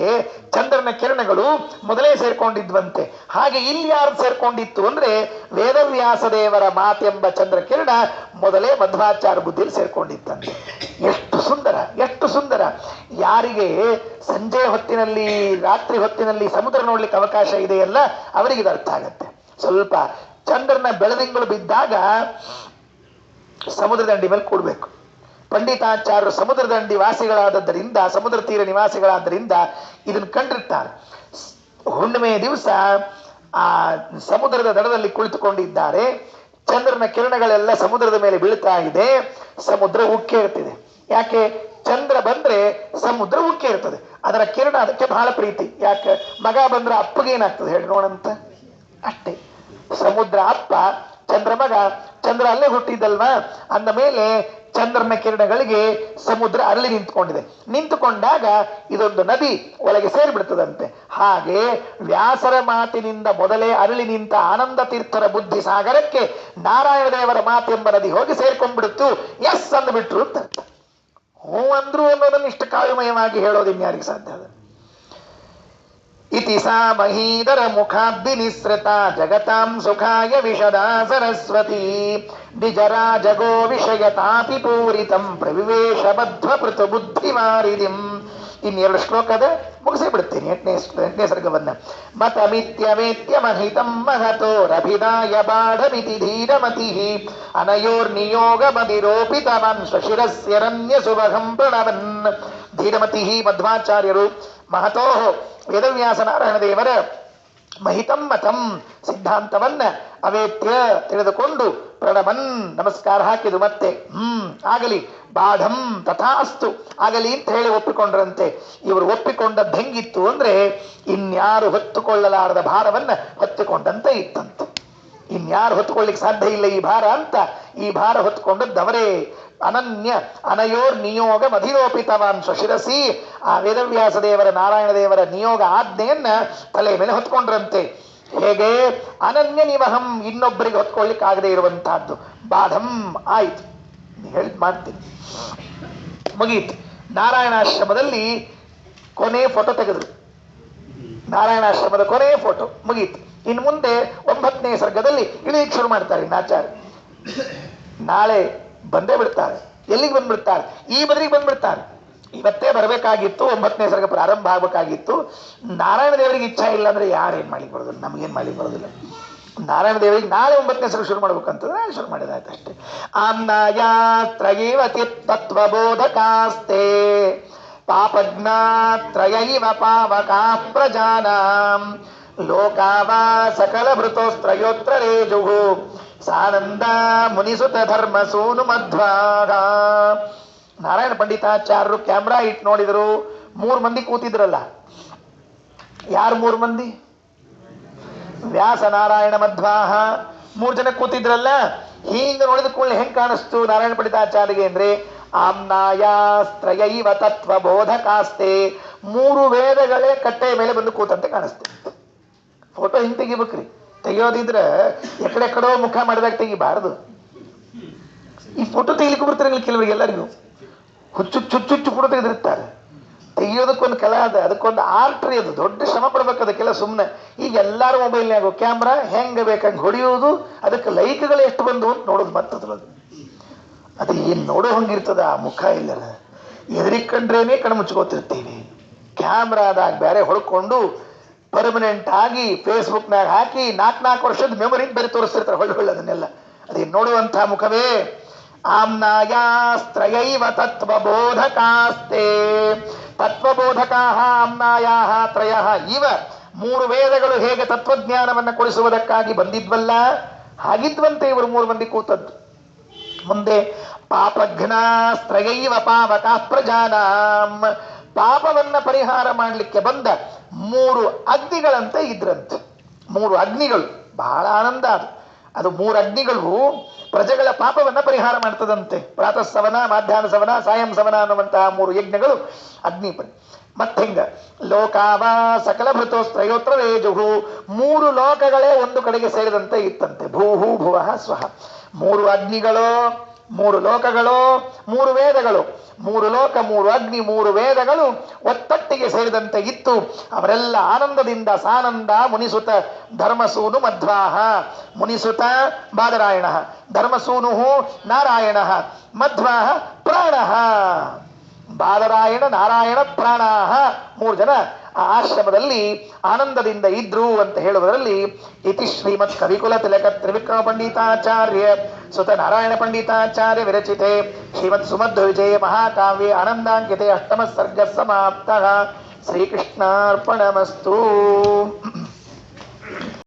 ಚಂದ್ರನ ಕಿರಣಗಳು ಮೊದಲೇ ಸೇರ್ಕೊಂಡಿದ್ವಂತೆ. ಹಾಗೆ ಇಲ್ಲಿ ಯಾರು ಸೇರ್ಕೊಂಡಿತ್ತು ಅಂದ್ರೆ ವೇದವ್ಯಾಸ ದೇವರ ಮಾತೆಂಬ ಚಂದ್ರ ಕಿರಣ ಮೊದಲೇ ಮಧ್ವಾಚಾರ್ಯ ಬುದ್ಧಿಯಲ್ಲಿ ಸೇರ್ಕೊಂಡಿತ್ತಂತೆ. ಎಷ್ಟು ಸುಂದರ, ಎಷ್ಟು ಸುಂದರ. ಯಾರಿಗೆ ಸಂಜೆ ಹೊತ್ತಿನಲ್ಲಿ, ರಾತ್ರಿ ಹೊತ್ತಿನಲ್ಲಿ ಸಮುದ್ರ ನೋಡ್ಲಿಕ್ಕೆ ಅವಕಾಶ ಇದೆಯಲ್ಲ, ಅವರಿಗೆ ಇದು ಅರ್ಥ ಆಗತ್ತೆ. ಸ್ವಲ್ಪ ಚಂದ್ರನ ಬೆಳದಿಂಗಳು ಬಿದ್ದಾಗ ಸಮುದ್ರ ದಂಡಿ ಮೇಲೆ ಕೂಡ್ಬೇಕು. ಪಂಡಿತಾಚಾರ್ಯರು ಸಮುದ್ರ ದಂಡಿ ವಾಸಿಗಳಾದದ್ದರಿಂದ, ಸಮುದ್ರ ತೀರ ನಿವಾಸಿಗಳಾದ್ದರಿಂದ ಇದನ್ನು ಕಂಡಿರ್ತಾರೆ. ಹುಣ್ಣಿಮೆ ದಿವಸ ಆ ಸಮುದ್ರದ ದಡದಲ್ಲಿ ಕುಳಿತುಕೊಂಡಿದ್ದಾರೆ. ಚಂದ್ರನ ಕಿರಣಗಳೆಲ್ಲ ಸಮುದ್ರದ ಮೇಲೆ ಬೀಳ್ತಾ ಇದೆ. ಸಮುದ್ರ ಉಕ್ಕಿ ಇರ್ತಿದೆ. ಯಾಕೆ? ಚಂದ್ರ ಬಂದ್ರೆ ಸಮುದ್ರ ಉಕ್ಕಿ ಇರ್ತದೆ. ಅದರ ಕಿರಣ ಅದಕ್ಕೆ ಬಹಳ ಪ್ರೀತಿ. ಯಾಕೆ? ಮಗ ಬಂದ್ರೆ ಅಪ್ಪಗೆ ಏನಾಗ್ತದೆ ಹೇಳಿ ನೋಡಂತ. ಅಷ್ಟೇ. ಸಮುದ್ರ ಅಪ್ಪ, ಚಂದ್ರ ಮಗ. ಚಂದ್ರ ಅಲ್ಲೇ ಹುಟ್ಟಿದ್ದಲ್ವಾ, ಅಂದ ಮೇಲೆ ಚಂದ್ರನ ಕಿರಣಗಳಿಗೆ ಸಮುದ್ರ ಅರಳಿ ನಿಂತುಕೊಂಡಿದೆ. ನಿಂತುಕೊಂಡಾಗ ಇದೊಂದು ನದಿ ಒಳಗೆ ಸೇರಿಬಿಡ್ತದಂತೆ. ಹಾಗೆ ವ್ಯಾಸರ ಮಾತಿನಿಂದ ಮೊದಲೇ ಅರಳಿ ನಿಂತ ಆನಂದ ತೀರ್ಥರ ಬುದ್ಧಿ ಸಾಗರಕ್ಕೆ ನಾರಾಯಣ ದೇವರ ಮಾತೆಂಬ ನದಿ ಹೋಗಿ ಸೇರ್ಕೊಂಡ್ಬಿಡ್ತು. ಎಸ್ ಅಂದ್ಬಿಟ್ರು ಅಂತ. ಹ್ಞೂ ಅಂದ್ರು ಅನ್ನೋದನ್ನು ಇಷ್ಟು ಕಾವ್ಯಮಯವಾಗಿ ಹೇಳೋದು ಇನ್ಯಾರಿಗೆ ಸಾಧ್ಯ? ಇತಿ ಸಾ ಮಹೀಧರ ಮುಖಾದ್ವಿನಿಸೃತ ಜಗತಾಂ ಸುಖಾಯ ವಿಶದಾ ಸರಸ್ವತಿ ದ್ವಿಜರಾ ಜಗೋ ವಿಷಯತಾತಿ ಪೂರಿತಂ ಪ್ರವಿವೇಶ ಬದ್ಧ ಪೃಥು ಬುದ್ಧಿವಾರಿದಿಂ. ಇನ್ನೆರಡು ಶ್ಲೋಕದ ಮುಗಿಸಿ ಬಿಡ್ತೀನಿ. ಎಂಟನೇ ಸರ್ಗವನ್ನ. ಮತಮಿತ್ಯವೇತ್ಯ ಮಹಿತಂ ಮಹತೋರಭಿದಾಯ ಬಾಢಮಿತಿ ಧೀರಮತಿ ಅನಯೋರ್ನಿಯೋಗ ಮದಿರೋಪಿತವನ್ ಸ್ವಶಿರಸ್ಯರನ್ಯ ಸುಭಗಂ ಪ್ರಣವನ್. ಧೀರಮತಿ ಮಧ್ವಾಚಾರ್ಯರು, ಮಹತೋ ವೇದವ್ಯಾಸ ನಾರಾಯಣ ದೇವರ ಮಹಿತಂ ಮತಂ ಸಿದ್ಧಾಂತವನ್ನ ಅವೇತ್ಯ ತಿಳಿದುಕೊಂಡು ಪ್ರಣಮನ್ ನಮಸ್ಕಾರ ಹಾಕಿದು ಮತ್ತೆ ಆಗಲಿ ಬಾಢಂ ತಥಾಸ್ತು ಆಗಲಿ ಅಂತ ಹೇಳಿ ಒಪ್ಪಿಕೊಂಡ್ರಂತೆ. ಇವರು ಒಪ್ಪಿಕೊಂಡದ್ದು ಹೆಂಗಿತ್ತು ಅಂದ್ರೆ ಇನ್ಯಾರು ಹೊತ್ತುಕೊಳ್ಳಲಾರದ ಭಾರವನ್ನ ಹೊತ್ತುಕೊಂಡಂತೆ ಇತ್ತಂತೆ. ಇನ್ಯಾರು ಹೊತ್ಕೊಳ್ಳಿಕ್ಕೆ ಸಾಧ್ಯ ಇಲ್ಲ ಈ ಭಾರ ಅಂತ ಈ ಭಾರ ಹೊತ್ಕೊಂಡದ್ದವರೇ. ಅನನ್ಯ ಅನಯೋರ್ ನಿಯೋಗ ಮಧಿರೋಪಿತವಾನ್ ಸ್ವಶಿರಸಿ ಆ ವೇದವ್ಯಾಸ ದೇವರ ನಾರಾಯಣ ದೇವರ ನಿಯೋಗ ಆಜ್ಞೆಯನ್ನ ತಲೆ ಮೇಲೆ ಹೊತ್ಕೊಂಡ್ರಂತೆ. ಹೇಗೆ ಅನನ್ಯ ನಿವಹಂ ಇನ್ನೊಬ್ಬರಿಗೆ ಹೊತ್ಕೊಳ್ಳಿಕ್ಕೆ ಆಗದೆ ಇರುವಂತಹದ್ದು. ಬಾಢಂ ಆಯ್ತು ಹೇಳಿದ್ ಮಾಡ್ತೀನಿ ಮುಗೀತು. ನಾರಾಯಣಾಶ್ರಮದಲ್ಲಿ ಕೊನೆ ಫೋಟೋ ತೆಗೆದ್ರು. ನಾರಾಯಣಾಶ್ರಮದ ಕೊನೆ ಫೋಟೋ ಮುಗೀತು. ಇನ್ನು ಮುಂದೆ 9ನೇ ಸರ್ಗದಲ್ಲಿ ಇಳಿಯಕ್ಕೆ ಶುರು ಮಾಡ್ತಾರೆ ಆಚಾರ್ಯ. ನಾಳೆ ಬಂದೇ ಬಿಡ್ತಾರೆ. ಎಲ್ಲಿಗೆ ಬಂದ್ಬಿಡ್ತಾರೆ? ಈ ಬದಿಗೆ ಬಂದ್ಬಿಡ್ತಾರೆ. ಇವತ್ತೇ ಬರಬೇಕಾಗಿತ್ತು, 9ನೇ ಸರ್ಗ ಪ್ರಾರಂಭ ಆಗ್ಬೇಕಾಗಿತ್ತು. ನಾರಾಯಣ ದೇವರಿಗೆ ಇಚ್ಛಾ ಇಲ್ಲ ಅಂದ್ರೆ ಯಾರೇನ್ ಮಾಡ್ಲಿಕ್ಕೆ ಬರೋದಿಲ್ಲ, ನಮ್ಗೇನ್ ಮಾಡ್ಲಿಕ್ಕೆ ಬರೋದಿಲ್ಲ. ನಾರಾಯಣ ದೇವರಿಗೆ ನಾಳೆ 9ನೇ ಸರ್ಗ ಶುರು ಮಾಡ್ಬೇಕಂತಂದ್ರೆ ನಾಳೆ ಶುರು ಮಾಡಿದಾಯ್ತು ಅಷ್ಟೇ. ಆಮ್ನಾಯಾತ್ರಯೈವ ತತ್ವಬೋಧಕಾಸ್ತೆ ಪಾಪಜ್ಞಾತ್ರಯೈವ ಪಾವಕಾ ಪ್ರಜಾನಾಂ ಲೋಕಾವಾ ಸಕಲ ಭೃತೋಸ್ತ್ರಯೋತ್ರ ರೇಜುಹು ಸಾನಂದ ಮುನಿಸುತ ಧರ್ಮ ಸೂನು ಮಧ್ವಾಗ. ನಾರಾಯಣ ಪಂಡಿತಾಚಾರ್ಯರು ಕ್ಯಾಮ್ರಾ ಇಟ್ಟು ನೋಡಿದ್ರು. 3 ಮಂದಿ ಕೂತಿದ್ರಲ್ಲ. ಯಾರು 3 ಮಂದಿ? ವ್ಯಾಸ ನಾರಾಯಣ ಮಧ್ವಾಹ 3 ಜನ ಕೂತಿದ್ರಲ್ಲ. ಹೀಗ ನೋಡಿದ ಕೂಡಲೇ ಹೆಂಗ್ ಕಾಣಿಸ್ತು ನಾರಾಯಣ ಪಂಡಿತಾಚಾರ್ಯಗೆ ಅಂದ್ರೆ ಆಮ್ನಾಯಾಸ್ತ್ರಯೈವ ತತ್ವ ಬೋಧಕಾಸ್ತೆ 3 ವೇದಗಳೇ ಕಟ್ಟೆಯ ಮೇಲೆ ಬಂದು ಕೂತಂತೆ ಕಾಣಿಸ್ತೆ. ಫೋಟೋ ಹಿಂಗ್ ತೆಗಿಬೇಕ್ರಿ. ತೆಗಿಯೋದಿದ್ರೆ ಎಕಡೆಕಡೋ ಮುಖ ಮಾಡಿದಾಗ ತೆಗಿಬಾರದು. ಈ ಫೋಟೋ ತೆಗಿಲಿಕ್ಕೆ ಬರ್ತಾರೆ ಕೆಲವರಿಗೆ, ಎಲ್ಲರಿಗೂ ಹುಚ್ಚು ಫೋಟೋ ತೆಗೆದಿರ್ತಾರೆ. ತೆಗಿಯೋದಕ್ಕೊಂದು ಕಲೆ ಅದ, ಅದಕ್ಕೊಂದು ಆರ್ಟ್ರಿ, ಅದು ದೊಡ್ಡ ಶ್ರಮ ಪಡ್ಬೇಕು ಅದಕ್ಕೆಲ್ಲ. ಸುಮ್ಮನೆ ಈಗ ಎಲ್ಲಾರು ಮೊಬೈಲ್ನಾಗೋ ಕ್ಯಾಮ್ರಾ ಹೆಂಗ ಬೇಕಂಗೆ ಹೊಡೆಯೋದು, ಅದಕ್ಕೆ ಲೈಕ್ಗಳು ಎಷ್ಟು ಬಂದು ಅಂತ ನೋಡೋದು. ಮತ್ತದ್ರದ್ದು ಅದು ಏನ್ ನೋಡೋ ಹಂಗಿರ್ತದ ಆ ಮುಖ ಎಲ್ಲರ ಎದುರಿಗೆ ಕಂಡ್ರೇನೆ ಕಣ್ಣು ಮುಚ್ಕೋತಿರ್ತೀವಿ. ಕ್ಯಾಮ್ರಾದಾಗ ಬೇರೆ ಹೊಡ್ಕೊಂಡು ಪರ್ಮನೆಂಟ್ ಆಗಿ ಫೇಸ್ಬುಕ್ನಾಗ ಹಾಕಿ 4 ವರ್ಷದ ಮೆಮೊರಿ ಬೇರೆ ತೋರಿಸ್ತಿರ್ತಾರೆ ಹೊಳ್ಳಿ ಅದನ್ನೆಲ್ಲ. ಅದೇನು ನೋಡುವಂತಹ ಮುಖವೇ. ಆಮ್ನಾಯಾಸ್ತ್ರಯೈವ ತತ್ವಬೋಧಕಾಸ್ತೆ ತತ್ವಬೋಧಕಾಹ ಆಮ್ನಾಯಾಹ ತ್ರಯಃ ಇವ 3 ವೇದಗಳು ಹೇಗೆ ತತ್ವಜ್ಞಾನವನ್ನು ಕೊಡಿಸುವುದಕ್ಕಾಗಿ ಬಂದಿದ್ವಲ್ಲ ಹಾಗಿದ್ವಂತೆ ಇವರು 3 ಮಂದಿ ಕೂತದ್ದು. ಮುಂದೆ ಪಾಪಘ್ನಾಸ್ತ್ರಯೈವ ಪಾವಕಾ ಪ್ರಜಾನಾಂ ಪಾಪವನ್ನ ಪರಿಹಾರ ಮಾಡಲಿಕ್ಕೆ ಬಂದ 3 ಅಗ್ನಿಗಳಂತೆ ಇದ್ರಂತೆ. 3 ಅಗ್ನಿಗಳು ಬಹಳ ಆನಂದ. ಅದು 3 ಅಗ್ನಿಗಳು ಪ್ರಜೆಗಳ ಪಾಪವನ್ನ ಪರಿಹಾರ ಮಾಡ್ತದಂತೆ. ಪ್ರಾತಃ ಸವನ, ಮಾಧ್ಯಾಹ್ನ ಸವನ, ಸಾಯಂ ಸವನ ಅನ್ನುವಂತಹ 3 ಯಜ್ಞಗಳು ಅಗ್ನಿಪರಿ. ಮತ್ತೆಂಗ ಲೋಕಾವ ಸಕಲ ಭೃತೋಸ್ತ್ರಯೋತ್ರ ರೇಜುಹು 3 ಲೋಕಗಳೇ ಒಂದು ಕಡೆಗೆ ಸೇರಿದಂತೆ ಇತ್ತಂತೆ. ಭೂಹು ಭುವಃ ಸ್ವಹ 3 ಅಗ್ನಿಗಳು, 3 ಲೋಕಗಳು, 3 ವೇದಗಳು, 3 ಲೋಕ, 3 ಅಗ್ನಿ, 3 ವೇದಗಳು ಒತ್ತಟ್ಟಿಗೆ ಸೇರಿದಂತೆ ಇತ್ತು. ಅವರೆಲ್ಲ ಆನಂದದಿಂದ ಸಾನಂದ ಮುನಿಸುತ ಧರ್ಮಸೂನು ಮಧ್ವಾಹ. ಮುನಿಸುತ ಬಾದರಾಯಣ, ಧರ್ಮಸೂನು ನಾರಾಯಣ, ಮಧ್ವಾಹ ಪ್ರಾಣ. ಬಾದರಾಯಣ, ನಾರಾಯಣ, ಪ್ರಾಣ 3 ಜನ ಆ ಆಶ್ರಮದಲ್ಲಿ ಆನಂದದಿಂದ ಇದ್ರು ಅಂತ ಹೇಳುವುದರಲ್ಲಿ ಇತಿ ಶ್ರೀಮತ್ ಕವಿಕುಲ ತಿಲಕ ತ್ರಿವಿಕ್ರಮ ಪಂಡಿತಾಚಾರ್ಯ ಸುತ ನಾರಾಯಣ ಪಂಡಿತಾಚಾರ್ಯ ವಿರಚಿತೆ ಶ್ರೀಮತ್ ಸುಮಧ್ವ ವಿಜಯ ಮಹಾಕಾವ್ಯ ಆನಂದಾಂಕಿತೆ 8ಮ ಸರ್ಗ ಸಮಾಪ್ತಃ. ಶ್ರೀಕೃಷ್ಣಾರ್ಪಣಮಸ್ತು.